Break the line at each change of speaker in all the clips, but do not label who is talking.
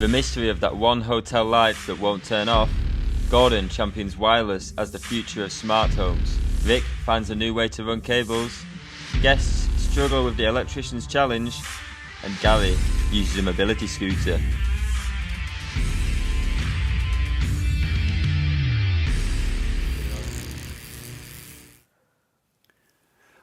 The mystery of that one hotel light that won't turn off. Gordon champions wireless as the future of smart homes. Vic finds a new way to run cables. Guests struggle with the Electricians challenge. And Gary uses a mobility scooter.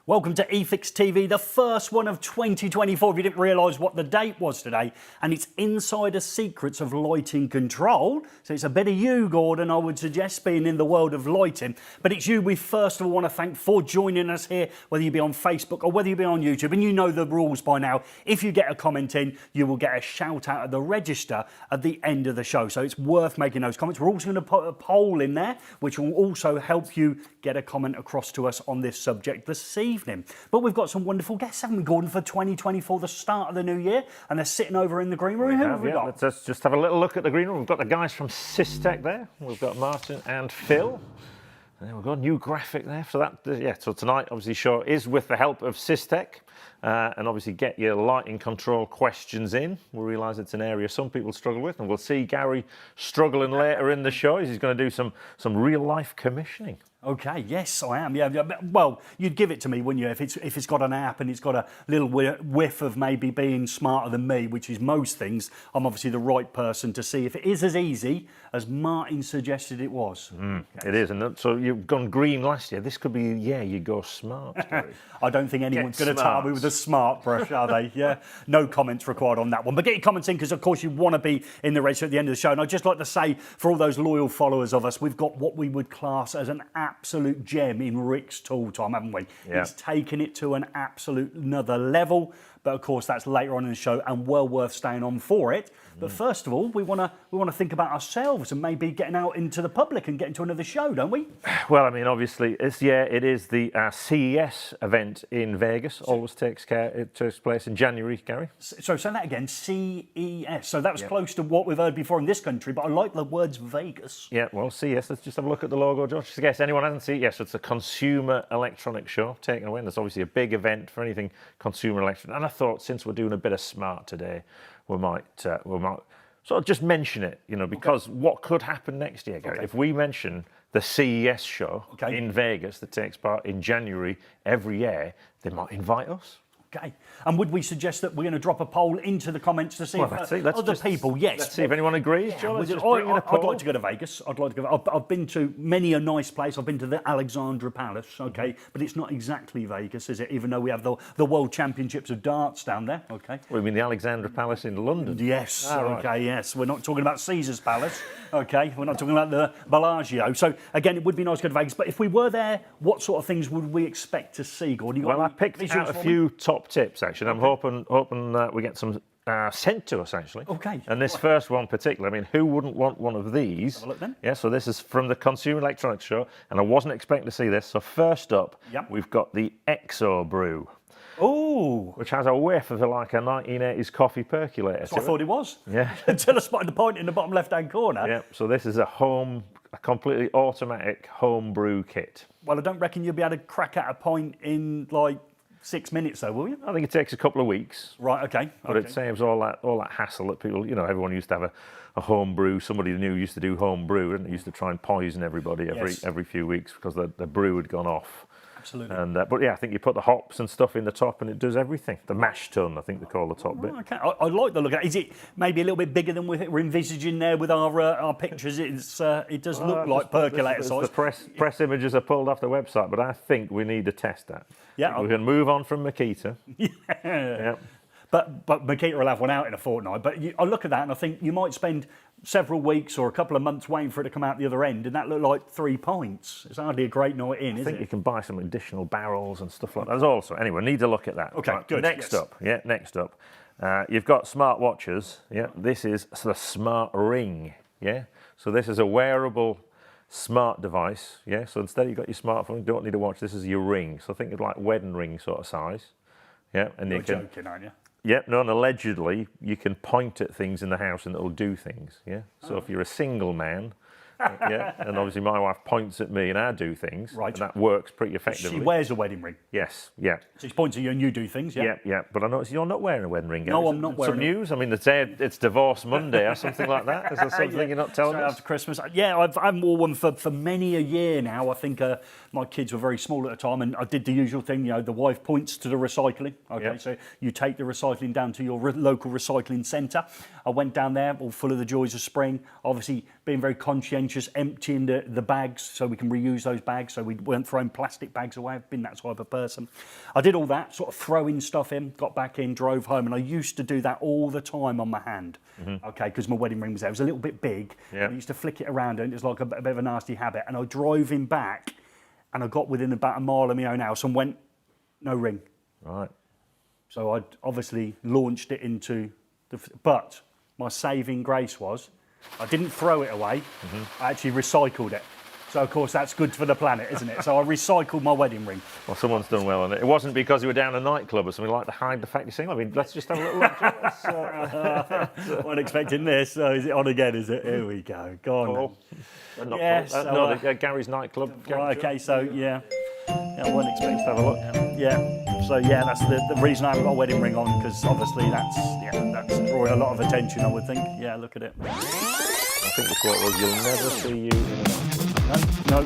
Welcome to eFIXX TV, the first one of 2024, if you didn't realise what the date was today, and it's Insider Secrets of Lighting Control. So it's a bit of you, Gordon, I would suggest, being in the world of lighting. But it's you we first of all want to thank for joining us here, whether you be on Facebook or whether you be on YouTube. And you know the rules by now. If you get a comment in, you will get a shout out at the register at the end of the show. So it's worth making those comments. We're also going to put a poll in there, which will also help you get a comment across to us on this subject this evening. But we've got some wonderful guests, haven't we, Gordon, for 2024, the start of the new year, and they're sitting over in the green room. Who have we got?
Let's just have a little look at the green room. We've got the guys from SYSTEQ there. We've got Martin and Phil. And then we've got a new graphic there. So so tonight, obviously, show is with the help of SYSTEQ. And obviously get your lighting control questions in. We realise it's an area some people struggle with, and we'll see Gary struggling later in the show. He's going to do some real life commissioning.
Okay, yes, I am. Yeah, well, you'd give it to me, wouldn't you? If it's got an app and it's got a little whiff of maybe being smarter than me, which is most things, I'm obviously the right person to see if it is as easy as Martin suggested it was. Yes.
It is, and so you've gone green last year. This could be, you go smart.
I don't think anyone's going to tar me with a smart brush, are they? Yeah, no comments required on that one. But get your comments in, because of course you want to be in the register at the end of the show. And I'd just like to say, for all those loyal followers of us, we've got what we would class as an absolute gem in Rick's tool time, haven't we?
Yeah.
It's taken it to an absolute another level. But of course, that's later on in the show and well worth staying on for it. But first of all, we want to think about ourselves and maybe getting out into the public and getting to another show, don't we?
Well, I mean, obviously, it is the CES event in Vegas. Always takes place in January, Gary.
So say that again, CES. So that was close to what we've heard before in this country, but I like the words Vegas.
Yeah, well, CES, let's just have a look at the logo, George. Just in case anyone hasn't seen it, yes, it's a consumer electronics show taken away. And there's obviously a big event for anything consumer electronics. And I thought, since we're doing a bit of smart today, we might sort of just mention it, because what could happen next year, Gary? If we mention the CES show in Vegas that takes part in January every year, they might invite us.
Okay. And would we suggest that we're going to drop a poll into the comments to see if other people, yes.
Let's see if anyone agrees.
Yeah, I'd like to go to Vegas. I'd like to go. I've been to many a nice place. I've been to the Alexandra Palace, okay, but it's not exactly Vegas, is it? Even though we have the World Championships of Darts down there, okay.
Well, you mean the Alexandra Palace in London?
Yes,
right.
Okay, yes. We're not talking about Caesar's Palace, okay. We're not talking about the Bellagio. So, again, it would be nice to go to Vegas, but if we were there, what sort of things would we expect to see, Gordon?
Well, I picked out a few top tips, actually. I'm hoping we get some sent to us, actually.
Okay.
And this first one particularly, I mean, who wouldn't want one of these?
Have a look then.
Yeah, so this is from the Consumer Electronics Show, and I wasn't expecting to see this. So first up, we've got the EXOBREW.
Oh,
which has a whiff of like a 1980s coffee percolator.
That's what I thought it was.
Yeah.
Until I spotted the point in the bottom left-hand corner.
Yeah, so this is a completely automatic home brew kit.
Well, I don't reckon you'll be able to crack out a pint in like 6 minutes, though, will you?
I think it takes a couple of weeks.
Right. Okay.
But it saves all that hassle that people, everyone used to have a home brew. Somebody new used to do home brew, didn't they? Used to try and poison everybody every few weeks because the brew had gone off.
Absolutely.
And but I think you put the hops and stuff in the top, and it does everything. The mash tun, I think they call the top bit.
Okay. I like the look of it. Is it maybe a little bit bigger than we're envisaging there with our pictures? It does look like percolator size.
The press images are pulled off the website, but I think we need to test that.
Yeah.
We can move on from Makita.
Yeah. But Makita will have one out in a fortnight. But I look at that and I think you might spend several weeks or a couple of months waiting for it to come out the other end, and that looked like 3 pints. It's hardly a great night in, is it?
I think you can buy some additional barrels and stuff like that. There's also, anyway, need to look at that.
Okay,
right,
good.
Next up, you've got smart watches. Yeah, this is the smart ring. Yeah, so this is a wearable smart device. Yeah, so instead you've got your smartphone, you don't need a watch. This is your ring. So think of like wedding ring sort of size. Yeah, and
You're joking, aren't you?
Yep, no, and allegedly you can point at things in the house and it'll do things, yeah? So if you're a single man Yeah, and obviously my wife points at me and I do things.
Right.
And that works pretty effectively.
She wears a wedding ring.
Yes, yeah.
So she points at you and you do things, yeah?
Yeah. But I notice you're not wearing a wedding ring.
No, I'm not wearing
some
it.
news? I mean, it's Divorce Monday or something like that. Is there something you're not telling
Straight
us?
after Christmas. Yeah, I've worn one for many a year now. I think my kids were very small at the time, and I did the usual thing. The wife points to the recycling. Okay,
Yep.
so you take the recycling down to your local recycling centre. I went down there, all full of the joys of spring. Obviously, being very conscientious, emptying the bags so we can reuse those bags. So we weren't throwing plastic bags away. I've been that type of person. I did all that, sort of throwing stuff in, got back in, drove home, and I used to do that all the time on my hand. Okay, because my wedding ring was there. It was a little bit big.
Yeah.
I used to flick it around, and it was like a bit of a nasty habit. And I drove him back, and I got within about a mile of my own house and went, no ring.
Right.
So I obviously launched it into but my saving grace was I didn't throw it away. I actually recycled it. So of course that's good for the planet, isn't it? So I recycled my wedding ring.
Well, someone's done well on it. It wasn't because you were down a nightclub or something like to hide the fact you're single. I mean, let's just have a little look.
Wasn't expecting this. So is it on again? Is it? Here we go. Go on.
Not
Yes, so,
Gary's nightclub.
Right, okay, so yeah. I wasn't expecting to have a look. Yeah. So yeah, that's the reason I haven't got a wedding ring on, because obviously that's drawing a lot of attention, I would think. Yeah, look at it.
I think the quote was, "You'll never see you in a nightclub."
No,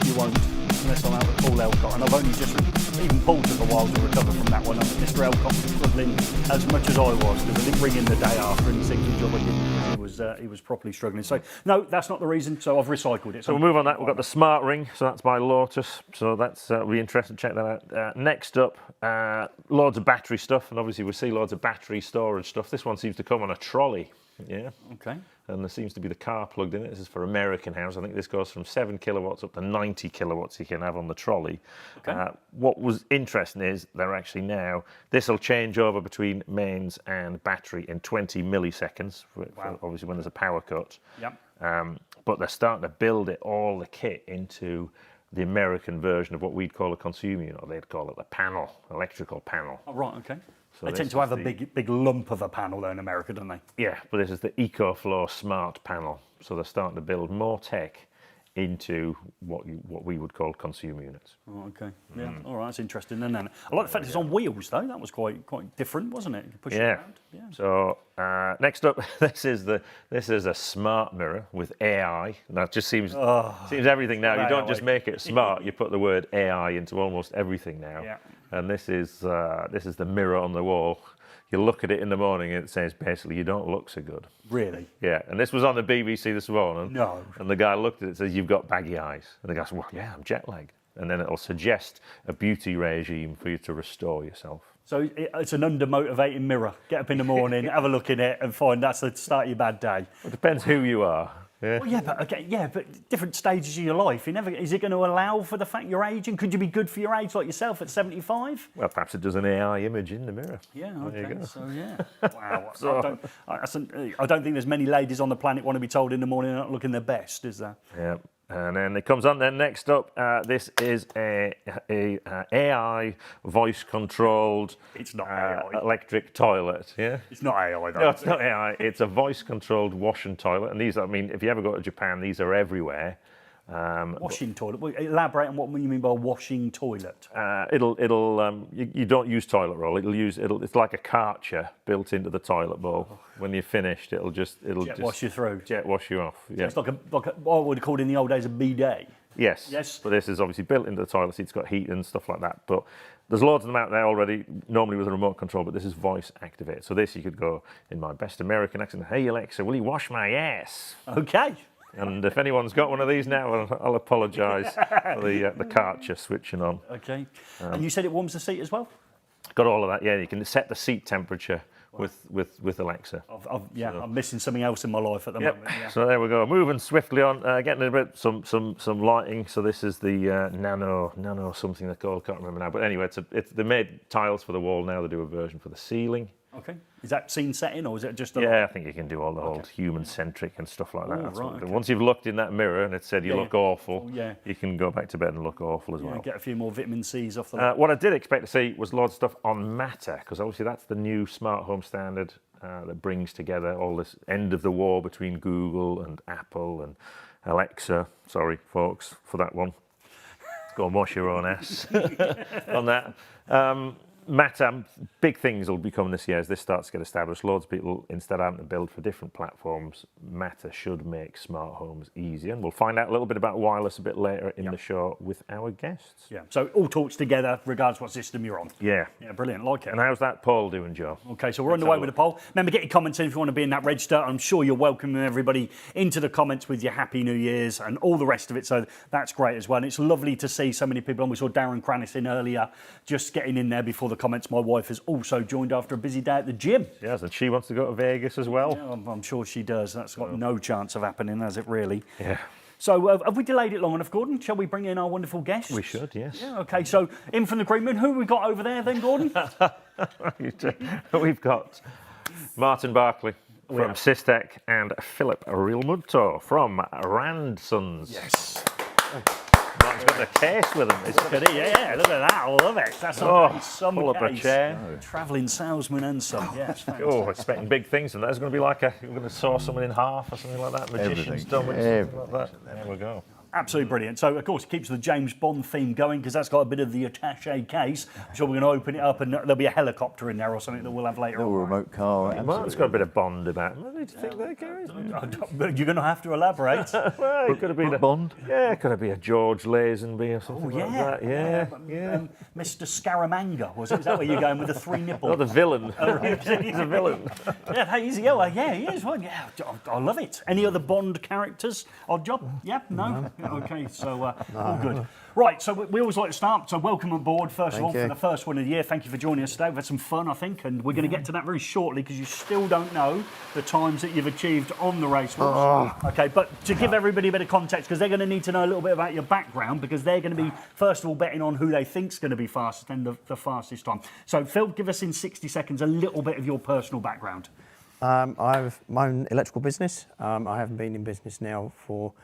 you won't, unless I'm out with Paul Elcott, and I've only just, even Paul took a while to recover from that one. Mr. Elcott was struggling as much as I was, because I didn't ring in the day after and think the job I did, he was properly struggling. So no, that's not the reason, so I've recycled it.
So we'll move on that. We've got the smart ring, so that's by Lotus. So that's we'll be interested to check that out. Next up, loads of battery stuff, and obviously we see loads of battery storage stuff. This one seems to come on a trolley. Yeah.
Okay.
And there seems to be the car plugged in it. This is for American house. I think this goes from 7 kilowatts up to 90 kilowatts you can have on the trolley.
Okay.
What was interesting is they're actually now, this will change over between mains and battery in 20 milliseconds, for obviously when there's a power cut.
Yep.
But they're starting to build it, all the kit, into the American version of what we'd call a consumer unit. They'd call it the panel, electrical panel.
Oh, right, okay.
So
they tend to have a big lump of a panel though in America, don't they?
Yeah, but this is the EcoFlow Smart Panel. So they're starting to build more tech into what we would call consumer units.
Oh, okay. Yeah. All right, that's interesting. And then I like the fact it's on wheels though. That was quite different, wasn't it? You push it around. Yeah.
So next up, this is a smart mirror with AI. That just seems everything now. You don't just make it smart. You put the word AI into almost everything now.
Yeah.
And this is the mirror on the wall. You look at it in the morning and it says basically you don't look so good.
Really?
Yeah, and this was on the BBC this morning.
No.
And the guy looked at it and says, "You've got baggy eyes." And the guy said, "Well, yeah, I'm jet lagged." And then it'll suggest a beauty regime for you to restore yourself.
So it's an under-motivating mirror. Get up in the morning, have a look in it, and find that's the start of your bad day.
It depends who you are. Yeah.
Well, but different stages of your life. Is it going to allow for the fact you're aging? Could you be good for your age, like yourself at 75?
Well, perhaps it does an AI image in the mirror.
Yeah, okay.
There you go.
So yeah, wow. I don't think there's many ladies on the planet want to be told in the morning they're not looking their best, is there?
Yeah. And then it comes on. Then next up, this is a AI voice-controlled.
It's not AI.
Electric toilet. Yeah.
It's not AI though.
No, it's not AI. It's a voice-controlled wash and toilet. And these, I mean, if you ever go to Japan, these are everywhere.
Washing toilet. Well, elaborate on what you mean by washing toilet.
You don't use toilet roll. It's like a Karcher built into the toilet bowl. When you're finished, it'll just
wash you through.
Jet wash you off. Yeah.
So it's like what I would call in the old days a bidet.
Yes.
Yes.
But this is obviously built into the toilet seat. It's got heat and stuff like that. But there's loads of them out there already, normally with a remote control, but this is voice activated. So this, you could go in my best American accent, "Hey Alexa, will you wash my ass?"
Okay.
And if anyone's got one of these now, I'll apologise for the Karcher switching on.
Okay. And you said it warms the seat as well?
Got all of that, yeah. You can set the seat temperature with Alexa.
I'm missing something else in my life at the moment. Yeah.
So there we go. Moving swiftly on, getting a bit some lighting. So this is the Nano something they're called. Can't remember now. But anyway, they made tiles for the wall now. They do a version for the ceiling.
Okay. Is that scene setting or is it just?
I think you can do all the old human-centric and stuff like that.
Ooh, right, okay.
Once you've looked in that mirror and it said you look awful,
yeah.
you can go back to bed and look awful as well.
Get a few more vitamin C's off the.
What I did expect to see was lots of stuff on Matter, because obviously that's the new smart home standard that brings together all this end of the war between Google and Apple and Alexa, sorry folks for that one. Go and wash your own ass on that. Matt, big things will be coming this year as this starts to get established. Loads of people, instead of having to build for different platforms, Matter should make smart homes easier. And we'll find out a little bit about wireless a bit later in the show with our guests.
Yeah, so it all talks together regardless what system you're on.
Yeah.
Yeah, brilliant, like it.
And how's that poll doing, Joe?
Okay, so we're on the way with the poll. Remember, get your comments in if you want to be in that register. I'm sure you're welcoming everybody into the comments with your Happy New Year's and all the rest of it, so that's great as well. And it's lovely to see so many people on. We saw Darren Cranis in earlier, just getting in there before the comments. My wife has also joined after a busy day at the gym.
Yes, and she wants to go to Vegas as well.
Yeah, I'm sure she does. That's got no chance of happening, has it really?
Yeah.
So have we delayed it long enough, Gordon? Shall we bring in our wonderful guests?
We should, yes.
Yeah, okay, so in from the green room, who have we got over there then, Gordon?
We've got Martin Barclay from SYSTEQ and Filippo Realmuto from RandSons.
Yes.
Martin's got the case with him.
Look at it, yeah, look at that, I love it. That's some
pull up a
case.
chair.
Travelling salesman and some, yes.
Oh, expecting big things from that. It's going to be like you're going to saw someone in half or something like that. Magician's done with something like that. There we go.
Absolutely brilliant. So, of course, it keeps the James Bond theme going because that's got a bit of the attaché case. So we're going to open it up and there'll be a helicopter in there or something that we'll have later on.
Little remote car.
Martin's got a bit of Bond about him. What do you think that, Gary?
You're going to have to elaborate.
Well, it could have been
Bond.
Yeah, it could have been a George Lazenby or something like that. Yeah.
Mr. Scaramanga, was it? Is that where you're going with the three nipple?
Not the villain. He's a villain.
Yeah, he is. Well, yeah, I love it. Any other Bond characters? Odd job? Yeah, no? Okay, so all good. Right, so we always like to start. So welcome aboard, first of all, for the first one of the year. Thank you for joining us today. We've had some fun, I think, and we're going to get to that very shortly because you still don't know the times that you've achieved on the race horse. Okay, but to give everybody a bit of context, because they're going to need to know a little bit about your background, because they're going to be, first of all, betting on who they think's going to be fastest and the fastest time. So, Phil, give us in 60 seconds a little bit of your personal background.
I have my own electrical business. I haven't been in business now for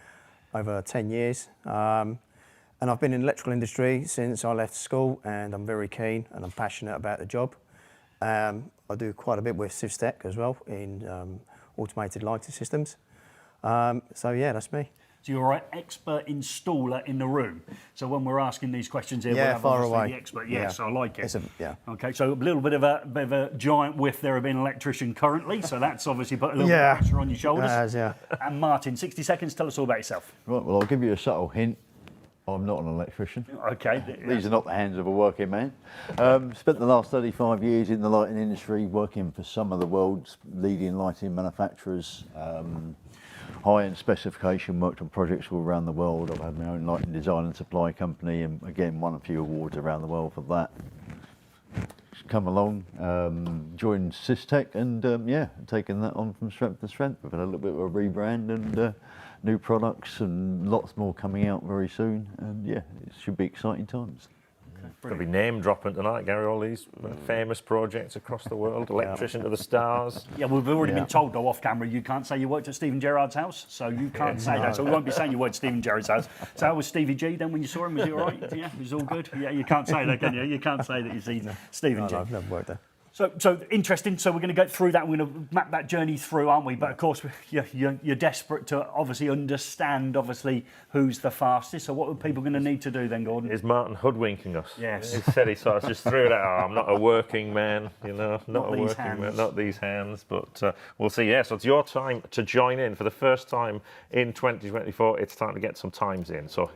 over 10 years. And I've been in the electrical industry since I left school, and I'm very keen and I'm passionate about the job. I do quite a bit with SYSTEQ as well in automated lighting systems. So yeah, that's me.
So you're an expert installer in the room. So when we're asking these questions here,
Yeah,
we'll have
far
obviously
away.
the expert. Yes, I like it.
Yeah.
Okay, so a little bit of a giant whiff there of being an electrician currently. So that's obviously put a little bit of pressure on your shoulders.
Yeah.
And Martin, 60 seconds, tell us all about yourself.
Right, well, I'll give you a subtle hint. I'm not an electrician.
Okay.
These are not the hands of a working man. Spent the last 35 years in the lighting industry, working for some of the world's leading lighting manufacturers. High-end specification, worked on projects all around the world. I've had my own lighting design and supply company, and again won a few awards around the world for that. Come along, joined SYSTEQ, and taken that on from strength to strength. We've had a little bit of a rebrand and new products and lots more coming out very soon. And yeah, it should be exciting times.
Going to be name dropping tonight, Gary, all these famous projects across the world, Electrician to the Stars.
Yeah, we've already been told, though, off camera, you can't say you worked at Stephen Gerrard's house, so you can't say that. So we won't be saying you worked at Stephen Gerrard's house. So how was Stevie G then when you saw him? Was he all right? Yeah, he was all good? Yeah, you can't say that, can you? You can't say that you've seen Stephen G.
No, I've never worked there.
So interesting. So we're going to go through that. We're going to map that journey through, aren't we? But of course, you're desperate to obviously understand, who's the fastest. So what are people going to need to do then, Gordon?
Is Martin hoodwinking us?
Yes.
He said he sort of just threw it out. I'm not a working man, not a
these
working man,
hands.
not these hands. But we'll see. Yeah, so it's your time to join in for the first time in 2024. It's time to get some times in. So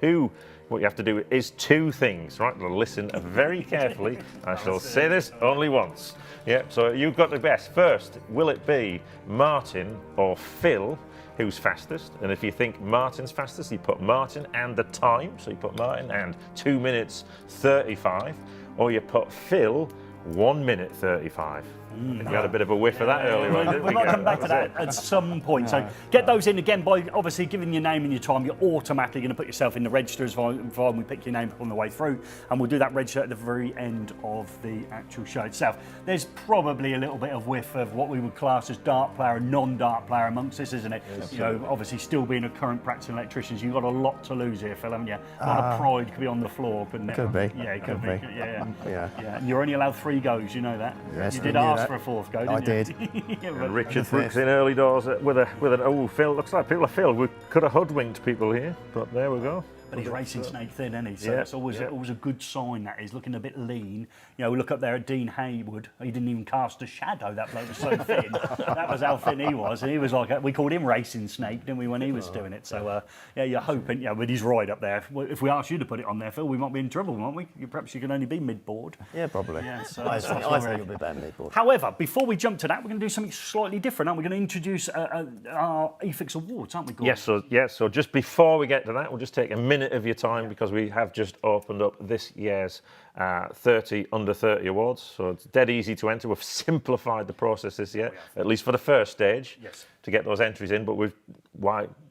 what you have to do is two things, right? Listen very carefully. I shall say this only once. Yeah, so you've got the best. First, will it be Martin or Phil who's fastest? And if you think Martin's fastest, you put Martin and the time. So you put Martin and 2 minutes 35. Or you put Phil 1 minute 35. We had a bit of a whiff of that earlier on, didn't
We might come back to that at some point. So get those in again by obviously giving your name and your time. You're automatically going to put yourself in the register as well. We pick your name up on the way through, and we'll do that register at the very end of the actual show itself. There's probably a little bit of whiff of what we would class as dart player and non-dart player amongst this, isn't it? Obviously still being a current practicing electrician, you've got a lot to lose here, Phil, haven't you? A lot of pride could be on the floor, couldn't it?
Could be.
Yeah, it could be. Yeah.
Yeah.
And you're only allowed 3 goes, you know that?
Yes,
you did
I knew
ask asked for a fourth go, didn't
I
you?
did.
Yeah, but-
And Richard Brooks in early doors with an oh, Phil, looks like Phil. We could have hoodwinked people here, but there we go.
But he's racing snake thin, isn't he? So
Yeah,
that's always a good sign, that he's looking a bit lean. You know, we look up there at Dean Haywood. He didn't even cast a shadow, that bloke was so thin. That was how thin he was. And he was like, we called him Racing Snake, didn't we, when he was doing it? So, yeah, you're hoping, yeah, with his ride up there. If we asked you to put it on there, Phil, we might be in trouble, won't we? Perhaps you can only be mid-board.
Yeah, probably.
Yeah, so
I
that's
think
where
it'll be better mid-board.
However, before we jump to that, we're going to do something slightly different, aren't we? We're going to introduce our eFIXX Awards, aren't we, Gordon?
Yes, so just before we get to that, we'll just take a minute of your time because we have just opened up this year's 30 under 30 awards. So it's dead easy to enter. We've simplified the process this year, at least for the first stage, to get those entries in. But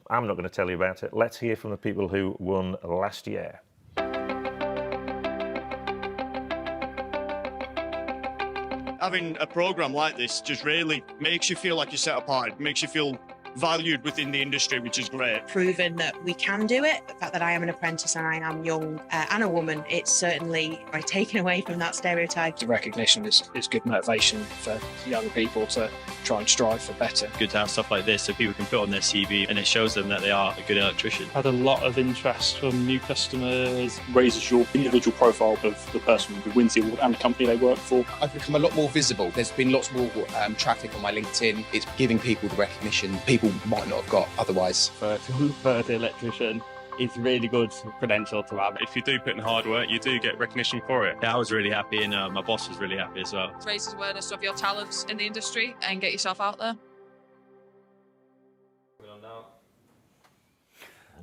I'm not going to tell you about it. Let's hear from the people who won last year.
Having a program like this just really makes you feel like you're set apart, makes you feel valued within the industry, which is great.
Proven that we can do it. The fact that I am an apprentice and I am young and a woman, it's certainly taken away from that stereotype.
The recognition is good motivation for young people to try and strive for better.
Good to have stuff like this so people can put on their CV and it shows them that they are a good electrician.
Had a lot of interest from new customers. Raises your individual profile of the person who wins the award and the company they work for.
I've become a lot more visible. There's been lots more traffic on my LinkedIn. It's giving people the recognition people might not have got otherwise.
For the electrician, it's really good credential to have.
If you do put in hard work, you do get recognition for it. I was really happy and my boss was really happy as well.
It raises awareness of your talents in the industry and get yourself out there.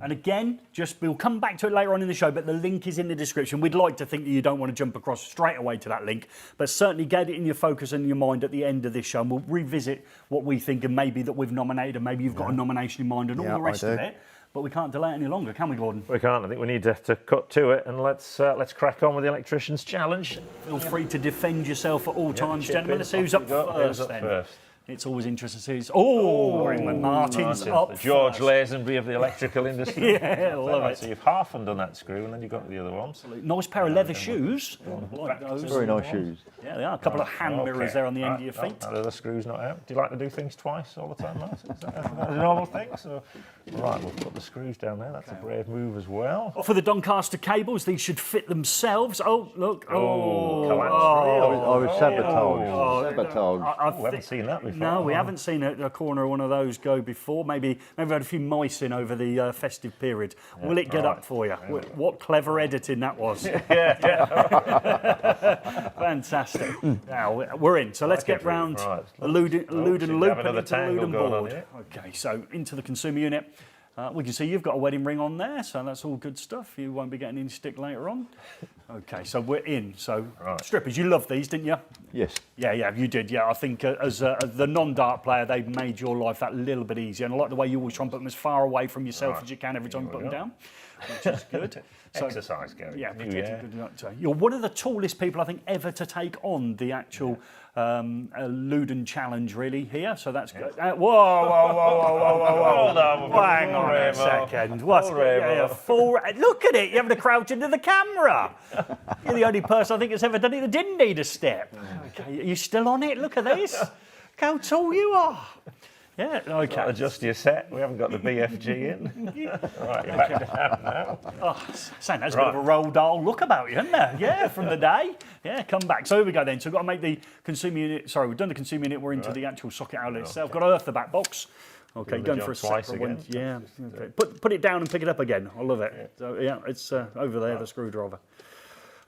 And again, we'll come back to it later on in the show, but the link is in the description. We'd like to think that you don't want to jump across straight away to that link, but certainly get it in your focus and your mind at the end of this show. And we'll revisit what we think and maybe that we've nominated and maybe you've got a nomination in mind and all the rest of it. But we can't delay it any longer, can we, Gordon?
We can't. I think we need to cut to it, and let's crack on with the Electricians Challenge.
Feel free to defend yourself at all times, gentlemen. Let's see who's up first then. It's always interesting to see. Martin's up.
George Lazenby of the electrical industry.
Yeah, love it.
So you've half undone that screw, and then you've got the other ones.
Nice pair of leather shoes. Like those.
Very nice shoes.
Yeah, they are. A couple of hand mirrors there on the end of your feet.
Now the screw's not out. Do you like to do things twice all the time, Matt? Is that a normal thing? So, right, we'll put the screws down there. That's a brave move as well.
For the Doncaster cables, these should fit themselves. Oh, look.
I was sabotaged.
We haven't seen that before.
No, we haven't seen a corner of one of those go before. Maybe we've had a few mice in over the festive period. Will it get up for you? What clever editing that was. Fantastic. Now, we're in. So let's get round the Lewden loop and into the Lewden board. Okay, so into the consumer unit. We can see you've got a wedding ring on there, so that's all good stuff. You won't be getting any stick later on. Okay, so we're in. So, strippers, you loved these, didn't you?
Yes.
Yeah, you did. Yeah, I think as the non-dart player, they've made your life that little bit easier. And I like the way you always try and put them as far away from yourself as you can every time you put them down, which is good. So,
exercise, Gary.
Yeah, you're one of the tallest people I think ever to take on the actual Lewden challenge, really, here. So that's good. Whoa. Hang on a second. What's look at it. You're having to crouch into the camera. You're the only person I think that's ever done it that didn't need a step. Okay, are you still on it? Look at this. Look how tall you are. Yeah, okay.
Adjust your set. We haven't got the BFG in. Right, you're back down now.
Saying that's a bit of a roll doll look about you, isn't there? Yeah, from the day. Yeah, come back. So here we go then. So we've got to make the consumer unit. Sorry, we've done the consumer unit. We're into the actual socket outlet itself. Got to earth the back box. Okay, going for a separate one. Yeah. Okay. Put it down and pick it up again. I love it. So yeah, it's over there, the screwdriver.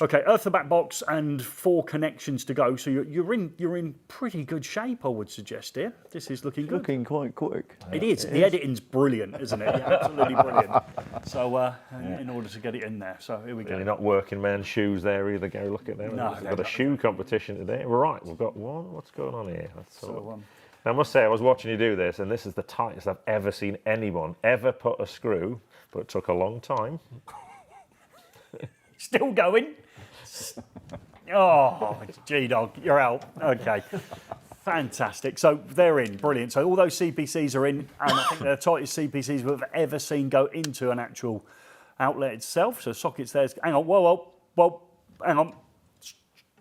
Okay, earth the back box and 4 connections to go. So you're in pretty good shape, I would suggest here. This is looking good.
Looking quite quick.
It is. The editing's brilliant, isn't it? Yeah, absolutely brilliant. So in order to get it in there. So here we go.
You're not working man's shoes there either, Gary. Look at them.
No,
we've got a shoe competition today. Right, we've got one. What's going on here? Now, I must say, I was watching you do this, and this is the tightest I've ever seen anyone ever put a screw, but it took a long time.
Still going. Oh, G-Dog, you're out. Okay. Fantastic. So they're in. Brilliant. So all those CPCs are in, and I think they're the tightest CPCs we've ever seen go into an actual outlet itself. So sockets there. Hang on. Whoa. Hang on.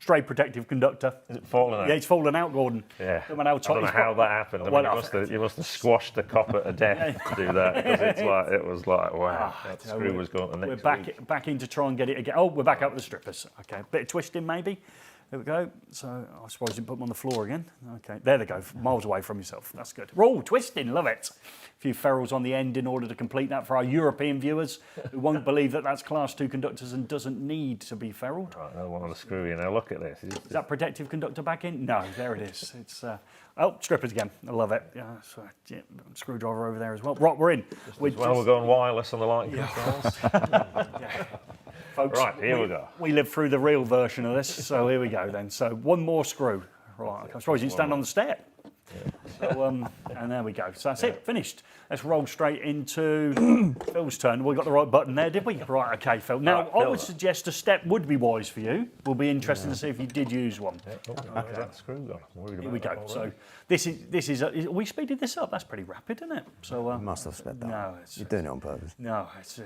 stray protective conductor.
Is it fallen out?
Yeah, it's fallen out, Gordon.
Yeah.
I don't know
how that happened. I mean, you must have squashed the copper to death to do that, because it was like, wow, that screw was going to the next
We're back in to try and get it again. Oh, we're back up with the strippers. Okay, bit of twisting maybe. There we go. So I suppose you put them on the floor again. Okay, there they go, miles away from yourself. That's good. Roll, twisting, love it. A few ferrules on the end in order to complete that for our European viewers who won't believe that that's class 2 conductors and doesn't need to be ferruled.
Right, another one on the screw here. Now look at this.
Is that protective conductor back in? No, there it is. It's oh, strippers again. I love it. Yeah, so, yeah, screwdriver over there as well. Right, we're in.
We're going wireless on the light controls.
Yeah. Folks,
right, here we go.
We lived through the real version of this, so here we go then. So one more screw. Right, I'm surprised you didn't stand on the step. Yeah. So, and there we go. So that's it, finished. Let's roll straight into Phil's turn. We got the right button there, did we? Right, okay, Phil. Now, I would suggest a step would be wise for you. Will be interesting to see if you did use one.
Yeah. Okay. That screw gone.
Here we go. So this is we speeded this up. That's pretty rapid, isn't it? So
you must have sped that.
No,
you're doing it on purpose.
No, it's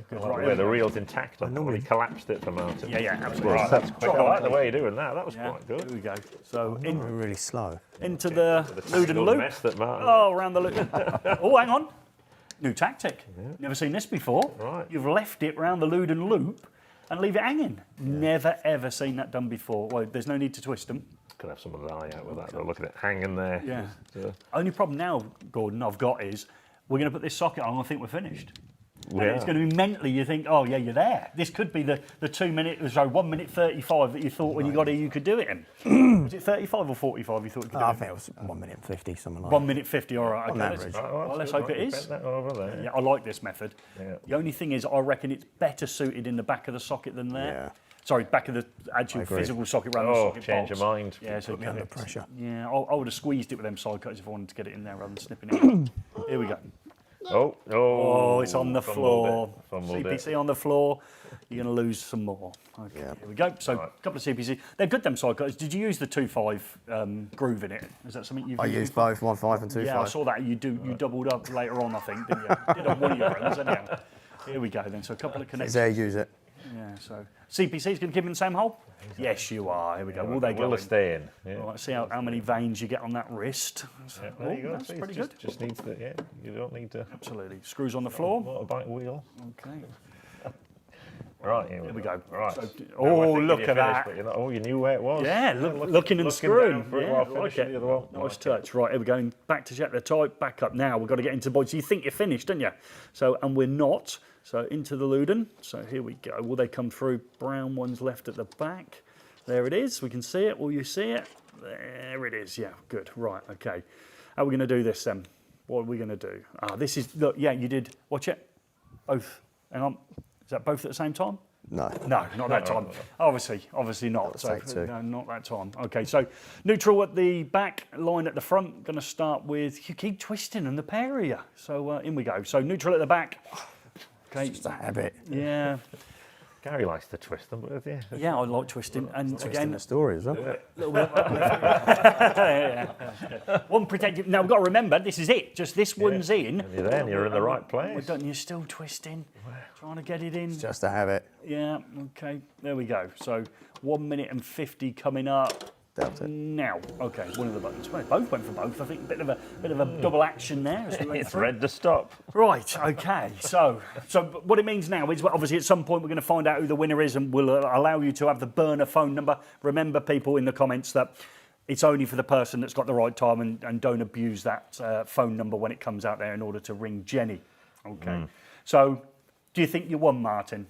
good.
Well, right, the reel's intact. I normally collapsed it for Martin.
Yeah, absolutely.
Right, that's quick. I like the way you're doing that. That was quite good.
Here we go. So
really slow.
Into the Lewden loop. Oh, around the loop. Oh, hang on. New tactic. Yeah. Never seen this before.
Right.
You've left it round the Lewden loop and leave it hanging. Yeah. Never, ever seen that done before. Well, there's no need to twist them.
Could have some of the eye out with that, though. Look at it hanging there.
Yeah. Only problem now, Gordon, I've got is we're going to put this socket on and I think we're finished. Yeah. And it's going to be mentally, you think, oh, yeah, you're there. This could be the 2 minute, sorry, 1 minute 35 that you thought when you got here you could do it in. Was it 35 or 45 you thought you could do it?
I think it was 1 minute 50, something like
1 minute 50, all right.
On average.
Well, let's hope it is.
Bent that over there.
Yeah, I like this method.
Yeah.
The only thing is, I reckon it's better suited in the back of the socket than there.
Yeah.
Sorry, back of the actual physical socket around the socket
change
bolts.
your mind.
Yeah, so
Put me under pressure.
Yeah, I would have squeezed it with them side cutters if I wanted to get it in there rather than snipping it in. Here we go. Oh, it's on the floor. CPC on the floor. You're going to lose some more. Okay, here we go. So, a couple of CPC. They're good, them side cutters. Did you use the 2.5 groove in it? Is that something you've used?
I used both 1.5 and 2.5.
Yeah, I saw that. You doubled up later on, I think, didn't you? Did on one of your runs, anyhow. Here we go then. So, a couple of connections.
There, use it.
Yeah, so CPC is going to keep in the same hole? Yes, you are. Here we go. Will they go in?
Stay in. Yeah.
Right, see how many veins you get on that wrist.
Yeah, there you go.
That's pretty good.
Just needs to, you don't need to.
Absolutely. Screws on the floor.
Motorbike wheel.
Okay.
Right, here we
go.
Right.
So, look at that.
But you knew where it was.
Yeah, looking and screwing.
Yeah, I like it.
Nice touch. Right, here we're going back to check the type. Back up now. We've got to get into the body. So you think you're finished, don't you? So, and we're not. So into the Lewden. So here we go. Will they come through? Brown ones left at the back. There it is. We can see it. Will you see it? There it is. Yeah, good. Right, okay. How are we going to do this then? What are we going to do? This is, look, yeah, you did, watch it. Both. Hang on. Is that both at the same time?
No.
No, not that time. Obviously not. So, no, not that time. Okay, so neutral at the back, line at the front. Going to start with, you keep twisting in the pair of you. So in we go. So neutral at the back. Okay.
It's just a habit.
Yeah.
Gary likes to twist them, but
yeah, I like twisting. And again,
the story as well.
One protective. Now we've got to remember, this is it. Just this one's in.
And you're there, and you're in the right place.
You're still twisting, trying to get it in.
It's just a habit.
Yeah. Okay. There we go. So 1 minute and 50 coming up. Now, okay, one of the buttons. Well, both went for both. I think a bit of a double action there. As we
it's red to stop.
Right. Okay. So what it means now is, well, obviously, at some point we're going to find out who the winner is, and we'll allow you to have the burner phone number. Remember, people in the comments, that it's only for the person that's got the right time, and don't abuse that phone number when it comes out there in order to ring Jenny. Okay. So, do you think you won, Martin?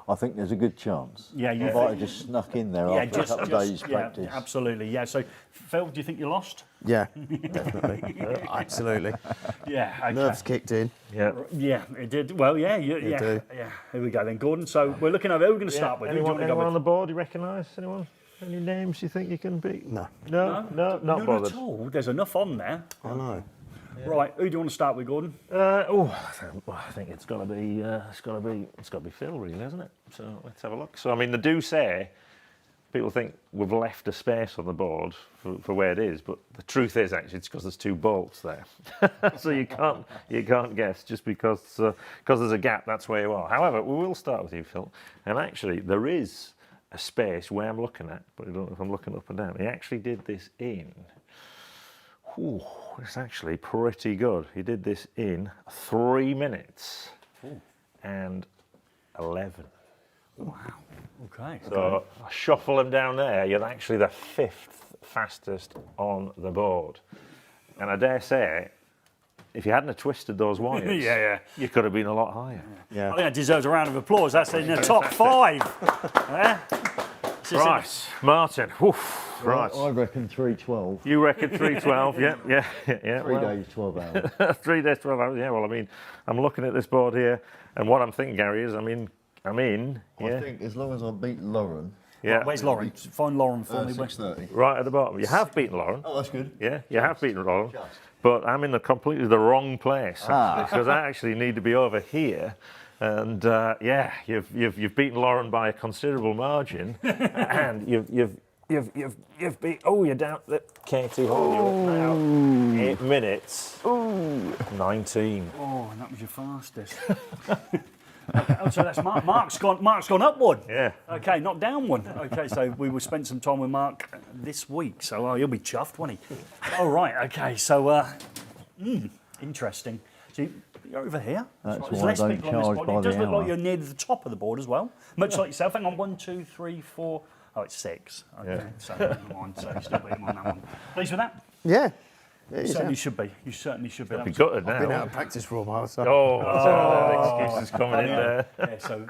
I think there's a good chance.
Yeah, you
might have just snuck in there after a couple of days' practice.
Absolutely, yeah. So, Phil, do you think you lost?
Yeah, definitely. Absolutely.
Yeah. Okay.
Nerves kicked in.
Yeah. Yeah, it did. Well, yeah. Yeah. Here we go then, Gordon. So we're looking over. Who are we going to start with?
Anyone on the board you recognise? Anyone? Any names you think you can beat?
No.
Not bothered.
At all. There's enough on there.
I know.
Yeah. Right, who do you want to start with, Gordon?
I think it's got to be Phil, really, isn't it? So let's have a look. So I mean, they do say people think we've left a space on the board for where it is, but the truth is actually it's because there's 2 bolts there. So you can't guess just because there's a gap. That's where you are. However, we will start with you, Phil, and actually there is a space where I'm looking at, but I don't know if I'm looking up and down. He actually did this in, it's actually pretty good. He did this in 3 minutes and 11.
Wow. Okay.
So I shuffle them down there. You're actually the 5th fastest on the board. And I dare say, if you hadn't have twisted those wires, you could have been a lot higher.
I think that deserves a round of applause. That's in the top 5.
Right, Martin. Oof, right.
I reckon 3:12.
You reckon 3:12? Yeah.
3 days, 12 hours.
3 days, 12 hours. Yeah. Well, I mean, I'm looking at this board here, and what I'm thinking, Gary, is I'm in.
I think as long as I beat Lauren.
Yeah.
Where's Lauren? Find Lauren for me.
6:30.
Right at the bottom. You have beaten Lauren.
Oh, that's good.
Yeah, you have beaten Lauren. But I'm in completely the wrong place because I actually need to be over here. And you've beaten Lauren by a considerable margin, and you've beat. Oh, you're down. Can't see hold you now. 8 minutes. 19.
Oh, and that was your fastest. Okay, so that's Mark. Mark's gone upward.
Yeah.
Okay, not down one. Okay, so we will spend some time with Mark this week. So he'll be chuffed, won't he? All right. Okay. So interesting. So you're over here.
That's
There's
why
less
I don't
people on this
charge
board.
by
It does
the
look like
hour.
you're near the top of the board as well, much like yourself. Hang on, 1, 2, 3, 4. Oh, it's 6. Okay,
Yeah.
so never mind. So you still beat him on that one. Pleased with that?
Yeah.
You certainly should be. You certainly should be.
You'll be gutted now.
I've been out of practice for a while, so.
Oh, excuses coming in there.
Yeah, so,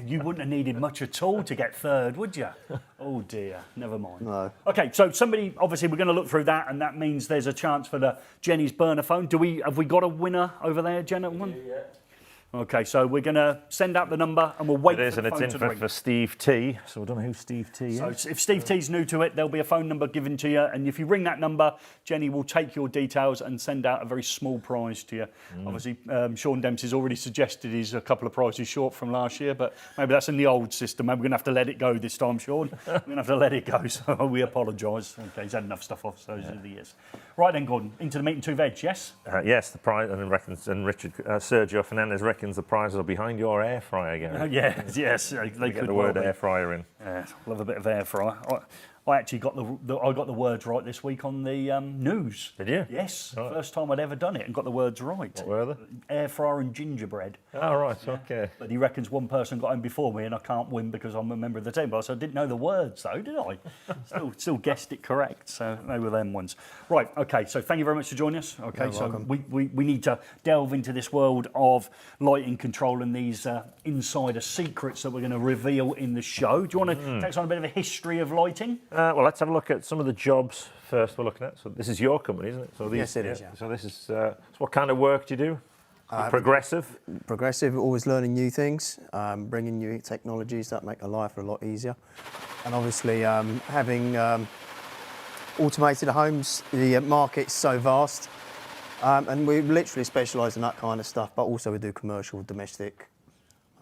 you wouldn't have needed much at all to get 3rd, would you? Oh dear, never mind.
No.
Okay, so somebody, obviously we're going to look through that, and that means there's a chance for the Jenny's burner phone. Have we got a winner over there, gentlemen? Yeah. Okay, so we're going to send out the number and we'll wait
It is,
for the
and
phone
it's
to
in
ring.
for Steve T. So I don't know who Steve T is.
So if Steve T's new to it, there'll be a phone number given to you, and if you ring that number, Jenny will take your details and send out a very small prize to you. Obviously, Sean Dempsey's already suggested he's a couple of prizes short from last year, but maybe that's in the old system. Maybe we're going to have to let it go this time, Sean. We're going to have to let it go, so we apologise. Okay, he's had enough stuff off those are the years. Right then, Gordon, into the meat and 2 veg, yes?
Yes, the prize, and Sergio Fernandez reckons the prizes are behind your air fryer, Gary.
Yes, they
Get
could
the
well
word
be.
air fryer in.
Yeah, love a bit of air fryer. I actually got the words right this week on the news.
Did you?
Yes,
Right.
first time I'd ever done it and got the words right.
What were they?
Air fryer and gingerbread.
Oh, right, okay.
But he reckons one person got in before me and I can't win because I'm a member of the team. But I didn't know the words though, did I? still guessed it correct. So they were them ones. Right, okay, so thank you very much for joining us. Okay, so we need to delve into this world of lighting control and these insider secrets that we're going to reveal in the show. Do you want to take us on a bit of a history of lighting?
Well, let's have a look at some of the jobs first we're looking at. So this is your company, isn't it? So
Yes, it is, yeah.
So this is, so what kind of work do you do? Progressive?
Progressive, always learning new things, bringing new technologies that make our life a lot easier. And obviously having automated homes, the market's so vast. And we literally specialise in that kind of stuff, but also we do commercial, domestic,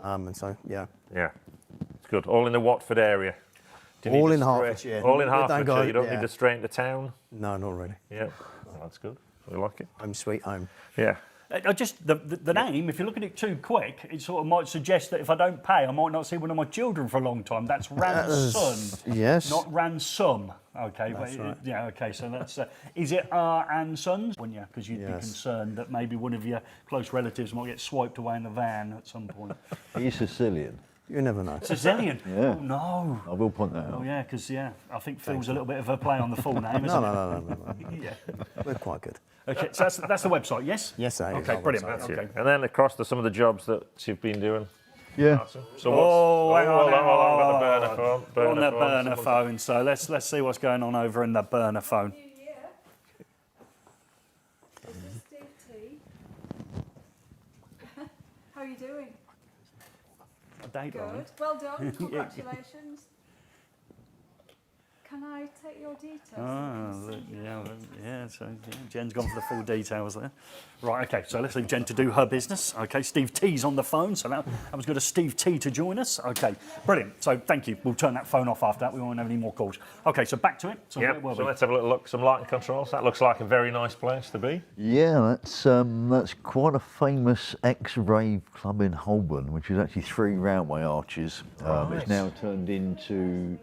and so, yeah.
Yeah, it's good. All in the Watford area?
All in Hertfordshire.
All in Hertfordshire, you don't need to stray into town?
No, not really.
Yeah, well, that's good. We like it.
Home sweet home.
Yeah.
Just the name, if you look at it too quick, it sort of might suggest that if I don't pay, I might not see one of my children for a long time. That's RandSons,
yes.
not ransom. Okay,
That's right.
Yeah, okay, so that's, is it RandSons? Wouldn't you? Because you'd be concerned that maybe one of your close relatives might get swiped away in the van at some point.
Are you Sicilian?
You never know.
Sicilian?
Yeah.
Oh, no.
I will point that out.
Oh, yeah, because, I think Phil's a little bit of a play on the full name, isn't it?
No.
Yeah.
We're quite good.
Okay, so that's the website, yes?
Yes, that is.
Okay, brilliant.
That's
Okay.
it. And then across to some of the jobs that you've been doing.
Yeah.
So
Hang on,
hold on, got the burner phone.
We're on the burner phone, so let's see what's going on over in the burner phone.
This is Steve T. How are you doing?
A date,
Good.
right?
Well done. Congratulations. Can I take your details?
Look, yeah, so Jen's gone for the full details there. Right, okay, so let's leave Jen to do her business. Okay, Steve T's on the phone, so that was good of Steve T to join us. Okay, brilliant. So thank you. We'll turn that phone off after that. We won't have any more calls. Okay, so back to it. So,
so let's have a little look. Some lighting controls. That looks like a very nice place to be.
Yeah, that's quite a famous ex-rave club in Holborn, which is actually 3 railway arches. It's now turned into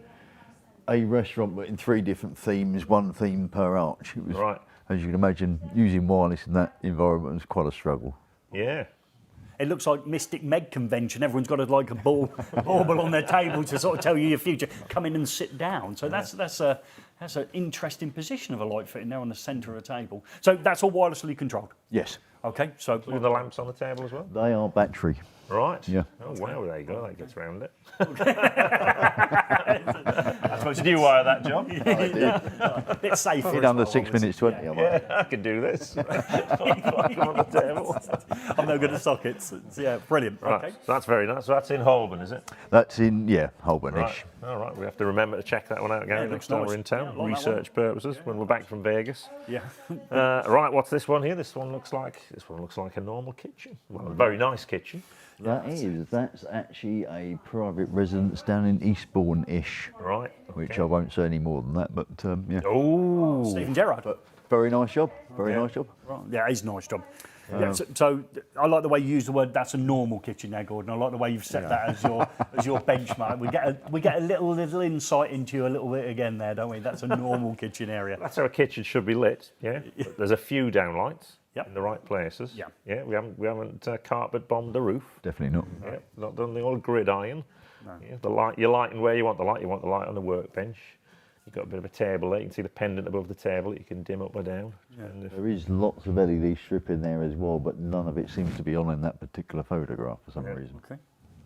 a restaurant, but in 3 different themes, 1 theme per arch. It was, as you can imagine, using wireless in that environment was quite a struggle.
Yeah.
It looks like Mystic Meg convention. Everyone's got like a bauble on their table to sort of tell you your future. Come in and sit down. So that's an interesting position of a light fitting there on the centre of a table. So that's all wirelessly controlled.
Yes.
Okay. So
with the lamps on the table as well.
They are battery.
Right.
Yeah.
Oh wow, there you go. That gets round it. I suppose you do wire that, John.
A bit safer.
In under 6 minutes 20.
Yeah, I can do this. On the table.
I'm no good at sockets. Yeah, brilliant.
Right.
Okay.
So that's very nice. So that's in Holborn, is it?
That's in Holborn-ish.
Right. All right. We have to remember to check that one out, Gary, next time we're in town.
Yeah, like
research purposes when we're back from Vegas.
Yeah.
Right. What's this one here? This one looks like a normal kitchen. Well, a very nice kitchen.
That's actually a private residence down in Eastbourne-ish.
Right.
Which I won't say any more than that, but yeah.
Oh,
Stephen Gerrard.
But very nice job. Very nice job.
Right. Yeah, it's a nice job. Yeah, so I like the way you use the word. That's a normal kitchen there, Gordon. I like the way you've set that as your benchmark. We get a little insight into you a little bit again there, don't we? That's a normal kitchen area.
That's how a kitchen should be lit. Yeah. But there's a few downlights.
Yep.
In the right places.
Yeah.
Yeah. We haven't carpet bombed the roof.
Definitely not.
Yeah. Not done the old gridiron.
No.
Yeah, you're lighting where you want the light. You want the light on the workbench. You've got a bit of a table there. You can see the pendant above the table that you can dim up or down.
Yeah.
There is lots of LED strip in there as well, but none of it seems to be on in that particular photograph for some reason.
Okay.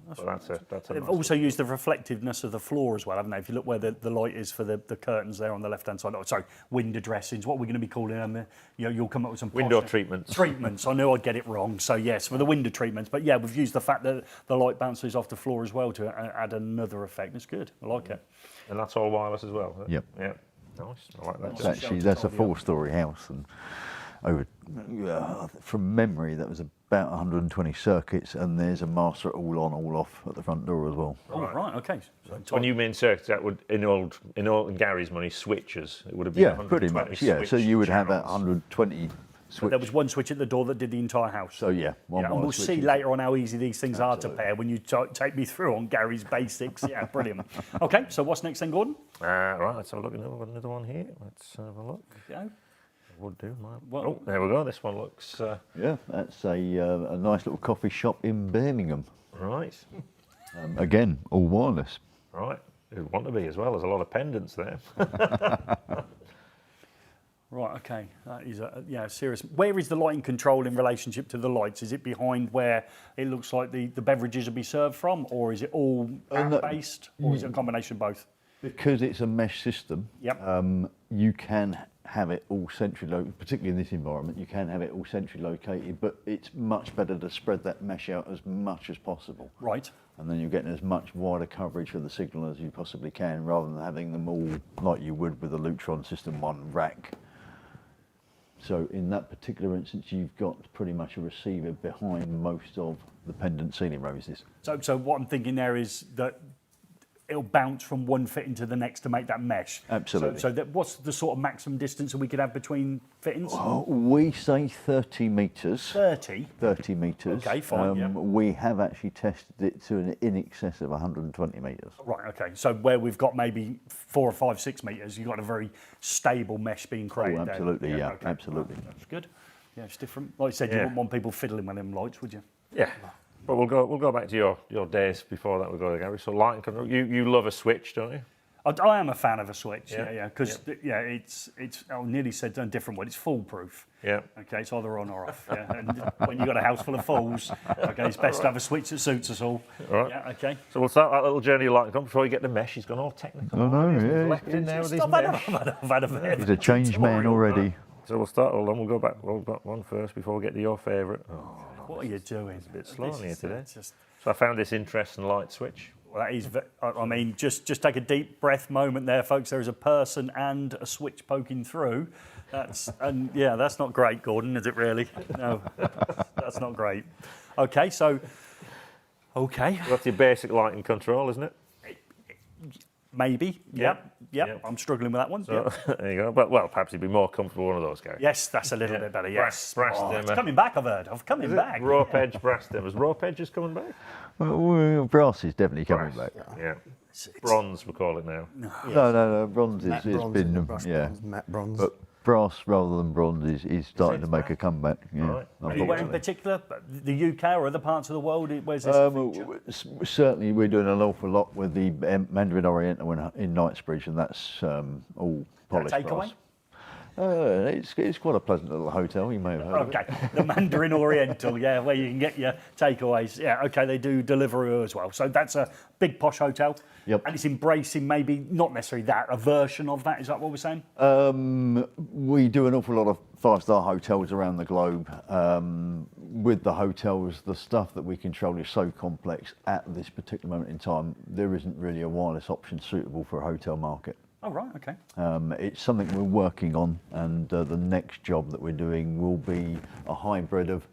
That's a
They've
nice
also used the reflectiveness of the floor as well, haven't they? If you look where the light is for the curtains there on the left-hand side. Oh, sorry, window dressings. What are we going to be calling them? You'll come up with some
window
posh
treatments.
Treatments. I knew I'd get it wrong. So yes, for the window treatments. But yeah, we've used the fact that the light bounces off the floor as well to add another effect. It's good. I like it.
And that's all wireless as well.
Yep.
Yeah. Nice. I like that.
That's a 4-storey house, and over from memory that was about 120 circuits, and there's a master all on, all off at the front door as well.
Oh right, okay. So
when you mean circuits, that would in Gary's money switches. It would have been
pretty much. Yeah, so you would have that 120.
But there was one switch at the door that did the entire house.
So yeah,
and we'll see later on how easy these things are to pair when you take me through on Gary's basics. Yeah, brilliant. Okay, so what's next then, Gordon?
Right, let's have a look. Another one here. Let's have a look.
Yeah.
Would do. Oh, there we go. This one looks.
Yeah, that's a nice little coffee shop in Birmingham.
Right.
Again, all wireless.
Right. It'd want to be as well. There's a lot of pendants there.
Right, okay. That is serious. Where is the lighting control in relationship to the lights? Is it behind where it looks like the beverages will be served from, or is it all app-based, or is it a combination of both?
Because it's a mesh system,
yep.
You can have it all centrally located, particularly in this environment, you can have it all centrally located, but it's much better to spread that mesh out as much as possible.
Right.
And then you're getting as much wider coverage for the signal as you possibly can, rather than having them all like you would with a Lutron System 1 rack. So in that particular instance, you've got pretty much a receiver behind most of the pendant ceiling roses.
So what I'm thinking there is that it'll bounce from one fitting to the next to make that mesh.
Absolutely.
So what's the sort of maximum distance that we could have between fittings?
Well, we say 30 metres.
30?
30 metres.
Okay, fine, yeah.
We have actually tested it to an in excess of 120 metres.
Right, okay. So where we've got maybe 4 or 5, 6 metres, you've got a very stable mesh being created.
Oh, absolutely,
there.
yeah,
Okay.
absolutely.
That's good. Yeah, it's different. Like you said, you wouldn't want people fiddling with them lights, would you?
Yeah. But we'll go back to your days before that. We'll go to Gary. So lighting control. You love a switch, don't you?
I am a fan of a switch.
Yeah.
Because it's I nearly said a different word. It's foolproof.
Yeah.
Okay, it's either on or off. Yeah. And when you've got a house full of fools, okay, it's best to have a switch that suits us all.
All right.
Yeah. Okay.
So we'll start that little journey of lighting control before you get the mesh. He's gone all technical.
Oh no, yeah.
Left in there with his
I've had a
He's a changed man already.
So we'll start. Hold on. We'll go back. We'll got one first before we get to your favourite. Oh,
what are you doing?
it's a bit slow on here today.
Just...
So I found this interesting light switch.
Well, that is, I mean, just take a deep breath moment there, folks. There is a person and a switch poking through. That's not great, Gordon, is it really? No, that's not great. Okay, so, okay.
That's your basic lighting control, isn't it?
Maybe, yep. I'm struggling with that one.
So, there you go. But, well, perhaps you'd be more comfortable with one of those guys.
Yes, that's a little bit better, yes.
Brass
It's
dimmer.
coming back, I've heard. Coming back.
Rope edge brass dimmers. Rope edge is coming back?
Well, brass is definitely coming back.
Yeah. Bronze, we call it now.
No, bronze
Matte
has
bronze
been,
and brushed bronze, matte bronze.
But brass rather than bronze is starting to make a comeback. Yeah,
Right.
Anywhere in particular, the UK or other parts of the world, where's this feature?
Certainly, we're doing an awful lot with the Mandarin Oriental in Knightsbridge, and that's all polished
takeaway?
brass. It's quite a pleasant little hotel, you may have heard of it.
Okay, the Mandarin Oriental, yeah, where you can get your takeaways. Yeah, okay, they do Deliveroo as well. So that's a big posh hotel.
Yep.
And it's embracing maybe, not necessarily that, a version of that. Is that what we're saying?
We do an awful lot of five-star hotels around the globe. With the hotels, the stuff that we control is so complex at this particular moment in time, there isn't really a wireless option suitable for a hotel market.
Oh, right, okay.
It's something we're working on, and the next job that we're doing will be a hybrid of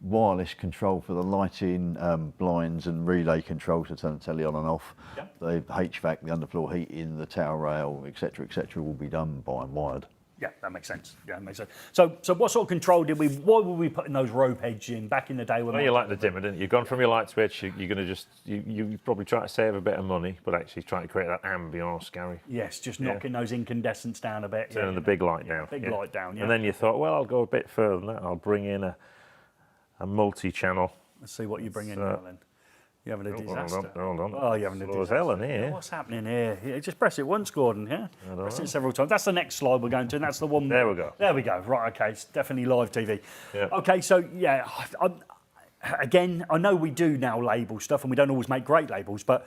wireless control for the lighting, blinds and relay controls to turn the telly on and off.
Yep.
The HVAC, the underfloor heating, the tower rail, etc., will be done by wired.
Yeah, that makes sense. Yeah, that makes sense. So what sort of control why were we putting those rope edges in back in the day?
Well, you like the dimmer, didn't you? You've gone from your light switch, you're going to you probably try to save a bit of money, but actually try to create that ambience, Gary.
Yes, just knocking those incandescents down a bit.
Turning the big light down.
Big light down, yeah.
And then you thought, well, I'll go a bit further than that. I'll bring in a multi-channel.
Let's see what you bring in now then. You're having a disaster.
Hold on.
Oh, you're having a
Slow as
disaster.
hell in here.
What's happening here? Yeah, just press it once, Gordon, yeah? Press it several times. That's the next slide we're going to, and that's the one.
There we go.
There we go. Right, okay, it's definitely live TV.
Yeah.
Okay, so, yeah, again, I know we do now label stuff, and we don't always make great labels, but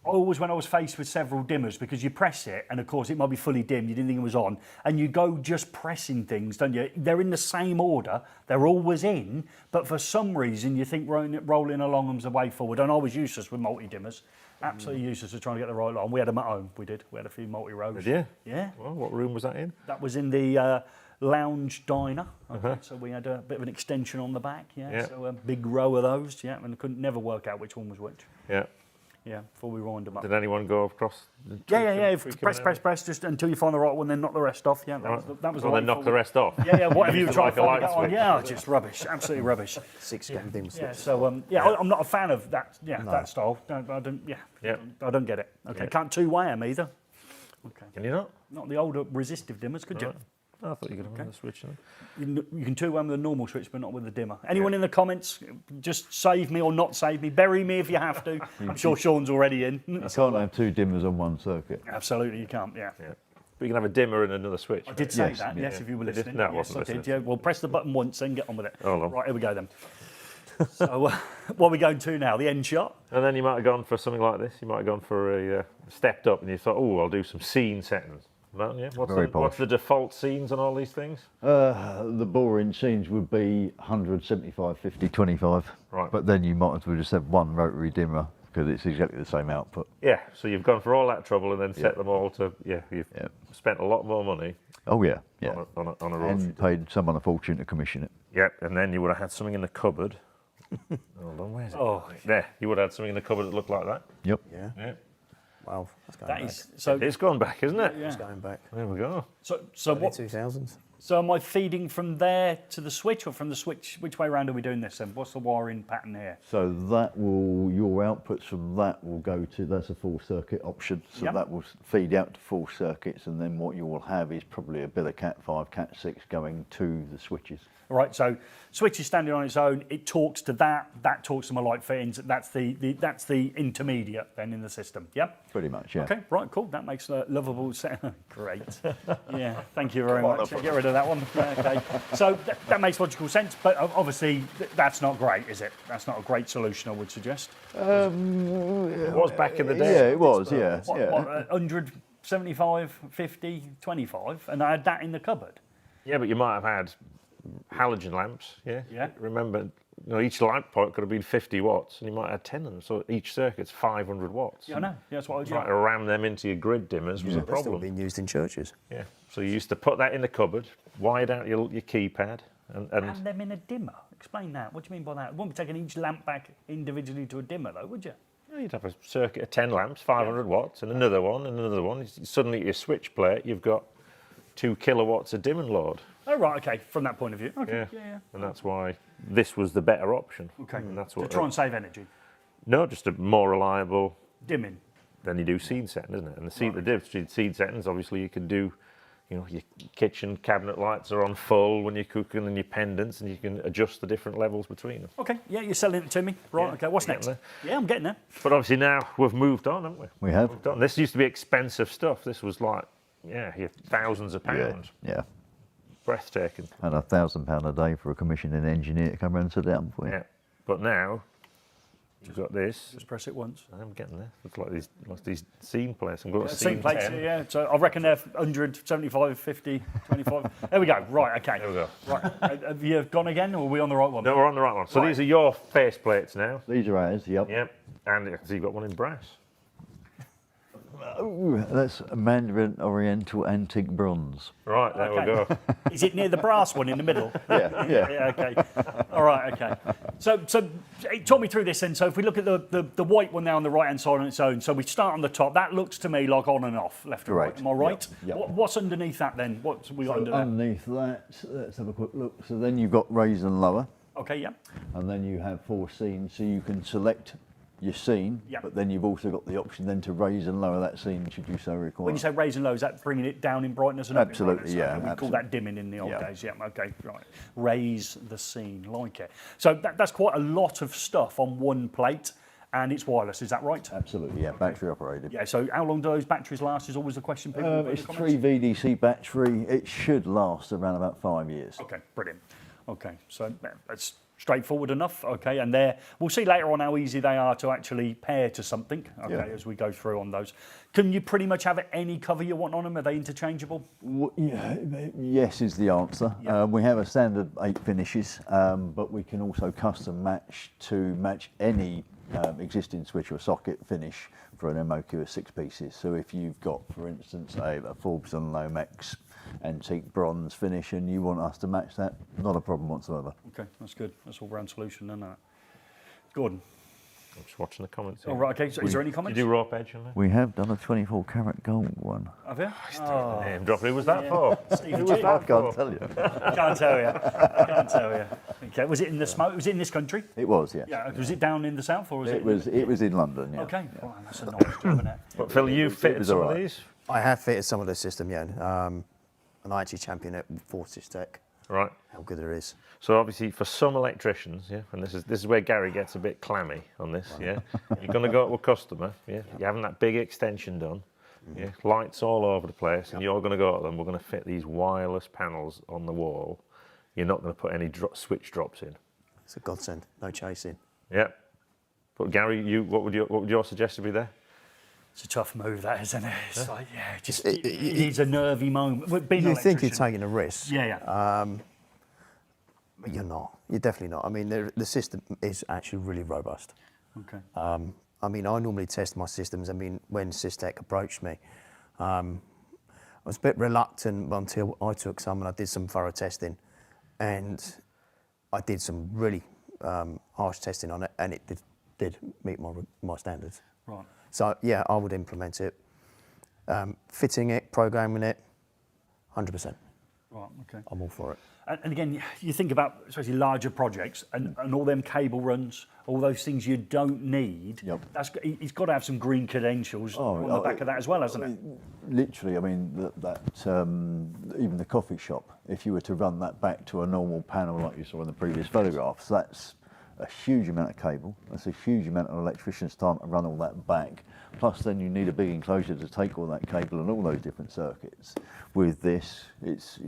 always when I was faced with several dimmers, because you press it, and of course it might be fully dimmed, you didn't think it was on, and you go just pressing things, don't you? They're in the same order, they're always in, but for some reason you think rolling along them's the way forward, and I was useless with multi-dimmers, absolutely useless at trying to get the right line. We had them at home, we had a few multi-rows.
Did you?
Yeah.
Well, what room was that in?
That was in the lounge diner, okay, so we had a bit of an extension on the back, yeah. So a big row of those, yeah, and I could never work out which one was which.
Yeah.
Yeah, before we wind them up.
Did anyone go across?
Yeah. Press, just until you find the right one, then knock the rest off. Yeah, that was.
Well, then knock the rest off.
Yeah, whatever you try
like
to
a light
get on.
switch.
Yeah, just rubbish, absolutely rubbish.
6 game dim switch.
Yeah, so I'm not a fan of that. Yeah, that style. I don't. Yeah, I don't get it. Okay, can't two-way them either. Okay.
Can you not?
Not the older resistive dimmers, could you?
I thought you could have the switch.
You can two-way with the normal switch, but not with the dimmer. Anyone in the comments, just save me or not save me. Bury me if you have to. I'm sure Sean's already in.
You can't have two dimmers on one circuit.
Absolutely, you can't. Yeah.
But you can have a dimmer and another switch.
I did say that. Yes, if you were listening.
No, I
yes,
wasn't
I
listening.
did. Yeah. Well, press the button once and get on with it.
Hold on.
Right, here we go then. So, what are we going to now? The end shot.
And then you might have gone for something like this. You might have gone for a stepped up, and you thought, oh, I'll do some scene settings. Yeah. What's the default scenes on all these things?
The boring scenes would be 100, 75, 50, 25.
Right.
But then you might as well just have one rotary dimmer because it's exactly the same output.
Yeah, so you've gone for all that trouble and then set them all to, you've spent a lot more money.
Oh, yeah.
On a rotary.
And paid someone a fortune to commission it.
Yep, and then you would have had something in the cupboard. Hold on, where's it?
Oh,
there. You would have had something in the cupboard that looked like that.
Yep.
Yeah. Wow, that's going
that
back.
is so.
It's gone back, isn't it?
Yeah.
It's going back.
There we go.
So what?
2000s.
So am I feeding from there to the switch, or from the switch? Which way around are we doing this then? What's the wiring pattern here?
So that will, your outputs from that will go to, that's a full circuit option. So that will feed out to full circuits, and then what you will have is probably a bit of Cat 5, Cat 6 going to the switches.
All right, so switch is standing on its own. It talks to that talks to my light fittings. That's the intermediate then in the system. Yeah.
Pretty much, yeah.
Okay, right, cool. That makes a lovable Great. Yeah, thank you very much. Get rid of that one. Okay. So that makes logical sense, but obviously that's not great, is it? That's not a great solution, I would suggest.
It was back in the day.
Yeah, it was. Yeah.
What, 100, 75, 50, 25, and I had that in the cupboard.
Yeah, but you might have had halogen lamps, yeah?
Yeah.
Remember, You know, each lamp point could have been 50 watts, and you might have 10 of them. So each circuit's 500 watts.
Yeah, I know. Yeah, that's what I was
trying to ram them into your grid dimmers was a
They're still
problem.
being used in churches.
Yeah. So you used to put that in the cupboard, wide out your keypad, and
Ram them in a dimmer. Explain that. What do you mean by that? You wouldn't be taking each lamp back individually to a dimmer, though, would you?
you'd have a circuit of 10 lamps, 500 watts, and another one, and another one. Suddenly, your switch plate, you've got 2 kilowatts of dimming load.
Oh, right, okay, from that point of view. Okay,
yeah. And that's why this was the better option.
Okay,
and that's
to
what
try and save energy.
No, just a more reliable.
Dimming.
Then you do seed setting, isn't it? And the difference between seed settings, obviously, you can do, you know, your kitchen cabinet lights are on full when you're cooking, and your pendants, and you can adjust the different levels between them.
Okay, yeah, you're selling it to me. Right, okay, what's next? Yeah, I'm getting there.
But obviously now we've moved on, haven't we?
We have.
Moved on. This used to be expensive stuff. This was like, thousands of pounds.
Yeah.
Breathtaking.
And £1,000 a day for a commissioning engineer to come round and sit down for you.
Yeah. But now, you've got this.
Just press it once.
I'm getting there. It's like these scene plates. I'm going to
scene plates, yeah. So I reckon they're 100, 75, 50, 25. There we go. Right, okay.
There we go.
Right. Have you gone again, or are we on the right one?
No, we're on the right one. So these are your face plates now.
These are ours, yep.
Yep. And so you've got one in brass.
Oh, that's a Mandarin Oriental Antique Bronze.
Right, there we go.
Is it near the brass one in the middle?
Yeah.
Okay. All right. Okay. So talk me through this then. So if we look at the white one there on the right hand side on its own, so we start on the top. That looks to me like on and off, left and right. Am I right?
Yep.
What's underneath that then? What's we got under that?
Underneath that, let's have a quick look. So then you've got raise and lower.
Okay. Yeah.
And then you have 4 scenes, so you can select your scene, but then you've also got the option then to raise and lower that scene should you so require.
When you say raise and low, is that bringing it down in brightness and up in
Absolutely,
brightness?
yeah.
Okay, we call that dimming in the old
Yeah.
days. Yeah, okay, right. Raise the scene, like it. So that's quite a lot of stuff on one plate, and it's wireless, is that right?
Absolutely, yeah, battery operated.
Yeah, so how long do those batteries last is always the question people put in
It's
the
3
comments.
VDC battery. It should last around about 5 years.
Okay, brilliant. Okay, so that's straightforward enough. Okay, and we'll see later on how easy they are to actually pair to something. Okay, as we go through on those. Can you pretty much have any cover you want on them? Are they interchangeable?
Yes is the answer.
Yeah.
We have a standard 8 finishes, but we can also custom match to match any existing switch or socket finish for an MOQ of 6 pieces. So if you've got, for instance, a Forbes Lomax antique bronze finish and you want us to match that, not a problem whatsoever.
Okay, that's good. That's all round solution, isn't it? Gordon.
I'm just watching the comments here.
Oh, right, okay. So is there any comments?
Did you do rope edge on there?
We have done a 24 karat gold one.
Have you?
Oh, name drop. Who was that for?
Stephen
Who was
G.
that? I can't tell you.
Can't tell you. Can't tell you. Okay. Was it in the smoke? Was it in this country?
It was, yes.
Yeah. Was it down in the south or was it?
It was in London. Yeah.
Okay. Well, that's a nice job, isn't it?
But Phil, you fitted some of these?
I have fitted some of the system, yeah. And I actually champion it for SYSTEQ.
Right.
How good it is.
So obviously for some electricians, and this is where Gary gets a bit clammy on this, you're going to go to a customer, you're having that big extension done, lights all over the place, and you're going to go to them, we're going to fit these wireless panels on the wall. You're not going to put any switch drops in.
It's a godsend, no chasing.
Yeah. But Gary, what would your suggestion be there?
It's a tough move, that, isn't it? It's like, it needs a nervy moment.
You think you're taking a risk.
Yeah.
But you're not. You're definitely not. I mean, the system is actually really robust.
Okay.
I mean, I normally test my systems. I mean, when SYSTEQ approached me, I was a bit reluctant until I took some and I did some thorough testing. And I did some really harsh testing on it, and it did meet my standards.
Right.
So, yeah, I would implement it. Fitting it, programming it, 100%.
Right, okay.
I'm all for it.
And again, you think about especially larger projects and all them cable runs, all those things you don't need.
Yep.
He's got to have some green credentials on the back of that as well, hasn't it?
Literally, I mean, even the coffee shop, if you were to run that back to a normal panel like you saw in the previous photographs, that's a huge amount of cable. That's a huge amount of electrician's time to run all that back. Plus then you need a big enclosure to take all that cable and all those different circuits. With this, it's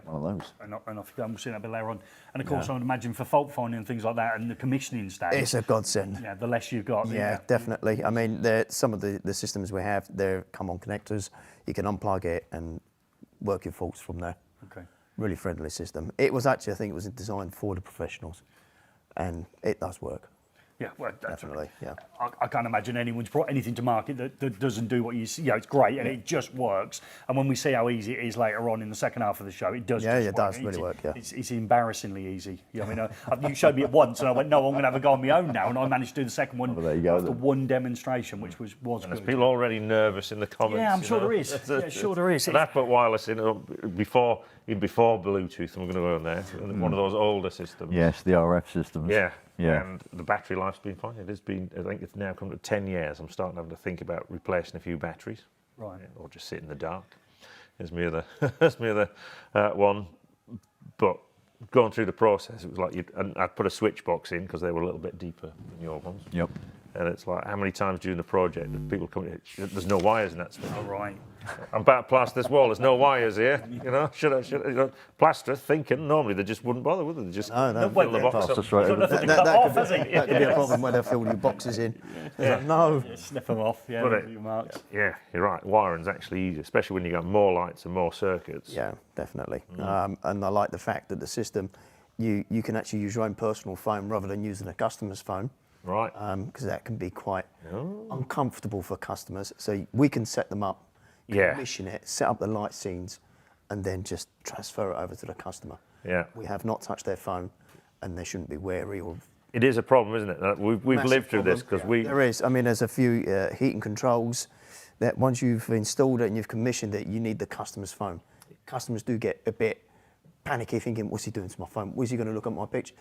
one of those.
And off you go, we'll see that a bit later on. And of course, I would imagine for fault finding and things like that and the commissioning stage.
It's a godsend.
Yeah, the less you've got.
Yeah, definitely. I mean, some of the systems we have, they come on connectors. You can unplug it and work your faults from there.
Okay.
really friendly system. It was actually, I think it was designed for the professionals, and it does work.
Yeah, well,
Definitely, yeah.
I can't imagine anyone's brought anything to market that doesn't do what you see. You know, it's great and it just works. And when we see how easy it is later on in the second half of the show, it does.
Yeah,
just
it
work.
does really work. Yeah,
it's embarrassingly easy. You know, I mean, you showed me it once, and I went, no, I'm going to have a go on my own now, and I managed to do the second one after one demonstration, which was
And there's
good.
people already nervous in the comments.
Yeah, I'm sure there is. Yeah, sure there is.
And I put wireless in before Bluetooth, and we're going to go on there. One of those older systems.
Yes, the RF systems.
Yeah.
Yeah.
And the battery life's been fine. It has been, I think it's now come to 10 years. I'm starting to have to think about replacing a few batteries.
Right.
Or just sit in the dark. There's my other one. But going through the process, it was like I'd put a switch box in because they were a little bit deeper than your ones.
Yep.
And it's like, how many times during the project that people come in, there's no wires in that switch.
Oh, right.
I'm about to plaster this wall, there's no wires here. You know, should I plaster, thinking, normally they just wouldn't bother, would they? They just fill the box up.
That could be a problem when they fill your boxes in. Like, no.
Yeah, snip them off, yeah, your marks.
Yeah, you're right. Wiring's actually easier, especially when you got more lights and more circuits.
Yeah, definitely. And I like the fact that the system, you can actually use your own personal phone rather than using a customer's phone.
Right.
Because that can be quite uncomfortable for customers. So we can set them up, commission it, set up the light scenes, and then just transfer it over to the customer.
Yeah.
We have not touched their phone, and they shouldn't be wary of.
It is a problem, isn't it? We've lived through this because we.
There is. I mean, there's a few heating controls that once you've installed it and you've commissioned it, you need the customer's phone. Customers do get a bit panicky, thinking, "What's he doing to my phone? Was he going to look at my picture?"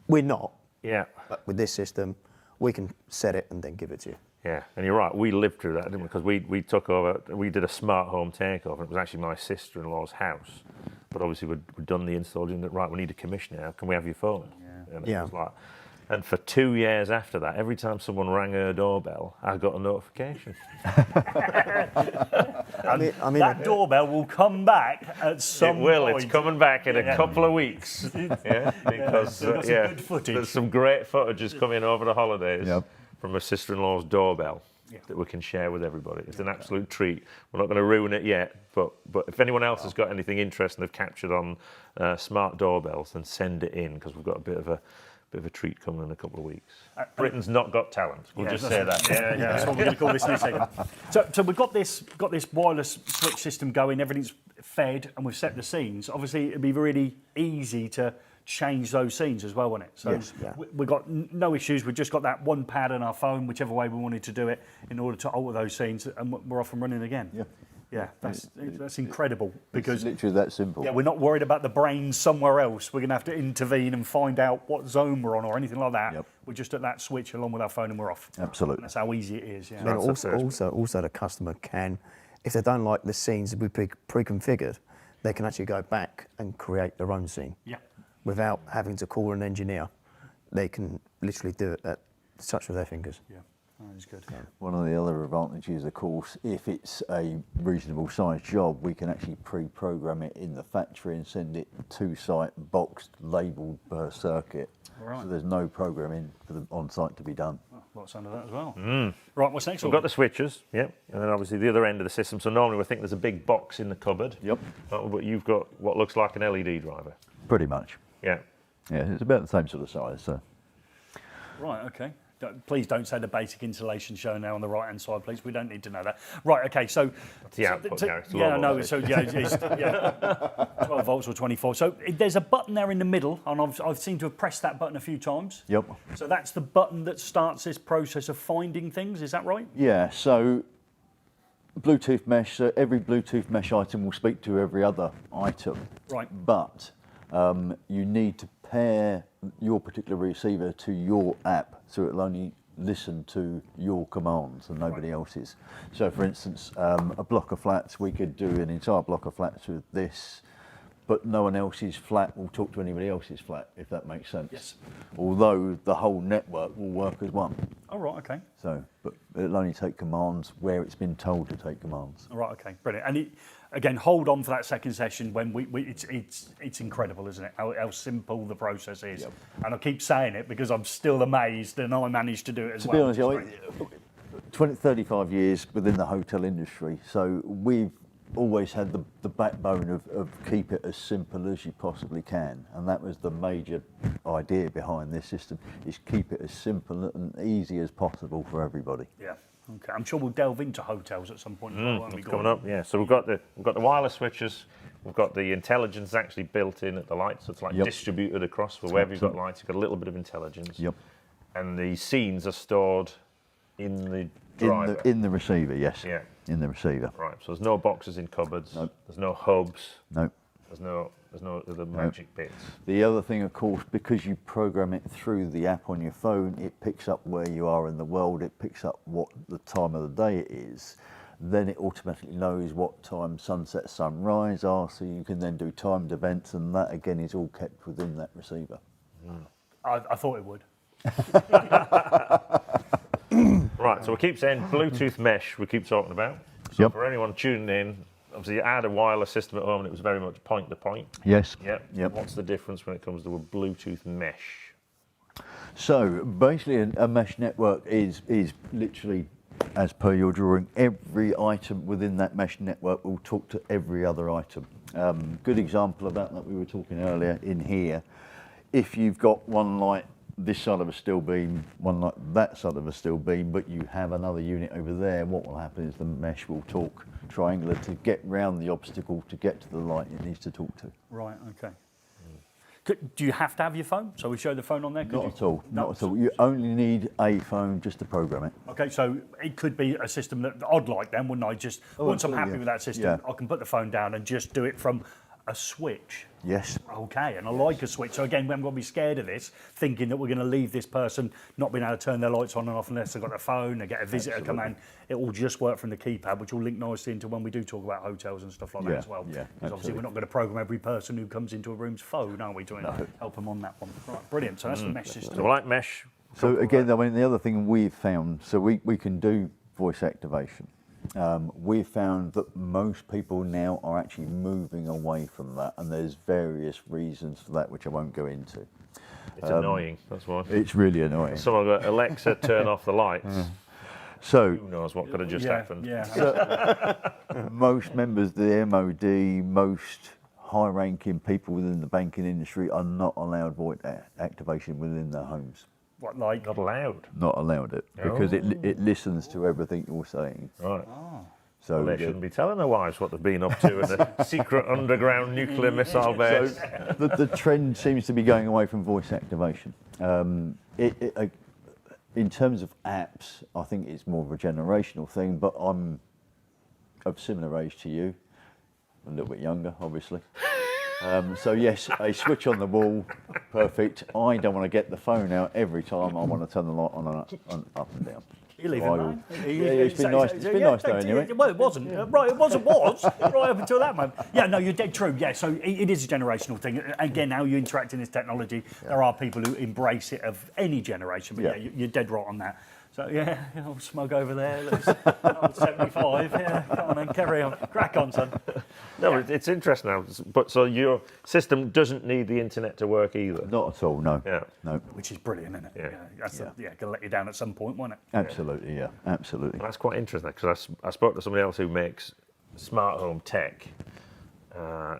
We're not.
Yeah.
But with this system, we can set it and then give it to you.
Yeah, and you're right. We lived through that, didn't we? Because we took over. We did a smart home takeover. And it was actually my sister-in-law's house, but obviously we'd done the install. And right, we need a commission now. Can we have your phone? Yeah. And it was like, and for 2 years after that, every time someone rang her doorbell, I got a notification.
I mean, that doorbell will come back at some
It will.
point.
It's coming back in a couple of weeks. Yeah, because
good footage.
There's some great footage coming over the holidays from my sister-in-law's doorbell that we can share with everybody. It's an absolute treat. We're not going to ruin it yet, but if anyone else has got anything interesting they've captured on smart doorbells, then send it in because we've got a bit of a treat coming in a couple of weeks. Britain's not got talent. We'll just say that.
Yeah, that's what we're going to call this in a second. So we've got this wireless switch system going. Everything's fed, and we've set the scenes. Obviously, it'd be really easy to change those scenes as well, wouldn't it? So we've got no issues. We've just got that one pad on our phone, whichever way we wanted to do it, in order to alter those scenes, and we're off and running again. Yeah. Yeah, that's incredible because
it's literally that simple.
Yeah, we're not worried about the brains somewhere else. We're going to have to intervene and find out what zone we're on or anything like that. Yep. We're just at that switch along with our phone and we're off.
Absolutely.
And that's how easy it is. Yeah.
And also the customer can, if they don't like the scenes that we pre-configured, they can actually go back and create their own scene.
Yeah.
Without having to call an engineer, they can literally do it at touch with their fingers.
Yeah. That is good.
One of the other advantages, of course, if it's a reasonable sized job, we can actually pre-program it in the factory and send it to site, boxed, labelled per circuit.
Right.
So there's no programming for the on-site to be done.
Lots under that as well. Right, what's next?
We've got the switches, and then obviously the other end of the system. So normally we think there's a big box in the cupboard.
Yep.
But you've got what looks like an LED driver.
Pretty much.
Yeah.
Yeah, it's about the same sort of size. So.
Right. Okay. Please don't say the basic insulation shown now on the right-hand side, please. We don't need to know that. Right, okay, so...
The output now. It's
12 volts or 24. So there's a button there in the middle, and I've seemed to have pressed that button a few times.
Yep.
So that's the button that starts this process of finding things, is that right?
Yeah, so Bluetooth mesh, so every Bluetooth mesh item will speak to every other item.
Right.
But you need to pair your particular receiver to your app, so it'll only listen to your commands and nobody else's. So for instance, a block of flats, we could do an entire block of flats with this, but no one else's flat will talk to anybody else's flat, if that makes sense.
Yes.
Although the whole network will work as one.
Oh, right, okay.
So, but it'll only take commands where it's been told to take commands.
All right, okay, brilliant. And again, hold on for that second session when it's incredible, isn't it? How simple the process is. Yep. And I keep saying it because I'm still amazed, and I managed to do it as well.
To be honest, 35 years within the hotel industry, so we've always had the backbone of keep it as simple as you possibly can, and that was the major idea behind this system, is keep it as simple and easy as possible for everybody.
Yeah. Okay. I'm sure we'll delve into hotels at some point.
It's coming up, yeah. So we've got the wireless switches, we've got the intelligence actually built in at the lights, so it's like distributed across for wherever you've got lights. You've got a little bit of intelligence.
Yep.
And the scenes are stored in the driver.
In the receiver, yes.
Yeah.
In the receiver.
Right. So there's no boxes in cupboards.
Nope.
There's no hubs.
Nope.
There's no other magic bits.
The other thing, of course, because you program it through the app on your phone, it picks up where you are in the world, it picks up what the time of the day it is, then it automatically knows what time sunset, sunrise are, so you can then do timed events, and that again is all kept within that receiver.
I thought it would.
Right, so we keep saying Bluetooth mesh, we keep talking about. So for anyone tuning in, obviously you had a wireless system at home and it was very much point to point.
Yes.
Yep. What's the difference when it comes to a Bluetooth mesh?
So basically a mesh network is literally, as per your drawing, every item within that mesh network will talk to every other item. Good example of that we were talking earlier in here. If you've got one light this side of a steel beam, one light that side of a steel beam, but you have another unit over there, what will happen is the mesh will talk triangular to get round the obstacle to get to the light it needs to talk to.
Right, okay. Do you have to have your phone? So we show the phone on there?
Not at all, not at all. You only need a phone just to program it.
Okay, so it could be a system that I'd like then, wouldn't I? Just once I'm happy with that system, I can put the phone down and just do it from a switch.
Yes.
Okay, and I like a switch. So again, we haven't got to be scared of this, thinking that we're going to leave this person not being able to turn their lights on and off unless they've got their phone, they get a visitor come in. It will just work from the keypad, which will link nicely into when we do talk about hotels and stuff like that as well.
Yeah,
because obviously we're not going to program every person who comes into a room's phone, are we, to help them on that one. Right, brilliant. So that's the mesh system.
So we like mesh.
So again, I mean, the other thing we've found, so we can do voice activation. We've found that most people now are actually moving away from that, and there's various reasons for that, which I won't go into.
It's annoying, that's why.
It's really annoying.
Someone got Alexa, turn off the lights.
So
who knows what could have just happened?
Yeah.
So, most members of the MOD, most high-ranking people within the banking industry are not allowed voice activation within their homes.
What, like?
Not allowed?
Not allowed it, because it listens to everything you're saying.
Right.
So
they shouldn't be telling their wives what they've been up to in the secret underground nuclear missile base.
So the trend seems to be going away from voice activation. In terms of apps, I think it's more of a generational thing, but I'm of similar age to you, a little bit younger, obviously. So yes, a switch on the wall, perfect. I don't want to get the phone out every time I want to turn the light on and up and down.
You leave it alone.
It's been nice. It's been nice knowing you.
Well, it wasn't. Right, it was right up until that moment. Yeah, no, you're dead true. Yeah, so it is a generational thing. Again, how you interact in this technology, there are people who embrace it of any generation. But yeah, you're dead right on that. So yeah, old smug over there, looks old 75. Yeah, come on then, carry on, crack on, son.
No, it's interesting now. But so your system doesn't need the internet to work either.
Not at all. No.
Yeah.
No.
Which is brilliant, isn't it?
Yeah.
That's gonna let you down at some point, won't it?
Absolutely. Yeah. Absolutely.
Well, that's quite interesting because I spoke to somebody else who makes smart home tech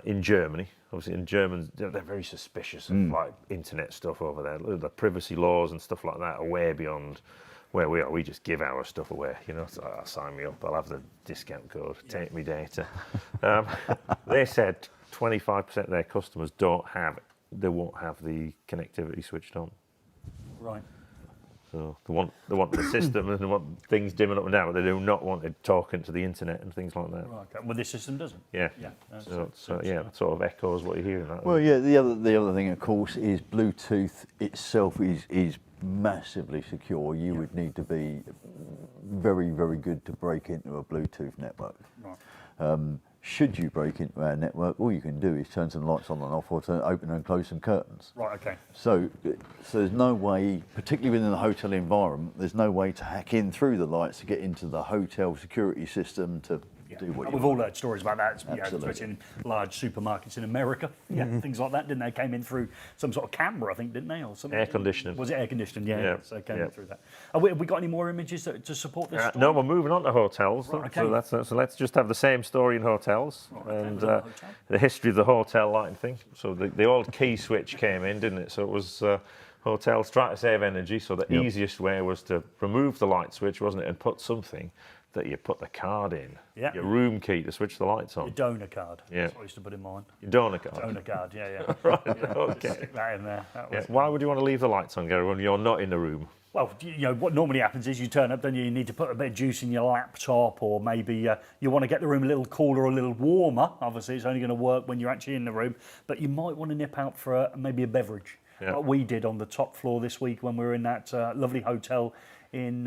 in Germany. Obviously, in Germans, they're very suspicious of like internet stuff over there. The privacy laws and stuff like that are way beyond where we are. We just give our stuff away, you know. So, sign me up, I'll have the discount code, take me data. They said 25% of their customers won't have the connectivity switched on.
Right.
So they want the system and they want things dimming up and down, but they do not want it talking to the internet and things like that.
Right, okay. Well, this system doesn't.
Yeah.
Yeah.
So that sort of echoes what you're hearing.
Well, yeah. The other thing, of course, is Bluetooth itself is massively secure. You would need to be very, very good to break into a Bluetooth network.
Right.
Should you break into our network, all you can do is turn some lights on and off, or open and close some curtains.
Right. Okay.
So there's no way, particularly within the hotel environment, there's no way to hack in through the lights to get into the hotel security system to do what you
We've all heard stories about that,
Absolutely.
especially in large supermarkets in America. Yeah, things like that, didn't they? Came in through some sort of camera, I think, didn't they, or something?
Air conditioning.
Was it air conditioning? Yeah.
Yeah.
So it came
Yeah.
in through that. Have we got any more images to support this? Story?
No, we're moving on to hotels.
Right,
So let's just have the same story in hotels and the history of the hotel lighting thing. So the old key switch came in, didn't it? So it was hotels trying to save energy. So the easiest way was to remove the light switch, wasn't it, and put something that you put the card in.
Yeah.
Your room key to switch the lights on.
Your donor card.
Yeah.
That's what I used to put in mine.
Your donor card.
Donor card. Yeah.
Right.
Yeah,
Okay.
stick that in there. That was
Why would you want to leave the lights on, Gary, when you're not in the room?
Well, what normally happens is you turn up, don't you? You need to put a bit of juice in your laptop, or maybe you want to get the room a little cooler or a little warmer. Obviously, it's only going to work when you're actually in the room, but you might want to nip out for maybe a beverage.
Yeah.
Like we did on the top floor this week when we were in that lovely hotel in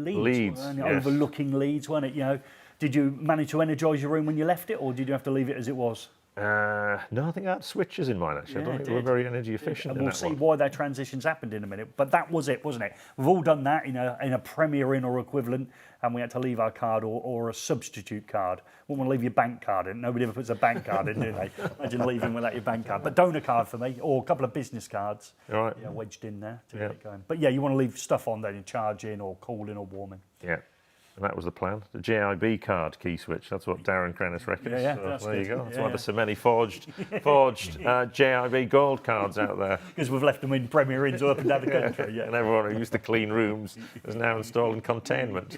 Leeds.
Leeds,
weren't it?
yes.
Overlooking Leeds, weren't it? Did you manage to energise your room when you left it, or did you have to leave it as it was?
No, I think I had switches in mine, actually. I don't think they were very energy efficient.
And
in
we'll
that
see
one.
why their transitions happened in a minute. But that was it, wasn't it? We've all done that in a Premier Inn or equivalent, and we had to leave our card or a substitute card. Wouldn't want to leave your bank card in. Nobody ever puts a bank card in, do they? Imagine leaving without your bank card. But donor card for me, or a couple of business cards
Right.
wedged in there to get it going. But yeah, you want to leave stuff on there, you charge in or cooling or warming.
Yeah. And that was the plan. The JIB card key switch. That's what Darren Crennis reckons.
Yeah,
So
that's
there you
good.
go. That's
Yeah,
why there's so many forged JIB gold cards out there.
Because we've left them in Premier Inns up and down the country. Yeah.
And everyone who used to clean rooms is now installing containment.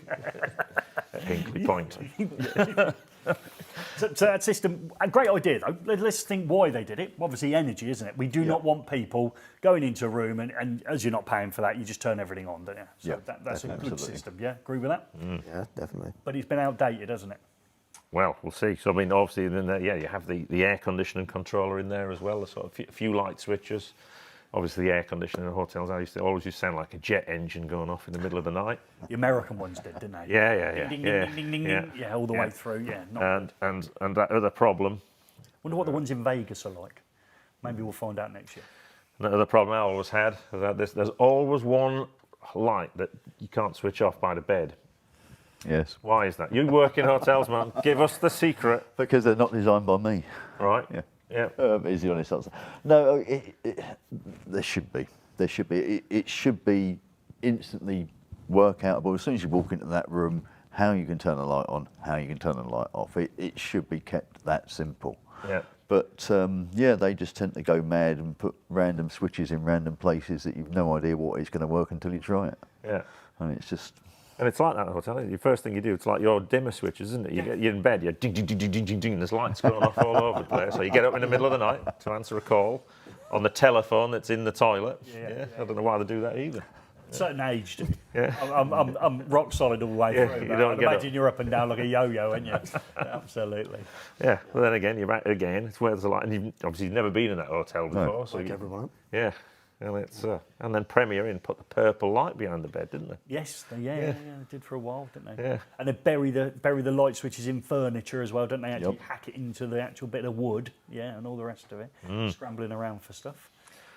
Hinkley Point.
So that system, a great idea though. Let's think why they did it. Obviously energy, isn't it? We do not want people going into a room and as you're not paying for that, you just turn everything on, don't you? So that's a good system, yeah? Agree with that?
Yeah, definitely.
But it's been outdated, hasn't it?
Well, we'll see. So, I mean, obviously, then you have the air conditioning controller in there as well, the sort of few light switches. Obviously, the air conditioning in hotels, always used to sound like a jet engine going off in the middle of the night.
The American ones did, didn't they?
Yeah.
Ding, ding, ding, ding, ding. Yeah, all the way through, yeah.
And that other problem.
Wonder what the ones in Vegas are like. Maybe we'll find out next year.
The other problem I always had is that there's always one light that you can't switch off by the bed.
Yes.
Why is that? You work in hotels, man. Give us the secret.
Because they're not designed by me.
Right.
Yeah. Is the honest answer. No, there should be. There should be. It should be instantly work outable as soon as you walk into that room. How you can turn the light on, how you can turn the light off. It should be kept that simple.
Yeah.
But they just tend to go mad and put random switches in random places that you've no idea what is going to work until you try it.
Yeah.
And it's just.
And it's like that in a hotel. The first thing you do, it's like your dimmer switches, isn't it? You're in bed, you're ding, ding, ding, ding, ding, ding, ding. There's lights going off all over the place. So you get up in the middle of the night to answer a call on the telephone that's in the toilet. I don't know why they do that either.
Certain age, do.
Yeah.
I'm rock solid all the way through.
You don't
I'd
get
imagine you're up and down like a yo-yo, aren't you? Absolutely.
Yeah. Well, then again, you're back again. It's where there's a light, and you've never been in that hotel before.
No,
so
like everyone.
Yeah. And it's and then Premier Inn put the purple light behind the bed, didn't they?
Yes, they did for a while, didn't they?
Yeah.
And they bury the light switches in furniture as well, don't they? Actually hack it into the actual bit of wood, and all the rest of it, scrambling around for stuff.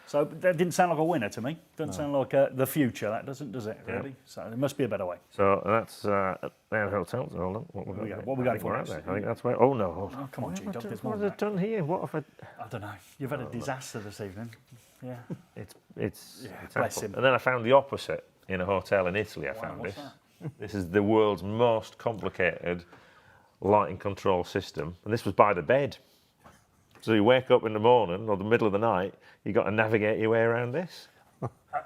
So that didn't sound like a winner to me. Doesn't sound like the future. That does it? Really?
Yeah.
So there must be a better way.
So that's their hotels. Hold on. What we got
for
out
next?
there? I think that's where. Oh no!
Oh, come on, G-Dog. There's more
What
than
have I done here? What have
I don't know. You've had a disaster this evening. Yeah.
It's
bless him.
And then I found the opposite in a hotel in Italy. I found
what's
this.
that?
This is the world's most complicated lighting control system, and this was by the bed. So you wake up in the morning or the middle of the night, you got to navigate your way around this.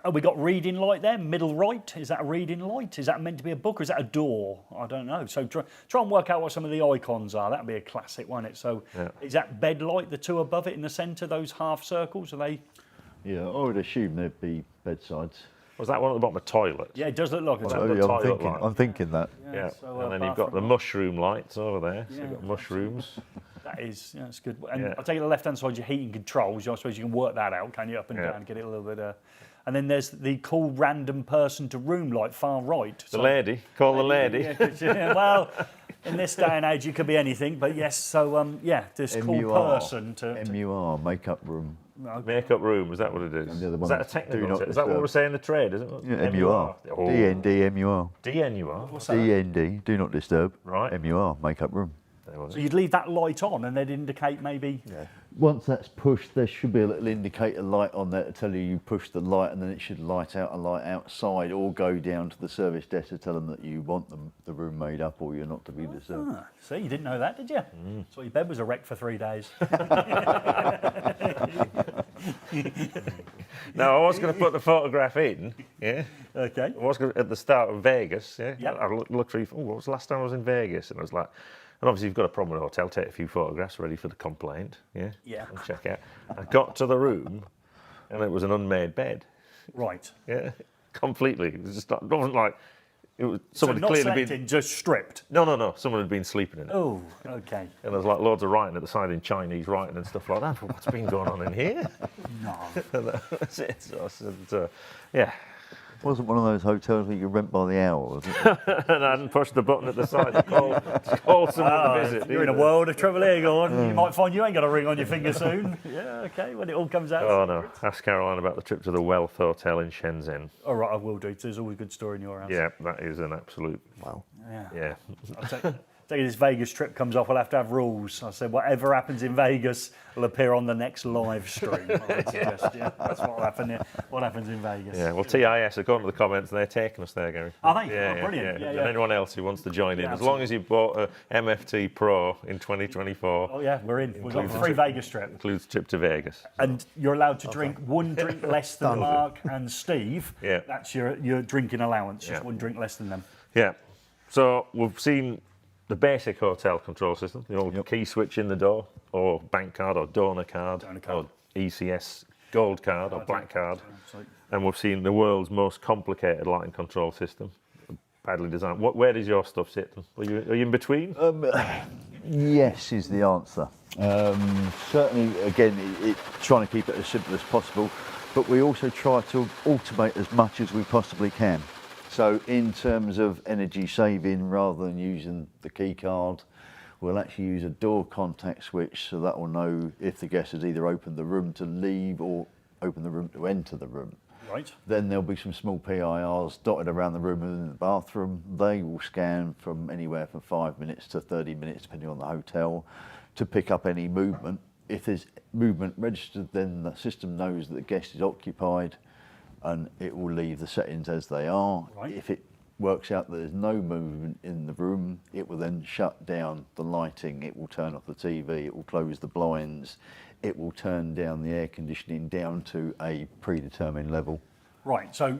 Have we got reading light there? Middle right? Is that a reading light? Is that meant to be a book or is that a door? I don't know. So try and work out what some of the icons are. That'd be a classic, won't it? So is that bed light, the two above it in the centre, those half circles? Are they?
Yeah, I would assume there'd be bedsides.
Was that one at the bottom of the toilet?
Yeah, it does look like a
toilet light.
I'm thinking that.
Yeah.
So,
and then you've got the mushroom lights over there. So you've got mushrooms.
That is, that's good. And I'll take the left-hand side, your heating controls. I suppose you can work that out, can you, up and down, get it a little bit... And then there's the call random person to room light, far right.
The lady. Call the lady.
Well, in this day and age, it could be anything. But yes, so, this call person to...
MUR, makeup room.
Makeup room, is that what it is? Is that a technical term? Is that what we're saying in the trade, is it?
Yeah, MUR. DND, MUR.
DNUR?
What's that?
DND, do not disturb.
Right.
MUR, makeup room.
So you'd leave that light on and they'd indicate maybe...
Yeah. Once that's pushed, there should be a little indicator light on there to tell you push the light, and then it should light out a light outside, or go down to the service desk to tell them that you want the room made up or you're not to be disturbed.
Ah, see, you didn't know that, did you? So your bed was a wreck for 3 days.
Now, I was going to put the photograph in, yeah?
Okay.
I was going to, at the start of Vegas, yeah? Yep. I looked through, what was the last time I was in Vegas? And I was like, and obviously you've got a problem with a hotel, take a few photographs ready for the complaint, yeah?
Yeah.
And check out. I got to the room, and it was an unmade bed.
Right.
Yeah, completely. It was just not, it wasn't like, it was, someone
so
had
not
clearly
selected,
been...
just stripped?
No, someone had been sleeping in it.
Oh, okay.
And there was like loads of writing at the side in Chinese writing and stuff like that. But what's been going on in here?
No.
That's it. So, yeah.
It wasn't one of those hotels where you rent by the hour, was it?
And I hadn't pushed the button at the side to call someone to visit.
You're in a world of trouble here, go on. You might find you ain't got a ring on your finger soon. Yeah, okay, when it all comes out.
Oh, no. Ask Caroline about the trip to the Wealth Hotel in Shenzhen.
All right, I will do. There's always a good story in your house.
Yeah, that is an absolute...
Wow.
Yeah. I'll take this Vegas trip comes off, we'll have to have rules. I said, whatever happens in Vegas will appear on the next live stream. I would suggest, yeah. That's what will happen here. What happens in Vegas.
Yeah, well, TIS, according to the comments, they're taking us there, Gary.
Are they?
Yeah,
oh, brilliant.
Yeah. And anyone else who wants to join in, as long as you bought a MFT Pro in 2024.
Oh, yeah, we're in. We've got a free Vegas trip.
Includes trip to Vegas.
And you're allowed to drink one drink less than Mark and Steve.
Yeah.
That's your drinking allowance, just one drink less than them.
Yeah. So we've seen the basic hotel control system, the old key switch in the door, or bank card, or donor card, or ECS gold card, or black card. And we've seen the world's most complicated lighting control system, badly designed. Where does your stuff sit? Are you in between?
Yes is the answer. Certainly, again, trying to keep it as simple as possible, but we also try to automate as much as we possibly can. So in terms of energy saving, rather than using the key card, we'll actually use a door contact switch, so that will know if the guest has either opened the room to leave or opened the room to enter the room.
Right.
Then there'll be some small PIRs dotted around the room and in the bathroom. They will scan from anywhere from 5 minutes to 30 minutes, depending on the hotel, to pick up any movement. If there's movement registered, then the system knows that the guest is occupied, and it will leave the settings as they are.
Right.
If it works out that there's no movement in the room, it will then shut down the lighting, it will turn off the TV, it will close the blinds, it will turn down the air conditioning down to a predetermined level.
Right, so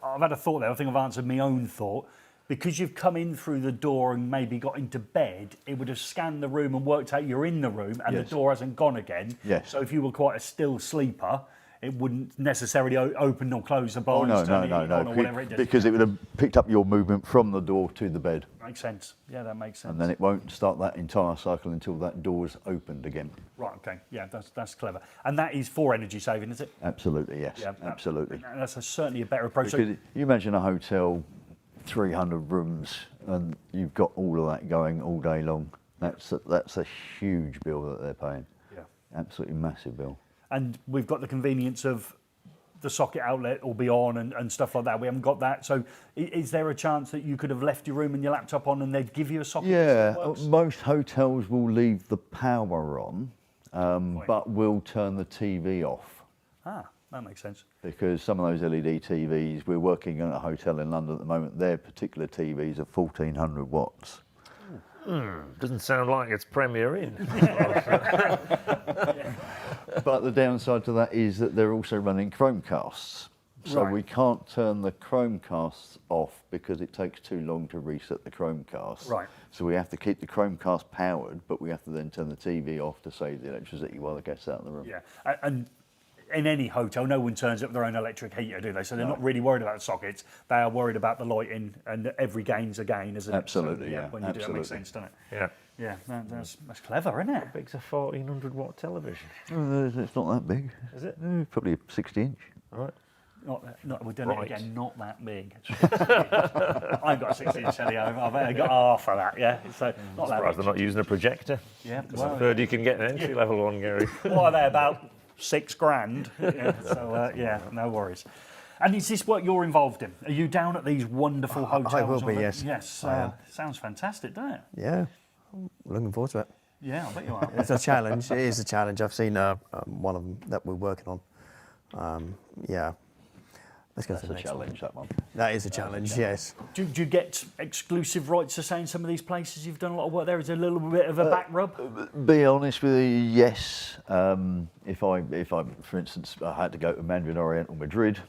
I've had a thought there. I think I've answered my own thought. Because you've come in through the door and maybe got into bed, it would have scanned the room and worked out you're in the room and the door hasn't gone again.
Yes.
So if you were quite a still sleeper, it wouldn't necessarily open or close the blinds.
No,
or whatever it did.
because it would have picked up your movement from the door to the bed.
Makes sense. Yeah, that makes sense.
And then it won't start that entire cycle until that door's opened again.
Right, okay. Yeah, that's clever. And that is for energy saving, is it?
Absolutely, yes.
Yeah,
absolutely.
That's certainly a better approach.
Because you imagine a hotel, 300 rooms, and you've got all of that going all day long. That's a huge bill that they're paying.
Yeah.
Absolutely massive bill.
And we've got the convenience of the socket outlet will be on and stuff like that. We haven't got that. So is there a chance that you could have left your room and your laptop on and they'd give you a socket?
Yeah, most hotels will leave the power on, but will turn the TV off.
Ah, that makes sense.
Because some of those LED TVs, we're working on a hotel in London at the moment, their particular TVs are 1400 watts.
Doesn't sound like it's Premier Inn.
But the downside to that is that they're also running Chromecasts. So we can't turn the Chromecasts off because it takes too long to reset the Chromecast.
Right.
So we have to keep the Chromecast powered, but we have to then turn the TV off to save the electricity while the guests out in the room.
Yeah, and in any hotel, no one turns up their own electric heater, do they? So they're not really worried about the sockets. They are worried about the lighting, and every gain's a gain, isn't it?
Absolutely,
so,
yeah.
When you do it, it makes sense, doesn't it?
Yeah.
Yeah, that's clever, isn't it?
How big's a 1400 watt television?
It's not that big.
Is it?
Probably a 60 inch.
All right.
Not we're doing it again, not that big. I've got a 60-inch telly, I've got half of that, yeah. So not that
Surprised
big.
they're not using a projector.
Yeah.
I've heard you can get an entry-level one, Gary.
What are they, about $6,000? Yeah, so, yeah, no worries. And is this what you're involved in? Are you down at these wonderful hotels?
I will be, yes.
Yes, sounds fantastic, doesn't it?
Yeah. Looking forward to it.
Yeah, I bet you are.
It's a challenge. It is a challenge. I've seen one of them that we're working on. Yeah. Let's go to the next
challenge, that one.
That is a challenge, yes.
Do you get exclusive rights to say in some of these places you've done a lot of work there? Is there a little bit of a back rub?
Be honest with you, yes. If I, for instance, I had to go to Mandarin Oriental Madrid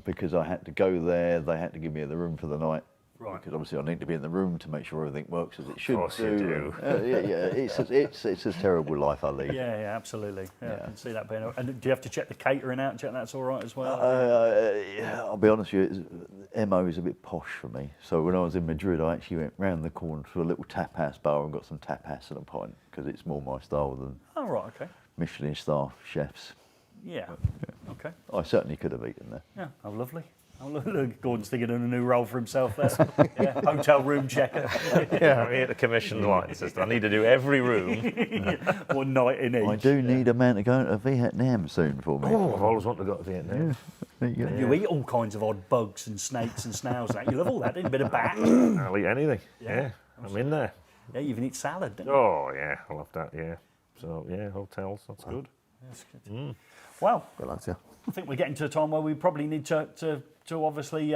because I had to go there, they had to give me the room for the night. Right. Because obviously I need to be in the room to make sure everything works as it should. Of course you do. It's a terrible life I lead.
Yeah, absolutely. Yeah, I can see that being. And do you have to check the catering out? Check that's all right as well.
I'll be honest with you, MO is a bit posh for me. So when I was in Madrid, I actually went round the corner to a little tapas bar and got some tapas and a pint because it's more my style than Michelin star chefs.
Yeah. Okay.
I certainly could have eaten there.
Yeah. Oh, lovely. Oh, look, Gordon's thinking of a new role for himself there. Yeah, hotel room checker.
Yeah, I'm here to commission the lighting system. I need to do every room.
One night in each.
I do need a man to go to Vietnam soon for me.
Oh, I've always wanted to go to Vietnam.
Yeah. You eat all kinds of odd bugs and snakes and snails. And that. You love all that, didn't you? A bit of bat.
I'll eat anything. Yeah, I'm in there.
Yeah, you even eat salad, don't you?
Oh, yeah, I love that, yeah. So, yeah, hotels, that's good.
That's good. Well,
good luck to you.
I think we're getting to a time where we probably need to obviously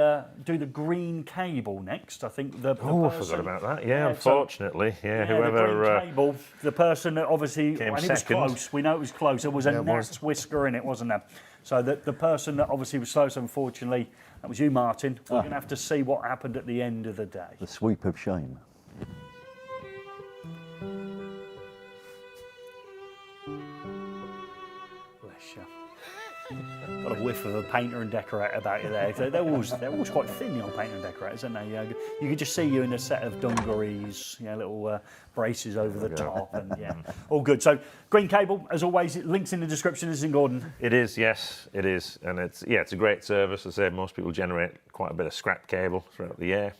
do the green cable next. I think the person,
I forgot about that. Yeah, unfortunately. Whoever...
the green cable, the person that obviously...
Came
and
second.
It was close. We know it was close. There was a gnat's whisker in it, wasn't there? So the person that obviously was close, unfortunately, that was you, Martin. We're going to have to see what happened at the end of the day.
The sweep of shame.
Got a whiff of a painter and decorator about you there. They're always quite thin, the old painter and decorators, aren't they? You could just see you in a set of dungarees, little braces over the top, and all good. So green cable, as always, it links in the description, isn't it, Gordon?
It is, yes, it is, and it's a great service. As I say, most people generate quite a bit of scrap cable throughout the year.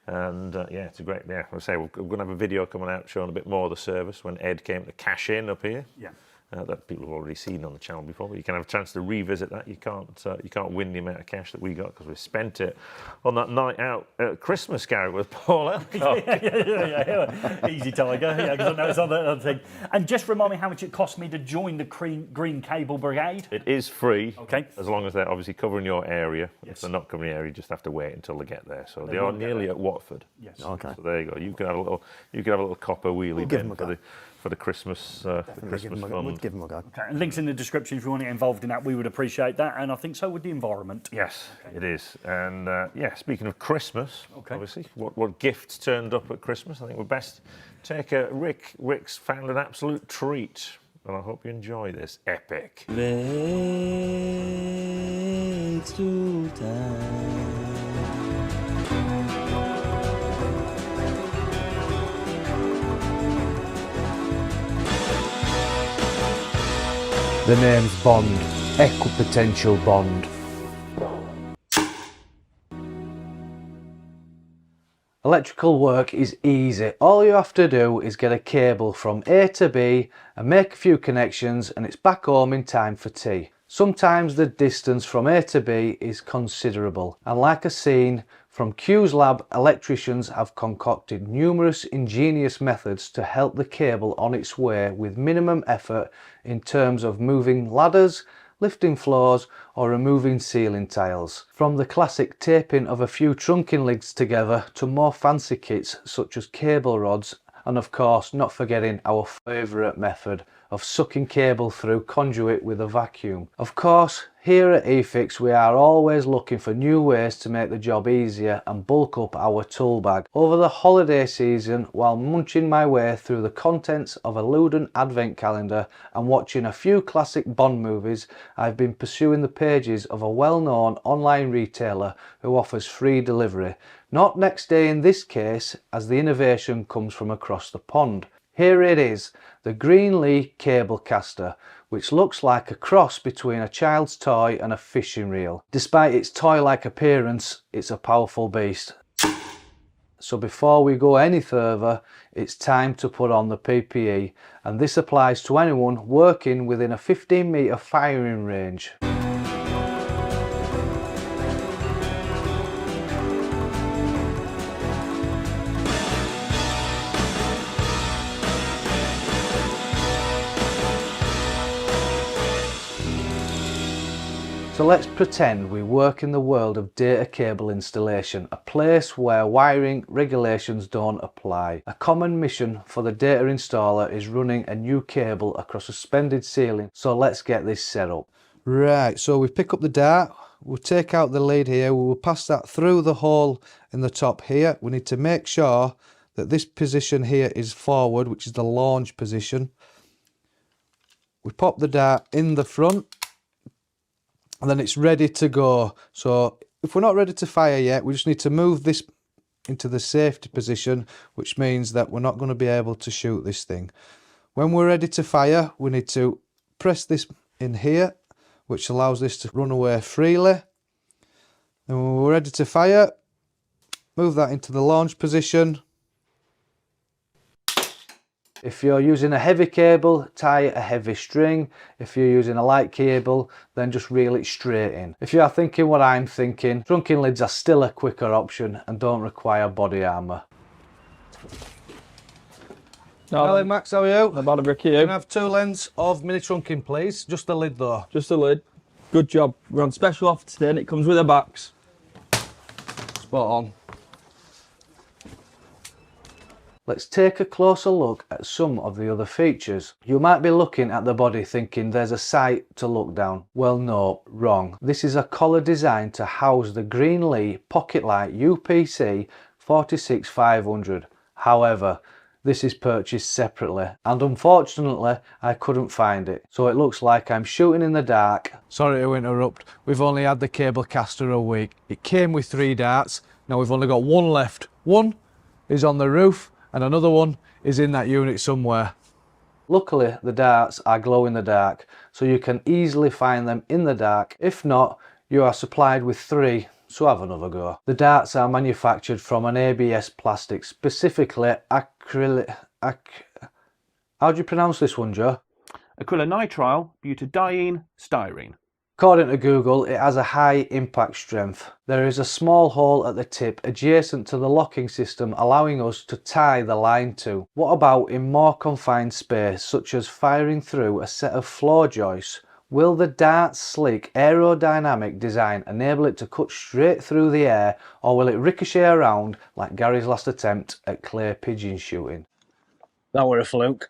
And it's a great, I say we're going to have a video coming out showing a bit more of the service when Ed came to cash in up here. Yeah. That people have already seen on the channel before, but you can have a chance to revisit that. You can't win the amount of cash that we got because we spent it on that night out at Christmas, Gary, with Paul Elcock.
yeah. Easy, Tiger. Yeah, because I know it's on that other thing. And just remind me how much it cost me to join the Green Cable Brigade.
It is free.
Okay.
As long as they're obviously covering your area. Yes. If they're not covering the area, you just have to wait until they get there. So they are nearly at Watford. Yes. Okay. So there you go. You can have a little copper wheelie bin for the Christmas Christmas fund.
We'd give them a go.
Okay, and links in the description if you want to get involved in that. We would appreciate that, and I think so would the environment.
Yes, it is. And speaking of Christmas, obviously, what gifts turned up at Christmas? I think we're best take a Rick. Rick's found an absolute treat, and I hope you enjoy this epic.
Rick's Tool Time.
The name's Bond, Equipotential Bond. Electrical work is easy. All you have to do is get a cable from A to B and make a few connections and it's back home in time for tea. Sometimes the distance from A to B is considerable, and like I've seen from Q's lab, electricians have concocted numerous ingenious methods to help the cable on its way with minimum effort in terms of moving ladders, lifting floors or removing ceiling tiles. From the classic taping of a few trunking leads together to more fancy kits such as cable rods, and of course not forgetting our favourite method of sucking cable through conduit with a vacuum. Of course, here at eFIXX we are always looking for new ways to make the job easier and bulk up our tool bag. Over the holiday season, while munching my way through the contents of a Lewden advent calendar and watching a few classic Bond movies, I've been pursuing the pages of a well-known online retailer who offers free delivery. Not next day in this case, as the innovation comes from across the pond. Here it is, the Greenlee Cablecaster, which looks like a cross between a child's toy and a fishing reel. Despite its toy-like appearance, it's a powerful beast. So before we go any further, it's time to put on the PPE, and this applies to anyone working within a 15-metre firing range. So let's pretend we work in the world of data cable installation, a place where wiring regulations don't apply. A common mission for the data installer is running a new cable across a suspended ceiling. So let's get this set up. Right, so we pick up the dart, we'll take out the lead here, we will pass that through the hole in the top here. We need to make sure that this position here is forward, which is the launch position. We pop the dart in the front and then it's ready to go. So if we're not ready to fire yet, we just need to move this into the safety position, which means that we're not going to be able to shoot this thing. When we're ready to fire, we need to press this in here, which allows this to run away freely. And when we're ready to fire, move that into the launch position. If you're using a heavy cable, tie a heavy string. If you're using a light cable, then just reel it straight in. If you are thinking what I'm thinking, trunking lids are still a quicker option and don't require body armour. Hello Max, how are you?
Not bad, Ricky.
Can I have 2 lengths of mini trunking, please? Just the lid though.
Just the lid. Good job. We're on special offer today and it comes with a box.
Spot on. Let's take a closer look at some of the other features. You might be looking at the body thinking there's a sight to look down. Well no, wrong. This is a collar designed to house the Greenlee Pocket Light UPC 46500. However, this is purchased separately and unfortunately I couldn't find it. So it looks like I'm shooting in the dark. Sorry to interrupt, we've only had the Cablecaster a week. It came with 3 darts, now we've only got 1 left. One is on the roof and another one is in that unit somewhere. Luckily the darts are glow in the dark, so you can easily find them in the dark. If not, you are supplied with 3. So have another go. The darts are manufactured from an ABS plastic, specifically acrylic. How do you pronounce this one, Joe?
Acrylonitrile butadiene styrene.
According to Google, it has a high impact strength. There is a small hole at the tip adjacent to the locking system, allowing us to tie the line to. What about in more confined space, such as firing through a set of floor joists? Will the dart's slick aerodynamic design enable it to cut straight through the air, or will it ricochet around like Gary's last attempt at clay pigeon shooting?
That were a fluke.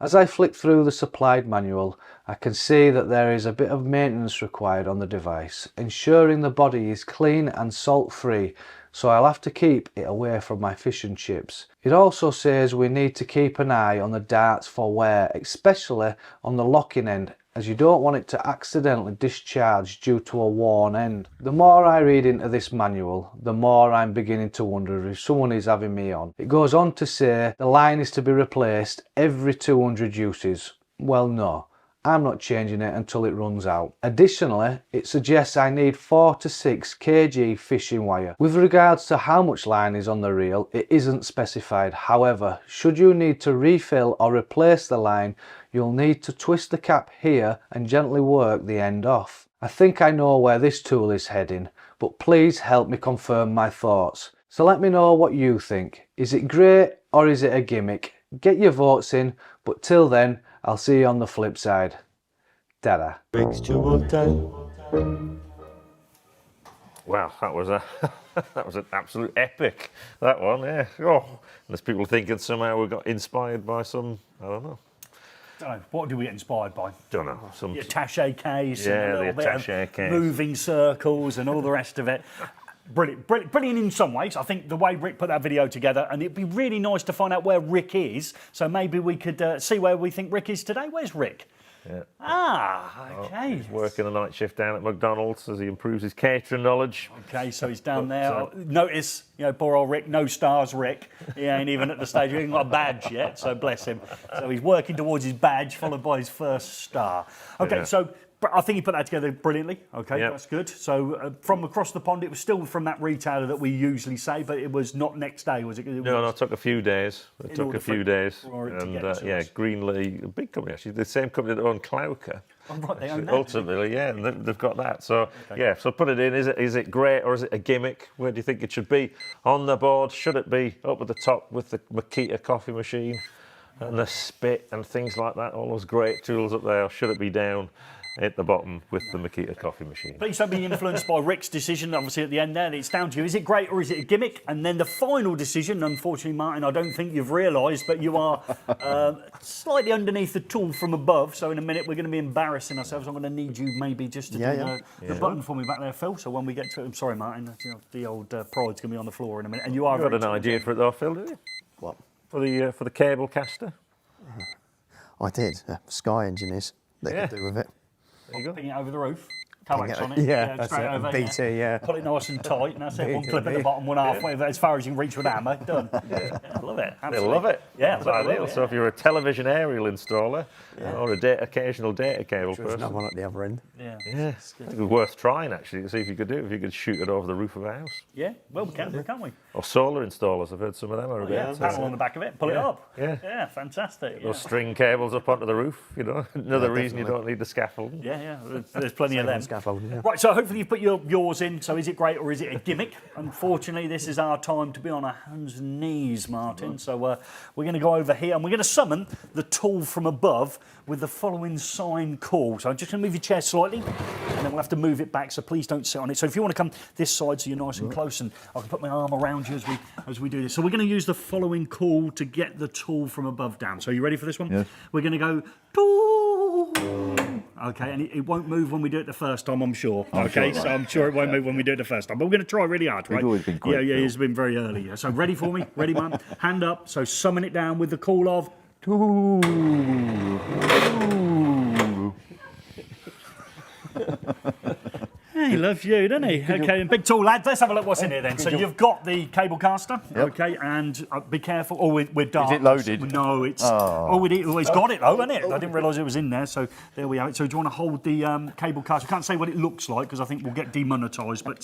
As I flick through the supplied manual, I can see that there is a bit of maintenance required on the device, ensuring the body is clean and salt free, so I'll have to keep it away from my fish and chips. It also says we need to keep an eye on the darts for wear, especially on the locking end, as you don't want it to accidentally discharge due to a worn end. The more I read into this manual, the more I'm beginning to wonder if someone is having me on. It goes on to say the line is to be replaced every 200 uses. Well no, I'm not changing it until it runs out. Additionally, it suggests I need 4 to 6 kg fishing wire. With regards to how much line is on the reel, it isn't specified. However, should you need to refill or replace the line, you'll need to twist the cap here and gently work the end off. I think I know where this tool is heading, but please help me confirm my thoughts. So let me know what you think. Is it great or is it a gimmick? Get your votes in, but till then, I'll see you on the flip side. Ta-da.
Wow, that was a that was an absolute epic. That one, yeah. Oh, there's people thinking somehow we got inspired by some, I don't know.
What did we get inspired by?
Don't know. Some
the attaché case,
yeah,
and a little
the attaché
bit of
case,
moving circles, and all the rest of it. Brilliant, brilliant in some ways. I think the way Rick put that video together, and it'd be really nice to find out where Rick is. So maybe we could see where we think Rick is today. Where's Rick?
Yeah.
Ah, okay.
He's working a night shift down at McDonald's as he improves his catering knowledge.
Okay, so he's down there. Notice, you know, poor old Rick, no stars Rick. He ain't even at the stage, he ain't got a badge yet, so bless him. So he's working towards his badge, followed by his first star. Okay,
Yeah.
so I think he put that together brilliantly. Okay,
Yep.
that's good. So from across the pond, it was still from that retailer that we usually say, but it was not next day, was it?
No, it took a few days. It took a few days.
for it to
And
get to
yeah,
us.
Greenlee, a big company actually, the same company that owned Klauker.
Oh, right, they own that.
Ultimately, yeah, and they've got that. So yeah, so put it in. Is it great or is it a gimmick? Where do you think it should be? On the board? Should it be up at the top with the Makita coffee machine and the spit and things like that? All those great tools up there. Or should it be down hit the bottom with the Makita coffee machine.
Please don't be influenced by Rick's decision, obviously, at the end there. It's down to you. Is it great or is it a gimmick? And then the final decision, unfortunately, Martin, I don't think you've realised, but you are slightly underneath the tool from above. So in a minute, we're going to be embarrassing ourselves. I'm going to need you maybe just to do the button for me back there, Phil. So when we get to it, I'm sorry, Martin, the old pride's going to be on the floor in a minute. And you are
got an idea for it though, Phil, did you?
What?
For the Cablecaster?
I did. Sky engineers, they could do with it.
There you go. Ping it over the roof. Coax on it.
Yeah, that's
straight
it.
over.
BT, yeah.
Pull it nice and tight, and that's it. One clip at the bottom, one halfway, as far as you can reach with a hammer. Done. I love it.
They love it.
Yeah,
that's ideal. So if you're a television aerial installer or occasional data cable
There's
person,
another one at the other end.
Yeah.
I think it was worth trying actually to see if you could do it. If you could shoot it over the roof of a house.
Yeah, well, we can, can't we?
Or solar installers. I've heard some of them are a bit.
Panel on the back of it, pull it up.
Yeah,
fantastic.
Those string cables up onto the roof. You know, another reason you don't need the scaffolding.
Yeah. There's plenty of them.
Scaffolding, yeah.
Right, so hopefully you've put yours in. So is it great or is it a gimmick? Unfortunately, this is our time to be on our hands and knees, Martin. So we're going to go over here and we're going to summon the tool from above with the following sign call. So I'm just going to move your chair slightly and then we'll have to move it back. So please don't sit on it. So if you want to come this side so you're nice and close, and I can put my arm around you as we do this. So we're going to use the following call to get the tool from above down. So are you ready for this one?
Yes.
We're going to go tool. Okay, and it won't move when we do it the first time, I'm sure. So I'm sure it won't move when we do it the first time. But we're going to try really hard, right?
We've always been quick.
Yeah, it's been very early. Yeah. So ready for me? Ready, man? Hand up. So summon it down with the call of tool. He loves you, doesn't he? Okay, and big tall lad. Let's have a look what's in here then. So you've got the Cablecaster, okay, and be careful. Oh, we're dark.
Is it loaded?
No, it's. It's got it though, hasn't it? I didn't realise it was in there. So there we have it. So do you want to hold the Cablecaster? I can't say what it looks like because I think we'll get demonetised. But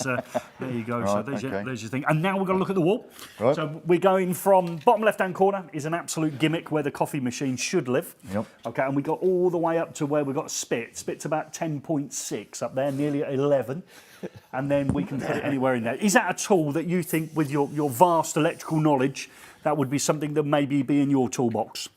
there you go. So there's your thing. And now we're going to look at the wall. Right. So we're going from bottom left-hand corner is an absolute gimmick where the coffee machine should live.
Yep.
Okay, and we got all the way up to where we've got spit. Spit's about 10.6 up there, nearly at 11. And then we can put it anywhere in there. Is that a tool that you think, with your vast electrical knowledge, that would be something that maybe be in your toolbox?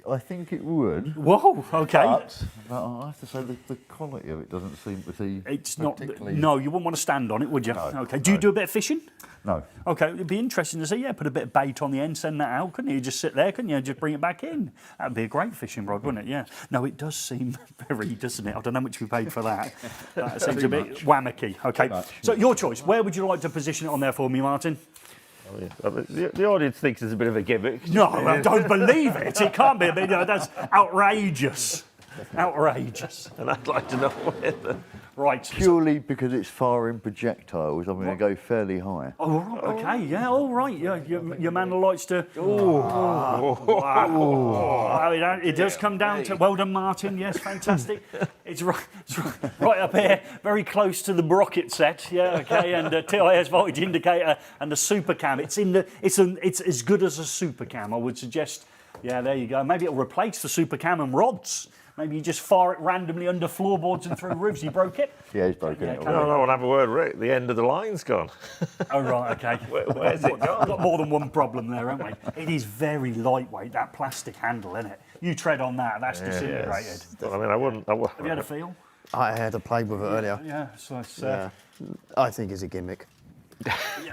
I think it would.
Whoa, okay.
But I have to say the quality of it doesn't seem to be.
It's not. No, you wouldn't want to stand on it, would you? No, okay. Do you do a bit of fishing?
No.
Okay, it'd be interesting to see. Yeah, put a bit of bait on the end, send that out, couldn't you? Just sit there, couldn't you? Just bring it back in. That'd be a great fishing rod, wouldn't it? Yeah. No, it does seem very, doesn't it? I don't know how much we paid for that. That seems a bit whammicky. Okay. So your choice. Where would you like to position it on there for me, Martin?
The audience thinks it's a bit of a gimmick.
No, I don't believe it. It can't be a bit. That's outrageous. Outrageous.
And I'd like to know whether.
Right.
Purely because it's firing projectiles, I'm going to go fairly high.
Oh, right, okay, yeah, all right. Yeah, your man likes to. It does come down to. Well done, Martin. Yes, fantastic. It's right up here, very close to the rocket set. Yeah, okay, and the TIS voltage indicator and the super cam. It's as good as a super cam, I would suggest. Yeah, there you go. Maybe it'll replace the super cam and rods. Maybe you just fire it randomly under floorboards and through roofs. You broke it?
Yeah, he's broken it.
No, I'll have a word, Rick. The end of the line's gone.
Oh, right, okay.
Where's it gone?
We've got more than one problem there, haven't we? It is very lightweight, that plastic handle, isn't it? You tread on that, that's disintegrated.
Yes. Well, I mean, I wouldn't.
Have you had a feel?
I had a play with it earlier.
Yeah, so it's...
I think it's a gimmick.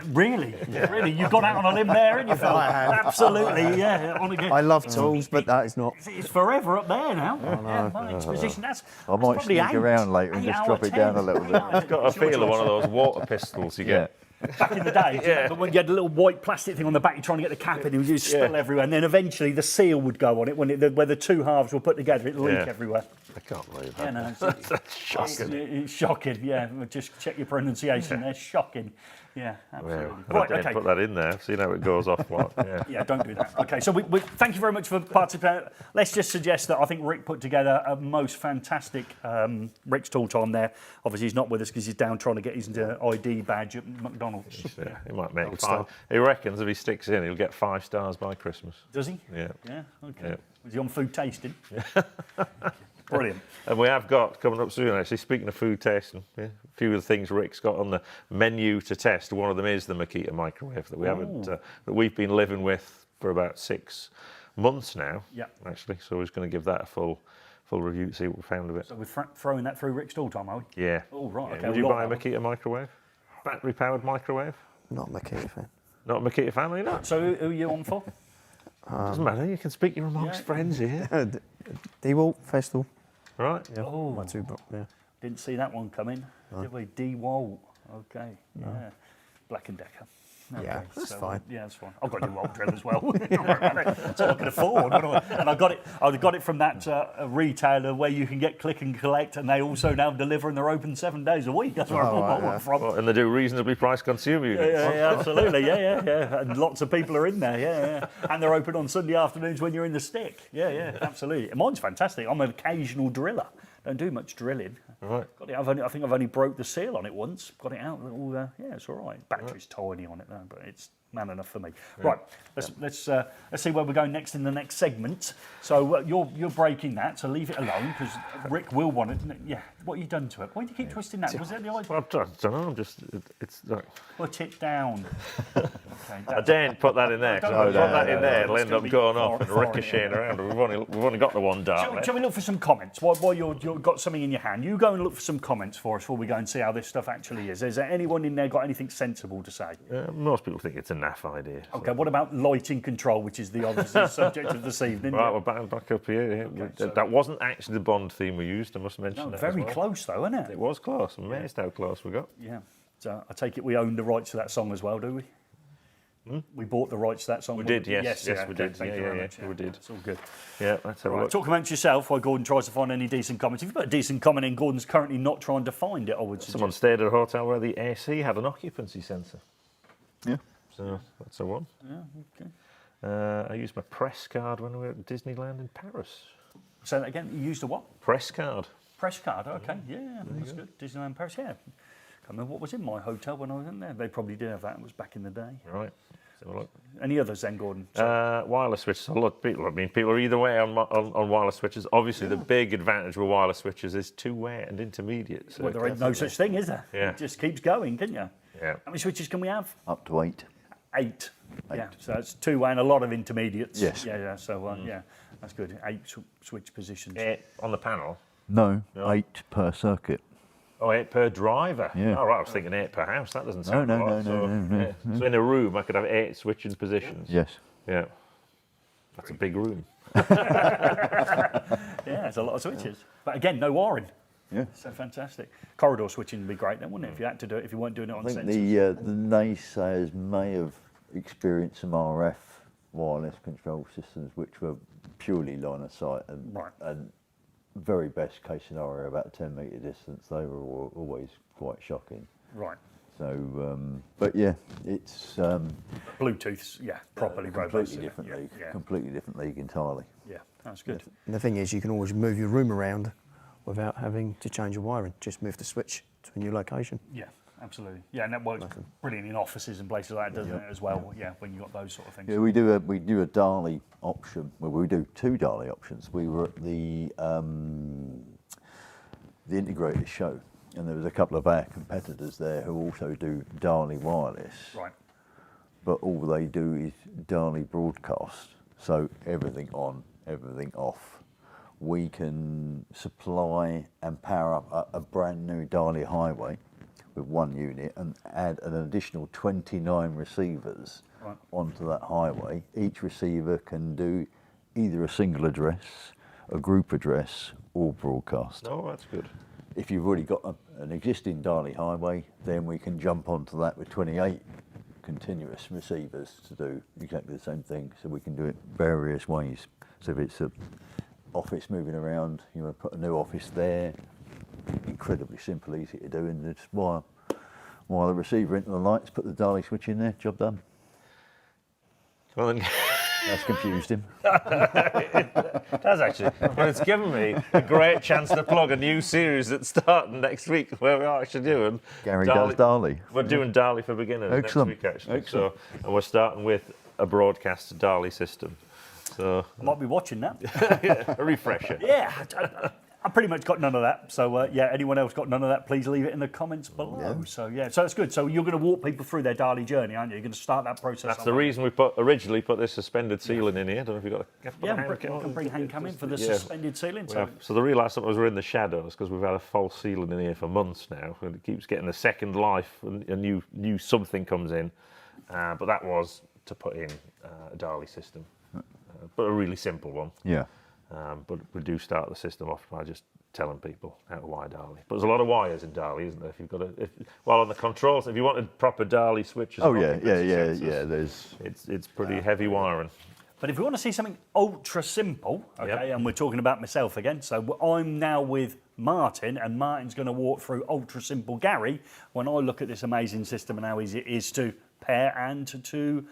Really? Really? You got out on a limb there, and you felt absolutely,
I love tools, but that is not.
It's forever up there now. Yeah, my exposition.
I might sneak around later and just drop it down a little bit.
I've got a feel of one of those water pistols you get.
Back in the day, but when you had a little white plastic thing on the back, you're trying to get the cap in, it would just spill everywhere, and then eventually the seal would go on it where the two halves were put together, it'd leak everywhere.
I can't believe that.
Yeah, no,
that's shocking.
It's shocking, yeah. Just check your pronunciation there. Shocking. Yeah, absolutely.
Well, right, okay. Put that in there, see how it goes off. What?
Yeah, don't do that. Okay, so we thank you very much for participating. Let's just suggest that I think Rick put together a most fantastic Rick's Tool Time there. Obviously, he's not with us because he's down trying to get his ID badge at McDonald's.
Yeah, he might make 5. He reckons if he sticks in, he'll get 5 stars by Christmas.
Does he?
Yeah.
Yeah, okay.
Yeah.
Was he on food tasting? Yeah. Brilliant.
And we have got, coming up soon actually, speaking of food tasting, a few of the things Rick's got on the menu to test. One of them is the Makita microwave that we haven't, that we've been living with for about 6 months now, actually. So we're just going to give that a full review to see what we found of it.
So we're throwing that through Rick's stall time, are we?
Yeah.
Oh, right.
Yeah.
Okay.
Would you buy a Makita microwave? Battery-powered microwave?
Not a Makita fan.
Not a Makita fan, are you not?
So who are you on for?
Doesn't matter, you can speak your amongst friends here.
DeWalt, Festool.
Right.
Yeah.
Oh.
My two, yeah.
Didn't see that one coming. Did we? DeWalt. Okay. Yeah. Black and Decker. Okay,
Yeah, that's fine.
Yeah, that's fine. I've got a DeWalt drill as well. That's all I can afford. And I got it from that retailer where you can get click and collect, and they also now deliver, and they're open 7 days a week. That's where I bought my one from.
And they do reasonably priced consumer units.
Yeah, absolutely. Yeah. And lots of people are in there. Yeah. And they're open on Sunday afternoons when you're in the stick. Yeah, absolutely. And mine's fantastic. I'm an occasional driller. Don't do much drilling.
Right.
Got it. I think I've only broke the seal on it once. Got it out. Yeah, it's all right. Battery's tiny on it though, but it's man enough for me. Yeah. Right. Let's see where we're going next in the next segment. So you're breaking that, so leave it alone because Rick will want it. Yeah. What have you done to it? Why do you keep twisting that? Was that the idea?
Well, I don't know. I'm just it's like.
Put it down. Okay,
I daren't put that in there. Because if I put that in there, it'll end up going off and ricocheting around. We've only got the one dart.
Shall we look for some comments? While you've got something in your hand, you go and look for some comments for us before we go and see how this stuff actually is. Is there anyone in there got anything sensible to say?
Most people think it's a naff idea. So.
Okay, what about lighting control, which is the obviously subject of this evening?
Right, we're back up here. Okay, that wasn't actually the Bond theme we used, I must mention that.
Very close though, isn't it?
It was close. I'm amazed how close we got.
Yeah. So I take it we own the rights to that song as well, do we? We bought the rights to that song.
We did, yes.
Yes,
we did.
Thank you very much.
We did.
It's all good.
Yeah, let's have a look.
Talk amongst yourself while Gordon tries to find any decent comments. If you've got a decent comment in, Gordon's currently not trying to find it, I would suggest.
Someone stayed at a hotel where the AC had an occupancy sensor.
Yeah.
So that's a one.
Yeah,
okay. I used my press card when we were at Disneyland in Paris.
Say that again. You used a what?
Press card.
Press card. Okay. Yeah, that's good. Disneyland Paris. Yeah. Can't remember what was in my hotel when I was in there. They probably did have that. It was back in the day.
Right. So look.
Any others then, Gordon?
Wireless switches. A lot of people. I mean, people are either way on wireless switches. Obviously, the big advantage with wireless switches is two-way and intermediate. So
well, there ain't no such thing, is there?
Yeah.
It just keeps going, can you?
Yeah.
How many switches can we have?
Up to 8.
8. Yeah. So it's two-way and a lot of intermediates.
Yes.
Yeah. So yeah, that's good. 8 switch positions.
8 on the panel.
No, 8 per circuit.
Oh, 8 per driver.
Yeah.
Oh, right, I was thinking 8 per house. That doesn't sound
No.
right. So in a room, I could have 8 switching positions.
Yes.
Yeah. That's a big room.
Yeah, it's a lot of switches. But again, no wiring.
Yeah.
So fantastic. Corridor switching would be great then, wouldn't it? If you had to do it, if you weren't doing it on
I think
sensors.
the naysayers may have experienced some RF wireless control systems which were purely line of sight and very best case scenario about a 10 metre distance. They were always quite shocking.
Right.
So, but yeah, it's
Bluetooth's properly robust.
completely different league. Completely different league entirely.
Yeah, that's good.
And the thing is, you can always move your room around without having to change your wiring. Just move the switch to a new location.
Yeah, absolutely. Yeah, and that works brilliant in offices and places like that, doesn't it, as well? Yeah, when you've got those sort of things.
Yeah, we do a DALI option. Well, we do 2 DALI options. We were at the integrated show, and there was a couple of our competitors there who also do DALI wireless.
Right.
But all they do is DALI broadcast, so everything on, everything off. We can supply and power up a brand new DALI highway with 1 unit and add an additional 29 receivers onto that highway. Each receiver can do either a single address, a group address, or broadcast.
Oh, that's good.
If you've already got an existing DALI highway, then we can jump onto that with 28 continuous receivers to do exactly the same thing. So we can do it various ways. So if it's a office moving around, you want to put a new office there, incredibly simple, easy to do, and just wire the receiver into the lights, put the DALI switch in there, job done.
Well, then
that's confused him.
It has actually. Well, it's given me a great chance to plug a new series that's starting next week where we are actually doing
Gary does DALI.
We're doing DALI for beginners next week actually.
Excellent.
So, and we're starting with a broadcast DALI system. So
I might be watching that.
yeah, a refresher.
Yeah. I pretty much got none of that. So yeah, anyone else got none of that, please leave it in the comments below.
Yeah.
So yeah, so that's good. So you're going to walk people through their DALI journey, aren't you? You're going to start that process.
That's the reason we originally put this suspended ceiling in here. I don't know if you've got
I can bring hand cam in for the suspended ceiling.
So the real last time was we're in the shadows because we've had a false ceiling in here for months now, and it keeps getting a second life, and a new something comes in. But that was to put in a DALI system, but a really simple one.
Yeah.
But we do start the system off by just telling people how to wire DALI. But there's a lot of wires in DALI, isn't there? If you've got while on the controls, if you wanted proper DALI switches,
there's
it's pretty heavy wiring.
But if we want to see something ultra simple, okay, and we're talking about myself again, so I'm now with Martin, and Martin's going to walk through ultra simple Gary when I look at this amazing system and how easy it is to pair and to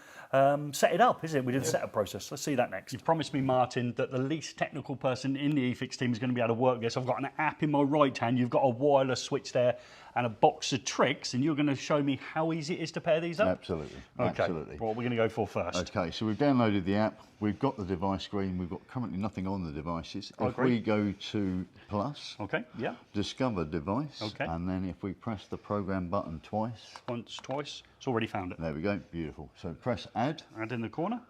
set it up, isn't it? We did the setup process. Let's see that next. You promised me, Martin, that the least technical person in the eFIXX team is going to be able to work this. I've got an app in my right hand, you've got a wireless switch there and a box of tricks, and you're going to show me how easy it is to pair these up?
Absolutely.
Okay.
Absolutely.
What are we going to go for first?
Okay, so we've downloaded the app, we've got the device screen, we've got currently nothing on the devices. If we go to plus, discover device, and then if we press the program button twice.
Once, twice, it's already found it.
There we go, beautiful. So press add.
Add in the corner,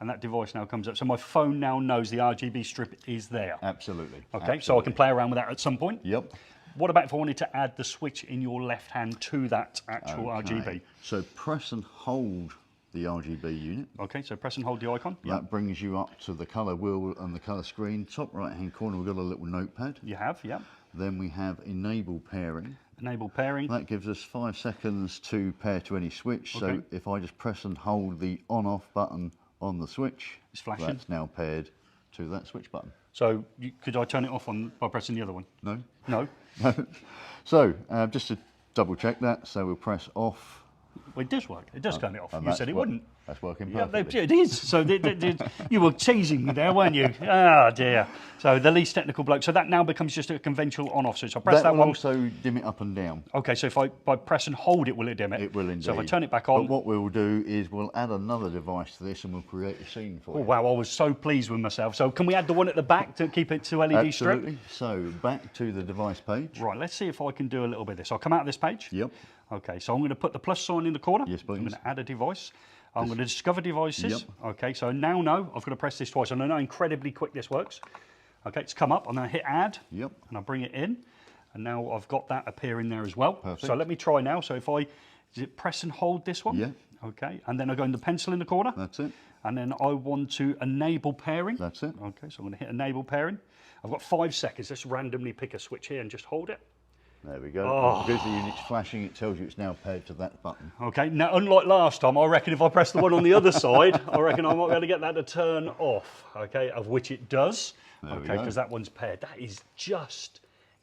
and that device now comes up. So my phone now knows the RGB strip is there.
Absolutely.
Okay,
absolutely.
so I can play around with that at some point?
Yep.
What about if I wanted to add the switch in your left hand to that actual RGB?
So press and hold the RGB unit.
Okay, so press and hold the icon.
That brings you up to the colour wheel and the colour screen. Top right hand corner, we've got a little notepad.
You have, yeah.
Then we have enable pairing.
Enable pairing.
That gives us 5 seconds to pair to any switch. So if I just press and hold the on-off button on the switch,
it's flashing.
That's now paired to that switch button.
So could I turn it off by pressing the other one?
No.
No?
So just to double check that, so we'll press off.
Well, it does work. It does turn it off. You said it wouldn't.
That's working perfectly.
Yeah, it is. So you were teasing me there, weren't you? Oh dear. So the least technical bloke. So that now becomes just a conventional on-off switch. So I press that
will
one.
also dim it up and down.
Okay, so if I press and hold it, will it dim it?
It will indeed.
So if I turn it back on.
But what we'll do is we'll add another device to this and we'll create a scene for you.
Oh wow, I was so pleased with myself. So can we add the one at the back to keep it to LED strip?
Absolutely. So back to the device page.
Right, let's see if I can do a little bit of this. I'll come out of this page.
Yep.
Okay, so I'm going to put the plus sign in the corner.
Yes, please.
I'm going to add a device. I'm going to discover devices.
Yep.
Okay, so now I've got to press this twice. I know how incredibly quick this works. Okay, it's come up. I'm going to hit add.
Yep.
And I bring it in. And now I've got that appearing there as well.
Perfect.
So let me try now. So if is it press and hold this one?
Yeah.
Okay, and then I go in the pencil in the corner.
That's it.
And then I want to enable pairing.
That's it.
Okay, so I'm going to hit enable pairing. I've got 5 seconds. Let's randomly pick a switch here and just hold it.
There we go.
Oh.
Because the unit's flashing, it tells you it's now paired to that button.
Okay, now unlike last time, I reckon if I press the one on the other side, I reckon I might be able to get that to turn off, okay, of which it does. Okay, because that one's paired. That is just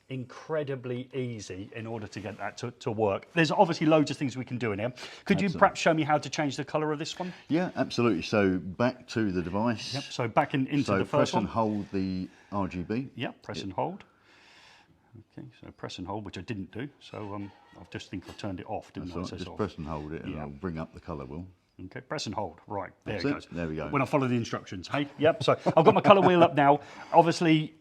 incredibly easy in order to get that to work. There's obviously loads of things we can do in here. Could you perhaps show me how to change the colour of this one?
Yeah, absolutely. So back to the device.
Yep, so back into the first one.
So press and hold the RGB.
Yep, press and hold. Okay, so press and hold, which I didn't do. So I just think I turned it off, didn't I?
Just press and hold it and I'll bring up the colour wheel.
Okay, press and hold. Right, there
That's
it goes.
There we go.
When I follow the instructions. Hey, yep, so I've got my colour wheel up now. Obviously,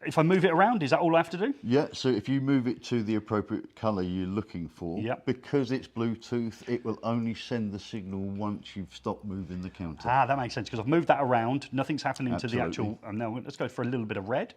if I move it around, is that all I have to do?
Yeah, so if you move it to the appropriate colour you're looking for, because it's Bluetooth, it will only send the signal once you've stopped moving the counter.
Ah, that makes sense, because I've moved that around. Nothing's happening to the actual... Now, let's go for a little bit of red.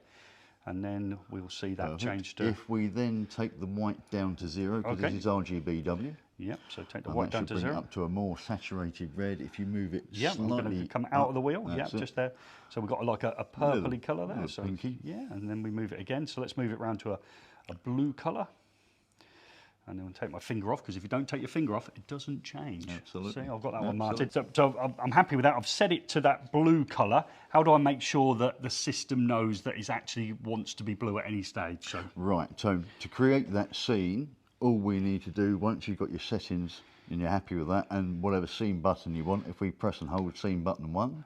And then we'll see that change to...
If we then take the white down to 0, because this is RGBW.
Yep, so take the white down to 0.
Bring it up to a more saturated red. If you move it slightly...
I'm going to come out of the wheel, just there. So we've got like a purpley colour there. So
pinky.
Yeah, and then we move it again. So let's move it around to a blue colour. And then I'll take my finger off, because if you don't take your finger off, it doesn't change.
Absolutely.
See, I've got that one, Martin. So I'm happy with that. I've set it to that blue colour. How do I make sure that the system knows that it actually wants to be blue at any stage? So.
Right, so to create that scene, all we need to do, once you've got your settings and you're happy with that, and whatever scene button you want, if we press and hold scene button 1,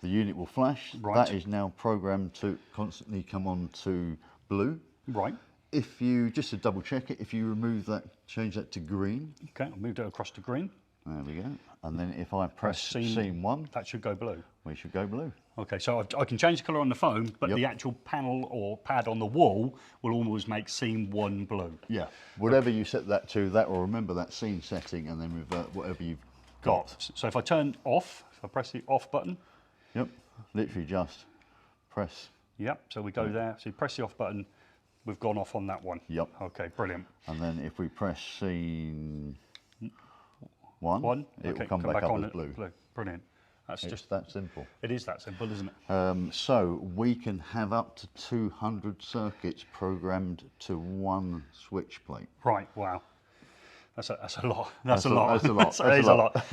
the unit will flash. That is now programmed to constantly come on to blue.
Right.
If you, just to double check it, if you remove that, change that to green.
Okay, I'll move it across to green.
There we go. And then if I press scene 1,
that should go blue.
We should go blue.
Okay, so I can change the colour on the phone, but the actual panel or pad on the wall will always make scene 1 blue.
Yeah, whatever you set that to, that will remember that scene setting and then revert whatever you've got.
So if I turn off, if I press the off button.
Yep, literally just press.
Yep, so we go there, so you press the off button, we've gone off on that one.
Yep.
Okay, brilliant.
And then if we press scene 1, it will come back up as blue.
Brilliant. That's
It's
just
that simple.
It is that simple, isn't it?
So we can have up to 200 circuits programmed to 1 switch plate.
Right, wow. That's a lot. That's a lot.
That's a lot.
That is a lot.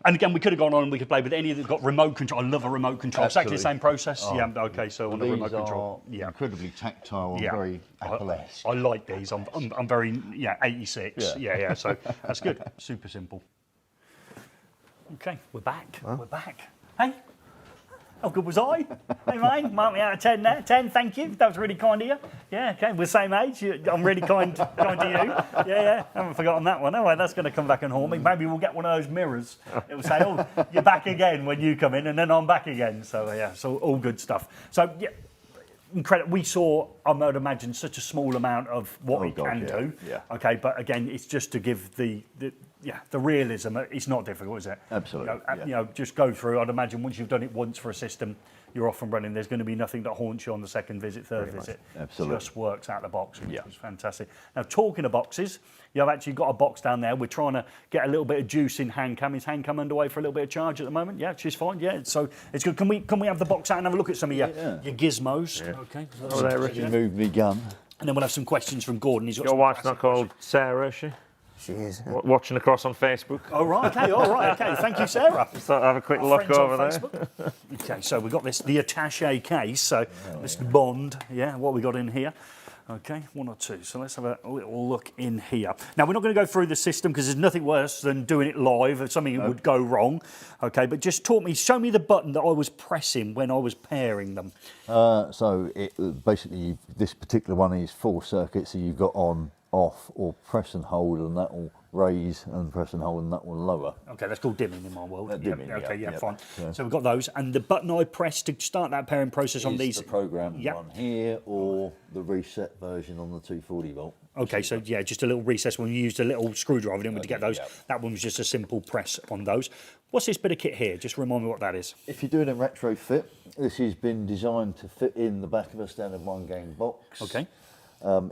And again, we could have gone on and we could play with any that have got remote control. I love a remote control. Exactly the same process.
Oh.
Yeah, okay, so on the remote control.
Yeah. Incredibly tactile and very Apple-esque.
I like these. I'm very, 86. Yeah, so that's good. Super simple. Okay, we're back. We're back. Hey, how good was I? Hey, mate, mark me out of 10 there. 10, thank you. That was really kind of you. Yeah, okay, we're the same age. I'm really kind to you. Yeah, I haven't forgotten that one. Oh, that's going to come back and haunt me. Maybe we'll get one of those mirrors. It will say, oh, you're back again when you come in, and then I'm back again. So, yeah, so all good stuff. So, yeah. Incredible. We saw, I would imagine, such a small amount of what it can do. Yeah. Okay, but again, it's just to give the realism. It's not difficult, is it?
Absolutely.
You know, just go through. I'd imagine once you've done it once for a system, you're off and running. There's going to be nothing that haunts you on the second visit, third visit.
Absolutely.
It just works out of the box, which is fantastic. Now, talking of boxes, you've actually got a box down there. We're trying to get a little bit of juice in Handcam. Is Handcam underway for a little bit of charge at the moment? Yeah, she's fine. Yeah, so it's good. Can we have the box out and have a look at some of your gizmos? Yeah. Okay.
Oh, there, Ricky. Move me gun.
And then we'll have some questions from Gordon. He's got
Your wife's not called Sarah, is she?
She is.
Watching across on Facebook.
Oh, right, okay, all right, okay. Thank you, Sarah.
Just thought I'd have a quick look over there.
Okay, so we've got the attaché case. So Mr. Bond, what we got in here? Okay, 1 or 2. So let's have a little look in here. Now, we're not going to go through the system because there's nothing worse than doing it live if something would go wrong. Okay, but just show me the button that I was pressing when I was pairing them.
So basically, this particular one is 4 circuits. So you've got on, off, or press and hold, and that will raise, and press and hold, and that will lower.
Okay, that's called dimming in my world.
Dimming,
fine. So we've got those, and the button I pressed to start that pairing process on these.
The programmed one here, or the reset version on the 240 volt.
Okay, so just a little recess when you used a little screwdriver, didn't we, to get those? That one was just a simple press on those. What's this bit of kit here? Just remind me what that is.
If you're doing a retrofit, this has been designed to fit in the back of a standard 1-gang box.
Okay.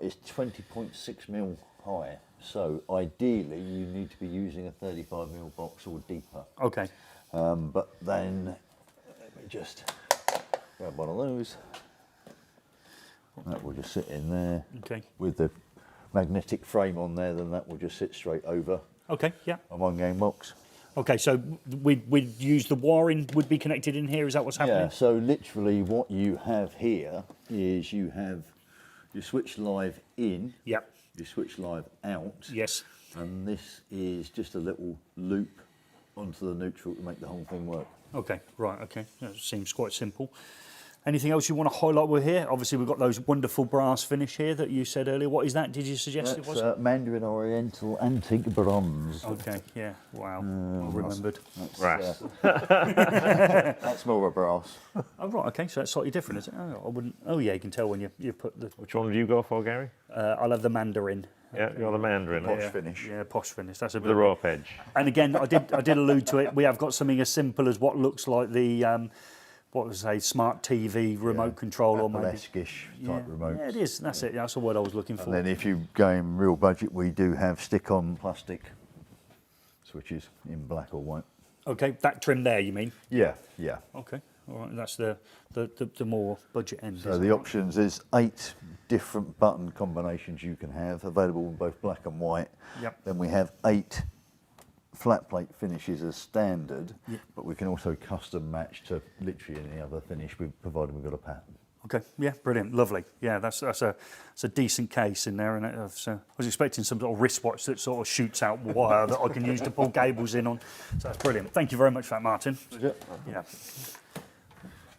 It's 20.6mm high, so ideally you need to be using a 35mm box or deeper.
Okay.
But then, let me just grab one of those. That will just sit in there.
Okay.
With the magnetic frame on there, then that will just sit straight over.
Okay, yeah.
A 1-gang box.
Okay, so we'd use the wiring would be connected in here, is that what's happening?
Yeah, so literally what you have here is you have your switch live in, your switch live out.
Yes.
And this is just a little loop onto the neutral to make the whole thing work.
Okay, right, okay. That seems quite simple. Anything else you want to highlight with here? Obviously, we've got those wonderful brass finish here that you said earlier. What is that? Did you suggest it was?
Mandarin Oriental Antique Bronze.
Okay, yeah, wow, well remembered.
That's brass. That's more of a brass.
Oh, right, okay, so that's slightly different, is it? Oh, I wouldn't. Oh, yeah, you can tell when you put the.
Which one do you go for, Gary?
I'll have the Mandarin.
Yeah, you're the Mandarin.
Posh finish.
Yeah, posh finish. That's a bit.
The rope edge.
And again, I did allude to it. We have got something as simple as what looks like the. What was a smart TV remote control or maybe
Apple-esque type remote.
Yeah, it is. That's it. That's the word I was looking for.
And then if you go in real budget, we do have stick-on plastic switches in black or white.
Okay, that trim there, you mean?
Yeah, yeah.
Okay, all right. That's the more budget end.
So the options is 8 different button combinations you can have available in both black and white.
Yep.
Then we have 8 flat plate finishes as standard, but we can also custom match to literally any other finish, provided we've got a pattern.
Okay, yeah, brilliant, lovely. Yeah, that's a decent case in there, and I was expecting some sort of wristwatch that sort of shoots out wire that I can use to pull cables in on. So that's brilliant. Thank you very much for that, Martin. Yeah.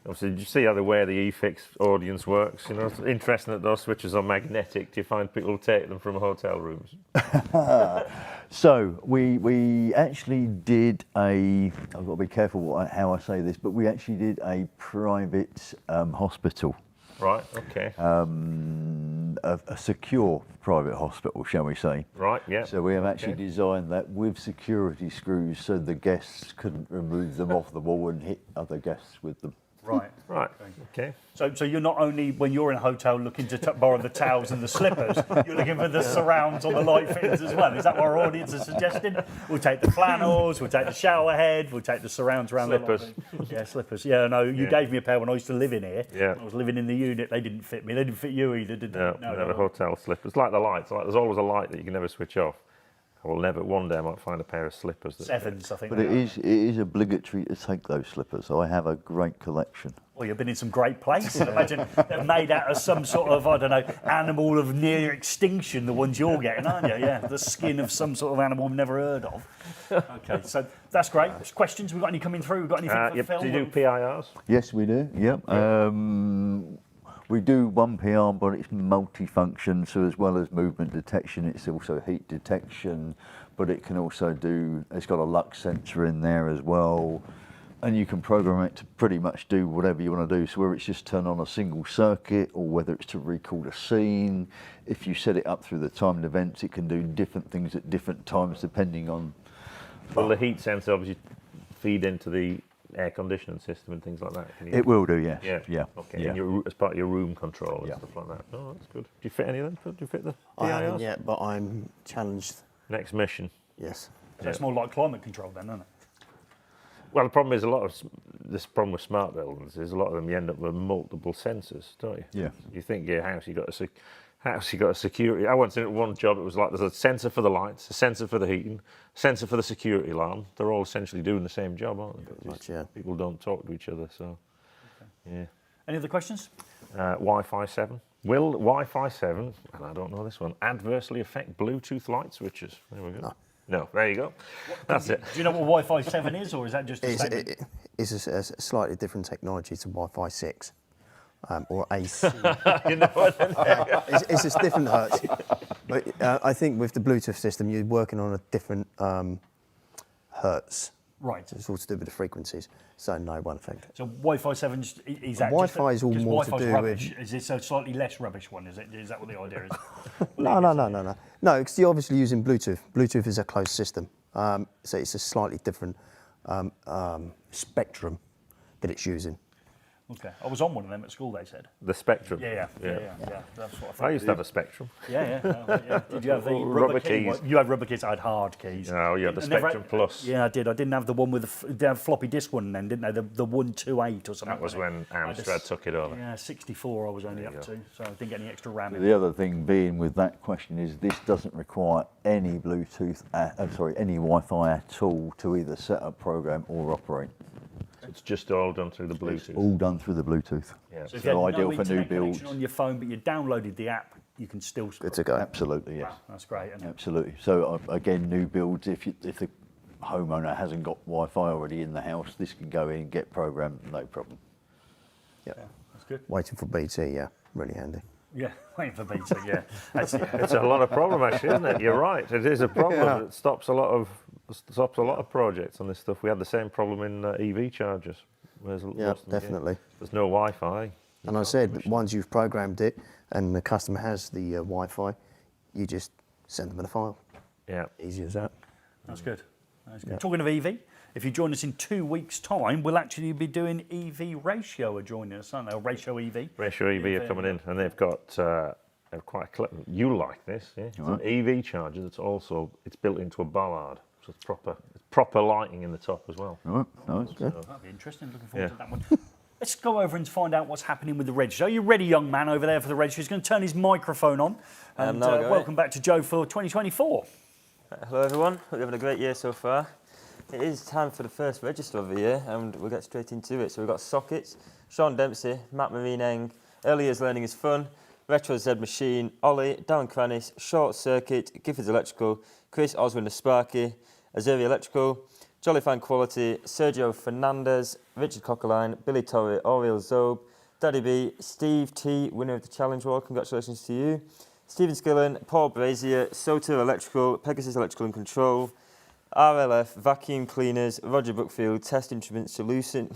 Obviously, did you see how the way the eFIXX audience works? You know, it's interesting that those switches are magnetic. Do you find people take them from hotel rooms?
So we actually did I've got to be careful how I say this, but we actually did a private hospital.
Right, okay.
A secure private hospital, shall we say.
Right, yeah.
So we have actually designed that with security screws so the guests couldn't remove them off the wall and hit other guests with them.
Right.
Right, okay.
So you're not only, when you're in a hotel, looking to borrow the towels and the slippers, you're looking for the surrounds on the light fittings as well. Is that what our audience is suggesting? We'll take the flannels, we'll take the shower head, we'll take the surrounds around
Slippers.
the light. Yeah, slippers. Yeah, no, you gave me a pair when I used to live in here.
Yeah.
When I was living in the unit, they didn't fit me. They didn't fit you either, did they?
No, never hotel slippers. Like the lights, like there's always a light that you can never switch off. I will never, one day I might find a pair of slippers.
Sevens, I think.
But it is obligatory to take those slippers. I have a great collection.
Well, you've been in some great places. I imagine they're made out of some sort of, I don't know, animal of near extinction, the ones you're getting, aren't you? Yeah, the skin of some sort of animal we've never heard of. Okay, so that's great. Questions? We've got any coming through? We've got anything for Phil?
Do you do PIRs?
Yes, we do, yep. We do one PR, but it's multi-function, so as well as movement detection, it's also heat detection, but it can also do, it's got a lux sensor in there as well, and you can program it to pretty much do whatever you want to do, so whether it's just turn on a single circuit, or whether it's to record a scene. If you set it up through the timed events, it can do different things at different times, depending on...
Well, the heat sensor obviously feed into the air conditioning system and things like that.
It will do, yes.
Yeah. Okay. Yeah. As part of your room control and stuff like that. Oh, that's good. Do you fit any of them? Do you fit the
I haven't
PIRs?
yet, but I'm challenged.
Next mission.
Yes.
So it's more like climate control then, isn't it?
Well, the problem is this problem with smart buildings is a lot of them you end up with multiple sensors, don't you?
Yeah.
You think your house, you got a security. I once in one job, it was like there's a sensor for the lights, a sensor for the heating, a sensor for the security alarm. They're all essentially doing the same job, aren't they?
Much, yeah.
People don't talk to each other, so yeah.
Any other questions?
Wi-Fi 7. Will Wi-Fi 7, and I don't know this one, adversely affect Bluetooth light switches? There we go. No, there you go. That's it.
Do you know what Wi-Fi 7 is, or is that just a statement?
It's a slightly different technology to Wi-Fi 6. Or AC.
You know what?
It's just different hertz. But I think with the Bluetooth system, you're working on a different hertz.
Right.
So it's all to do with the frequencies. So no, it won't affect it.
So Wi-Fi 7 is that
Wi-Fi is all more to do
rubbish.
with.
Is this a slightly less rubbish one? Is it? Is that what the idea is?
No. No, because you're obviously using Bluetooth. Bluetooth is a closed system, so it's a slightly different spectrum that it's using.
Okay, I was on one of them at school. They said
the Spectrum.
Yeah. That's what I thought.
I used to have a Spectrum.
Yeah. Did you have the
rubber keys?
You had rubber keys. I had hard keys.
No, you had the Spectrum Plus.
Yeah, I did. I didn't have the one with they had floppy disk one then, didn't they? The 128 or something.
That was when Amstrad took it over.
Yeah, 64 I was only up to, so I didn't get any extra RAM in.
The other thing being with that question is this doesn't require any Bluetooth, any Wi-Fi at all to either set up, program or operate.
It's just all done through the Bluetooth.
It's all done through the Bluetooth.
Yeah. So if
So
you had
ideal
no
for new
internet
builds.
connection on your phone, but you downloaded the app, you can still.
Good to go.
Absolutely, yes.
Wow, that's great. Isn't it?
Absolutely. So again, new builds. If the homeowner hasn't got Wi-Fi already in the house, this can go in, get programmed, no problem.
Yeah,
that's good.
Waiting for BT, yeah, really handy.
Yeah, waiting for BT. Yeah,
It's a lot of problem actually, isn't it? You're right. It is a problem.
Yeah.
It stops a lot of projects on this stuff. We had the same problem in EV chargers.
Yeah, definitely.
There's no Wi-Fi.
And I said, once you've programmed it and the customer has the Wi-Fi, you just send them in a file.
Yeah.
Easy as that.
That's good. That's good.
Yeah.
Talking of EV, if you join us in 2 weeks' time, we'll actually be doing EV Ratio are joining us, aren't they? Or Ratio EV.
Ratio EV are coming in, and they've got quite a you like this, yeah? It's an EV charger that's also built into a bollard, so it's proper lighting in the top as well.
Right, nice.
So that'll be interesting. Looking forward to that one. Let's go over and find out what's happening with the Reg Show. Are you ready, young man, over there for the Reg Show? He's going to turn his microphone on. And welcome back to Joe for 2024.
Hello everyone, hope you're having a great year so far. It is time for the first register of the year and we'll get straight into it. So we've got Sockets, Sean Dempsey, Matt Marineng, Early Years Learning is Fun, Retro Z Machine, Ollie, Darren Cranis, Short Circuit, Gifford's Electrical, Chris Oswin the Sparky, Azeri Electrical, Jolly Fine Quality, Sergio Fernandez, Richard Cockerline, Billy Torre, Oriel Zobe, Daddy B, Steve T, winner of the Challenge War, congratulations to you. Stephen Skillen, Paul Brazier, Soto Electrical, Pegasus Electrical and Control, RLF, Vacuum Cleaners, Roger Brookfield, Test Instrument Solution,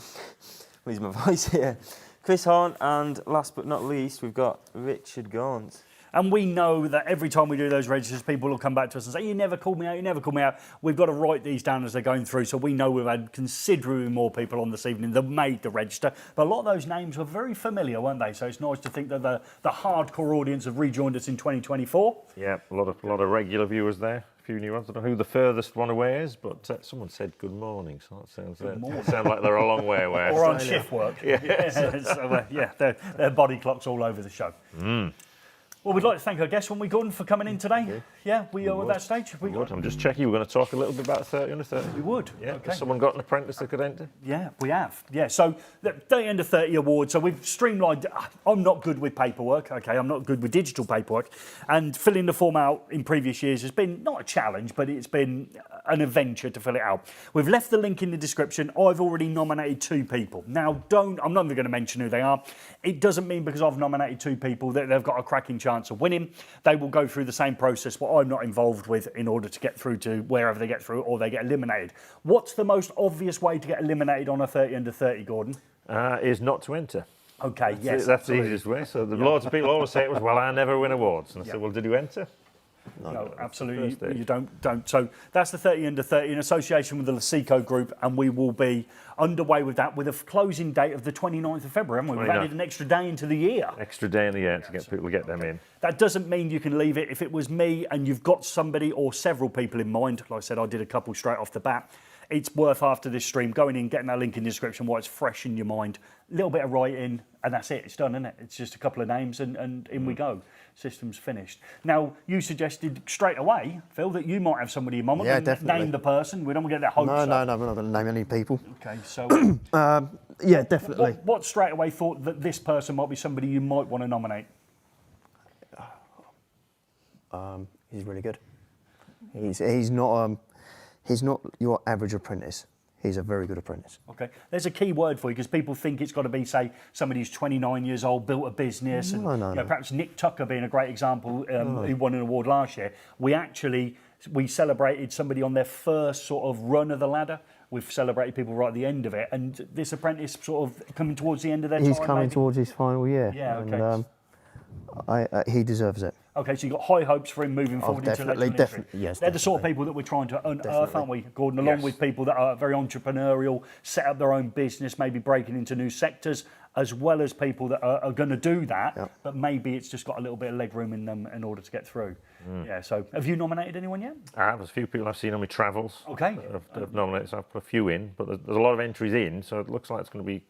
lose my voice here, Chris Horn, and last but not least, we've got Richard Gaunt.
And we know that every time we do those registers, people will come back to us and say, you never called me out, you never called me out. We've got to write these down as they're going through, so we know we've had considerably more people on this evening that made the register. But a lot of those names were very familiar, weren't they? So it's nice to think that the hardcore audience have rejoined us in 2024.
Yeah, a lot of regular viewers there. A few new ones. I don't know who the furthest one away is, but someone said good morning, so that sounds like they're a long way away.
Or on shift work.
Yeah.
So, their body clock's all over the show. Well, we'd like to thank our guest, wouldn't we, Gordon, for coming in today? Okay. Yeah, we are at that stage.
We would. I'm just checking. We're going to talk a little bit about 30 under 30.
We would.
Yeah.
Okay.
Has someone got an apprentice that could enter?
Yeah, we have. Yeah, so the 30 under 30 award. So we've streamlined. I'm not good with paperwork. Okay, I'm not good with digital paperwork, and filling the form out in previous years has been not a challenge, but it's been an adventure to fill it out. We've left the link in the description. I've already nominated 2 people. Now, I'm not even going to mention who they are. It doesn't mean because I've nominated 2 people that they've got a cracking chance of winning. They will go through the same process what I'm not involved with in order to get through to wherever they get through or they get eliminated. What's the most obvious way to get eliminated on a 30 under 30, Gordon?
Is not to enter.
Okay, yes.
That's the easiest way. So loads of people always say it was, well, I never win awards. And I said, well, did you enter?
No, absolutely, you don't. So that's the 30 under 30 in association with the SYSTEQ group, and we will be underway with that with a closing date of the 29th of February, haven't we? We've added an extra day into the year.
Extra day in the year to get people to get them in.
That doesn't mean you can leave it. If it was me and you've got somebody or several people in mind, like I said, I did a couple straight off the bat, it's worth after this stream going in, getting that link in the description while it's fresh in your mind, a little bit of writing, and that's it. It's done, isn't it? It's just a couple of names and in we go. System's finished. Now, you suggested straight away, Phil, that you might have somebody in mind.
Yeah, definitely.
Name the person. We don't want to get that hopes up.
No, we're not going to name any people.
Okay, so...
yeah, definitely.
What straight away thought that this person might be somebody you might want to nominate?
He's really good. He's not your average apprentice. He's a very good apprentice.
Okay, there's a key word for you because people think it's got to be, say, somebody who's 29 years old, built a business.
No.
Perhaps Nick Tucker being a great example, who won an award last year. We celebrated somebody on their first sort of run of the ladder. We've celebrated people right at the end of it, and this apprentice sort of coming towards the end of their time.
He's coming towards his final year.
Yeah, okay.
And, he deserves it.
Okay, so you've got high hopes for him moving forward into electrical industry.
Yes,
they're the sort of people that we're trying to unearth, aren't we, Gordon? Along with people that are very entrepreneurial, set up their own business, maybe breaking into new sectors, as well as people that are going to do that, but maybe it's just got a little bit of leg room in them in order to get through. Yeah, so have you nominated anyone yet?
There's a few people I've seen on my travels.
Okay.
I've nominated, so I've put a few in, but there's a lot of entries in, so it looks like it's going to be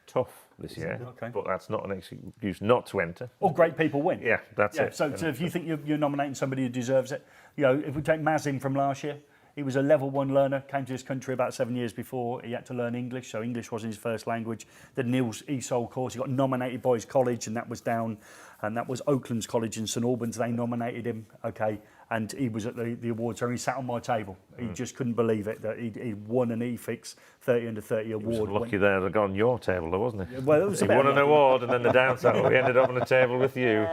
tough this year. Okay. But that's not an excuse not to enter.
All great people win.
Yeah, that's it.
So if you think you're nominating somebody who deserves it, if we take Mazin from last year, he was a level 1 learner, came to this country about 7 years before. He had to learn English, so English wasn't his first language. The Niels ESOL course, he got nominated by his college, and that was Oakland's College in St Albans. They nominated him, okay, and he was at the awards, so he sat on my table. He just couldn't believe it, that he'd won an eFIXX 30 under 30 award.
He was lucky there to go on your table, though, wasn't he?
Well, it was
he won an award, and then the downside, we ended up on the table with you.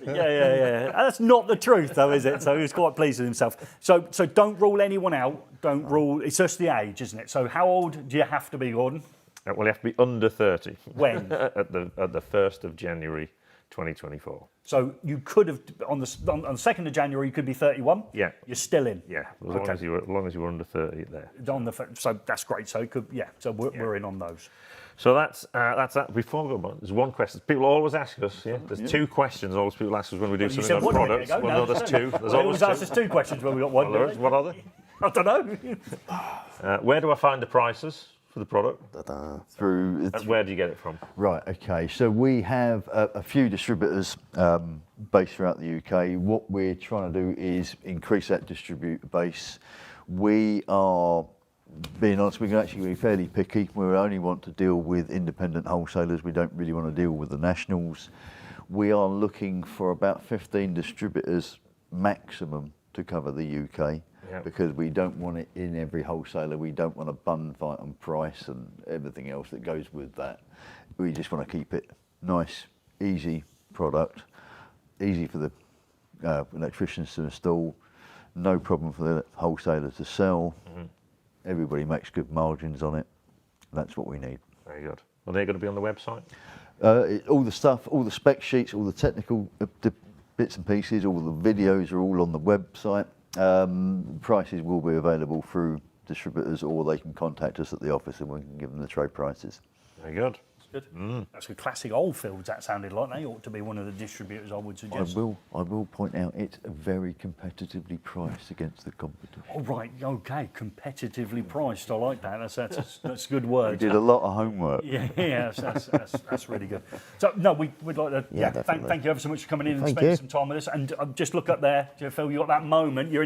Yeah. That's not the truth, though, is it? So he was quite pleased with himself. So don't rule anyone out. Don't rule. It's just the age, isn't it? So how old do you have to be, Gordon?
Well, you have to be under 30.
When?
at the 1st of January 2024.
So you could have, on the 2nd of January, you could be 31.
Yeah.
You're still in.
Yeah, as long as you were under 30 there.
So that's great. So it could, so we're in on those.
So that's that. Before we go on, there's one question. People always ask us. Yeah, there's 2 questions. Always people ask us when we do something on products. Well, no, there's 2. There's always 2.
There's 2 questions when we got one.
What are they?
I don't know.
Where do I find the prices for the product?
Through
where do you get it from?
Right, okay. So we have a few distributors based throughout the UK. What we're trying to do is increase that distributor base. We are, being honest, we can actually be fairly picky. We only want to deal with independent wholesalers. We don't really want to deal with the nationals. We are looking for about 15 distributors maximum to cover the UK. Yep. Because we don't want it in every wholesaler. We don't want a bun fight on price and everything else that goes with that. We just want to keep it nice, easy product, easy for the electricians to install, no problem for the wholesaler to sell. Everybody makes good margins on it. That's what we need.
Very good. Are they going to be on the website?
All the stuff, all the spec sheets, all the technical bits and pieces, all the videos are all on the website. Prices will be available through distributors, or they can contact us at the office and we can give them the trade prices.
Very good.
Good. That's a classic Oldfields, that sounded like. They ought to be one of the distributors, I would suggest.
I will point out it's very competitively priced against the competition.
Oh, right, okay, competitively priced. I like that. That's a good word.
We did a lot of homework.
Yeah, that's really good. So, no, we'd like to thank you ever so much for coming in and spending some time with us. And just look up there, Phil, you got that moment. You're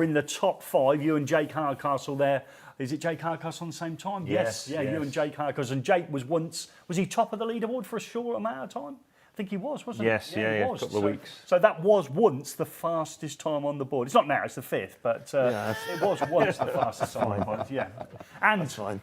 in the top 5, you and Jake Hardcastle there. Is it Jake Hardcastle on the same time? Yes. You and Jake Hardcastle. And Jake was he top of the leaderboard for a short amount of time? I think he was, wasn't
he? Yes,
he was.
A couple of weeks.
So that was once the fastest time on the board. It's not now, it's the 5th, but it was once the fastest time on the board, And, that's fine.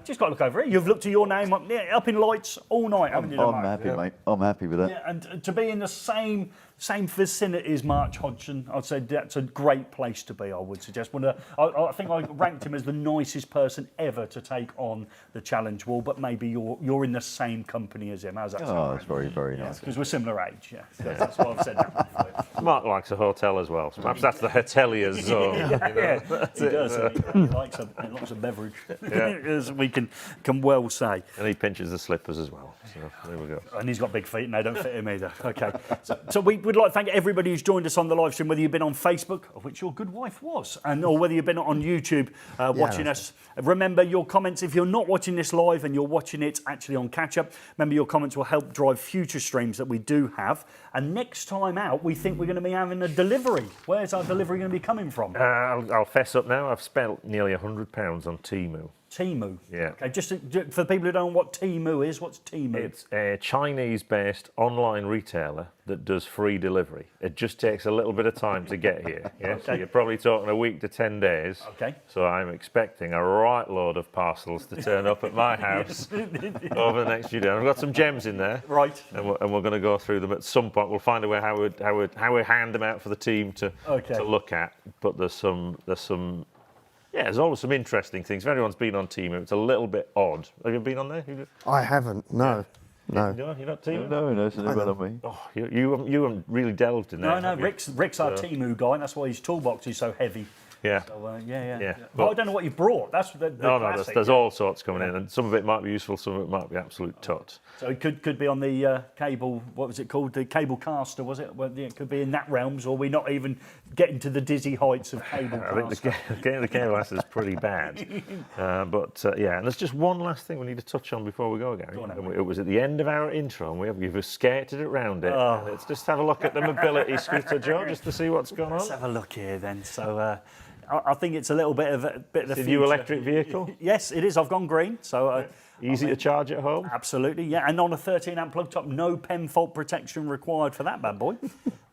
Just got to look over it. You've looked at your name up in lights all night, haven't you?
I'm happy, mate. I'm happy with that.
Yeah, and to be in the same vicinity as March Hodgson, I'd say that's a great place to be, I would suggest. I think I ranked him as the nicest person ever to take on the challenge wall, but maybe you're in the same company as him. How's that sound?
Oh, that's very, very nice.
Because we're similar age, That's why I've said that before.
Mark likes a hotel as well, so perhaps that's the hotelier's zone.
He does. He likes lots of beverage, as we can well say.
And he pinches the slippers as well, so there we go.
And he's got big feet and they don't fit him either. Okay, so we would like to thank everybody who's joined us on the live stream, whether you've been on Facebook, of which your good wife was, or whether you've been on YouTube watching us. Remember your comments, if you're not watching this live and you're watching it actually on catch-up, remember your comments will help drive future streams that we do have. And next time out, we think we're going to be having a delivery. Where's our delivery going to be coming from?
I'll fess up now, I've spent nearly £100 on Temu.
Temu?
Yeah.
Okay, just for the people who don't know what Temu is, what's Temu?
It's a Chinese-based online retailer that does free delivery. It just takes a little bit of time to get here. Yeah? Okay. So you're probably talking a week to 10 days.
Okay.
So I'm expecting a right load of parcels to turn up at my house over the next few days. I've got some gems in there.
Right.
And we're going to go through them at some point. We'll find a way how we hand them out for the team to look at. But there's some. Yeah, there's always some interesting things. If anyone's been on Temu, it's a little bit odd. Have you been on there?
I haven't, no. No.
You're not Temu?
No, it's never on me.
Oh, you haven't really delved in that.
No, Rick's our Temu guy, and that's why his toolbox is so heavy.
Yeah.
So, yeah. Well, I don't know what you brought. That's the classic,
there's all sorts coming in, and some of it might be useful, some of it might be absolute tot.
So it could be on the cable. What was it called? The Cablecaster, was it? Well, it could be in that realms, or we're not even getting to the dizzy heights of Cablecaster.
I think the Cablecaster is pretty bad. And there's just one last thing we need to touch on before we go, Gary. It was at the end of our intro, and we've skated around it.
Oh.
Let's just have a look at the mobility scooter, Joe, just to see what's going on.
Let's have a look here then. So. I think it's a little bit of the
future.
New
electric vehicle?
Yes, it is. I've gone green, so
easy to charge at home.
Absolutely, yeah. And on a 13-amp plug top, no PEM fault protection required for that bad boy.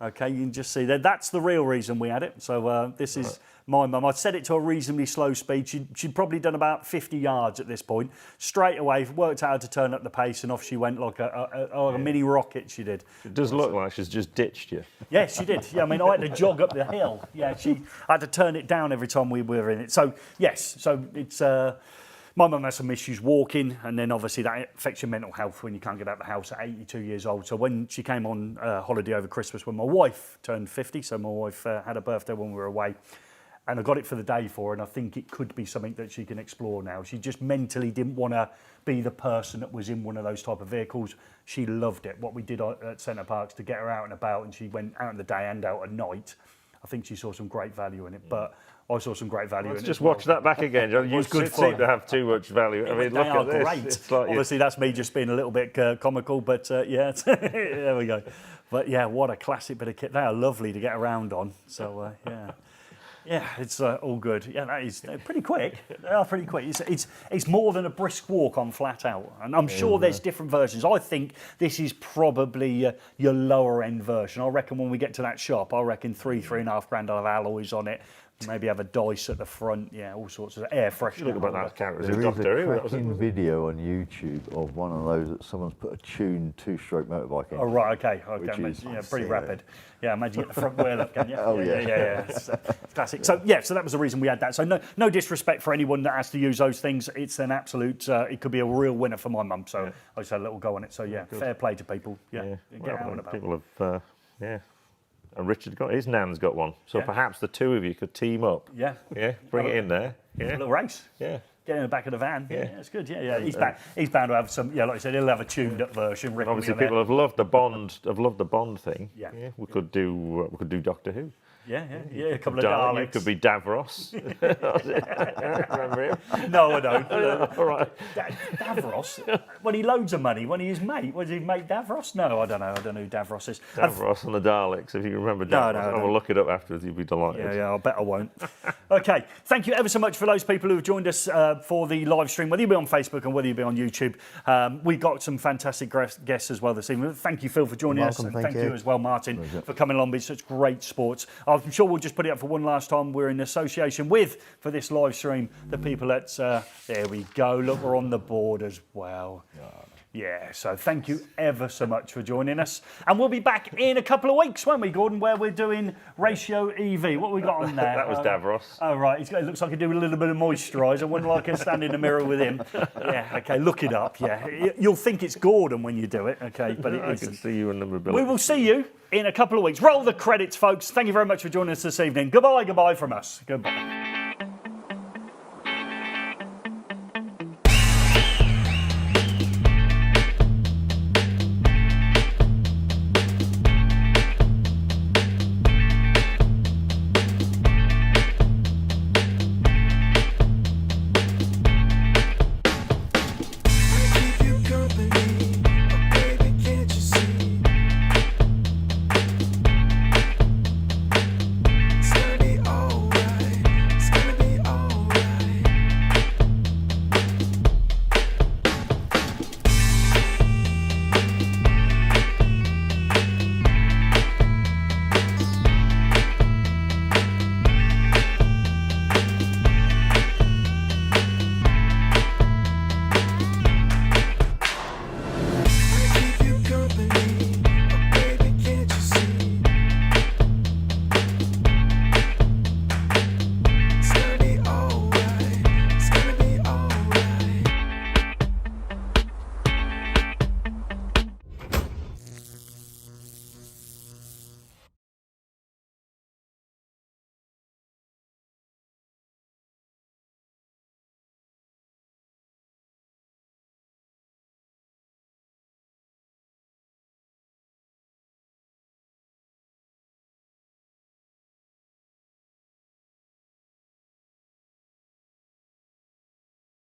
Okay, you can just see that. That's the real reason we had it. So this is my mum. I set it to a reasonably slow speed. She'd probably done about 50 yards at this point. Straight away, worked out how to turn up the pace, and off she went like a mini rocket. She did.
It does look like she's just ditched you.
Yes, she did. Yeah, I mean, I had to jog up the hill. Yeah, I had to turn it down every time we were in it. So yes, so it's. My mum has some issues walking, and then obviously that affects your mental health when you can't get out of the house at 82 years old. So when she came on holiday over Christmas, when my wife turned 50, so my wife had a birthday when we were away, and I got it for the day for her, and I think it could be something that she can explore now. She just mentally didn't want to be the person that was in one of those type of vehicles. She loved it. What we did at Centre Parks to get her out and about, and she went out in the day and out at night. I think she saw some great value in it, but I saw some great value in it.
Just watch that back again, John. You seem to have too much value. I mean, look at this.
Great.
It's like
obviously, that's me just being a little bit comical, but there we go. But yeah, what a classic bit of kit. They are lovely to get around on. So yeah, it's all good. Yeah, that is pretty quick. They are pretty quick. It's more than a brisk walk on flat out, and I'm sure there's different versions. I think this is probably your lower end version. I reckon when we get to that shop, I reckon 3.5 grand of alloys on it. Maybe have a dice at the front, yeah, all sorts of air freshener.
Look about that character.
There is
Doctor
a
Who.
cracking video on YouTube of one of those that someone's put a tuned two-stroke motorbike in.
Oh right, okay,
Which is
pretty rapid. Yeah, imagine you get the front wheel up, can you?
Oh yeah.
It's classic. So yeah, so that was the reason we had that. So no disrespect for anyone that has to use those things. It's an absolute. It could be a real winner for my mum. So I just had a little go on it. So yeah, fair play to people. Yeah, get out and about.
People have, And Richard got his nan's got one. So perhaps the two of you could team up.
Yeah.
Yeah. Bring it in there. Yeah.
A little race.
Yeah.
Get in the back of the van. Yeah, it's good. Yeah. He's bound to have some. Yeah, like I said, he'll have a tuned up version.
And obviously, people have loved the Bond thing.
Yeah.
We could do Doctor Who.
Yeah. A couple of Daleks.
You could be Davros. Remember him?
No, I don't.
All right.
Davros? When he loads of money, when he is mate. Was he mate Davros? No, I don't know. I don't know who Davros is.
Davros and the Daleks, if you remember Davros.
No.
I will look it up afterwards, you'll be delighted.
Yeah, I bet I won't. Okay, thank you ever so much for those people who have joined us for the live stream, whether you be on Facebook and whether you be on YouTube. We got some fantastic guests as well this evening. Thank you, Phil, for joining us. And thank you as well, Martin, for coming along. It's such great sports. I'm sure we'll just put it up for one last time. We're in association with, for this live stream, the people at, there we go, look, we're on the board as well. Yeah, so thank you ever so much for joining us. And we'll be back in a couple of weeks, won't we, Gordon, where we're doing Ratio EV. What have we got on there?
That was Davros.
Oh, right. It looks like he do a little bit of moisturiser. I wouldn't like to stand in the mirror with him. Yeah, okay, look it up, yeah. You'll think it's Gordon when you do it, okay, but it isn't.
I can see you in the mobility.
We will see you in a couple of weeks. Roll the credits, folks. Thank you very much for joining us this evening. Goodbye from us. Goodbye.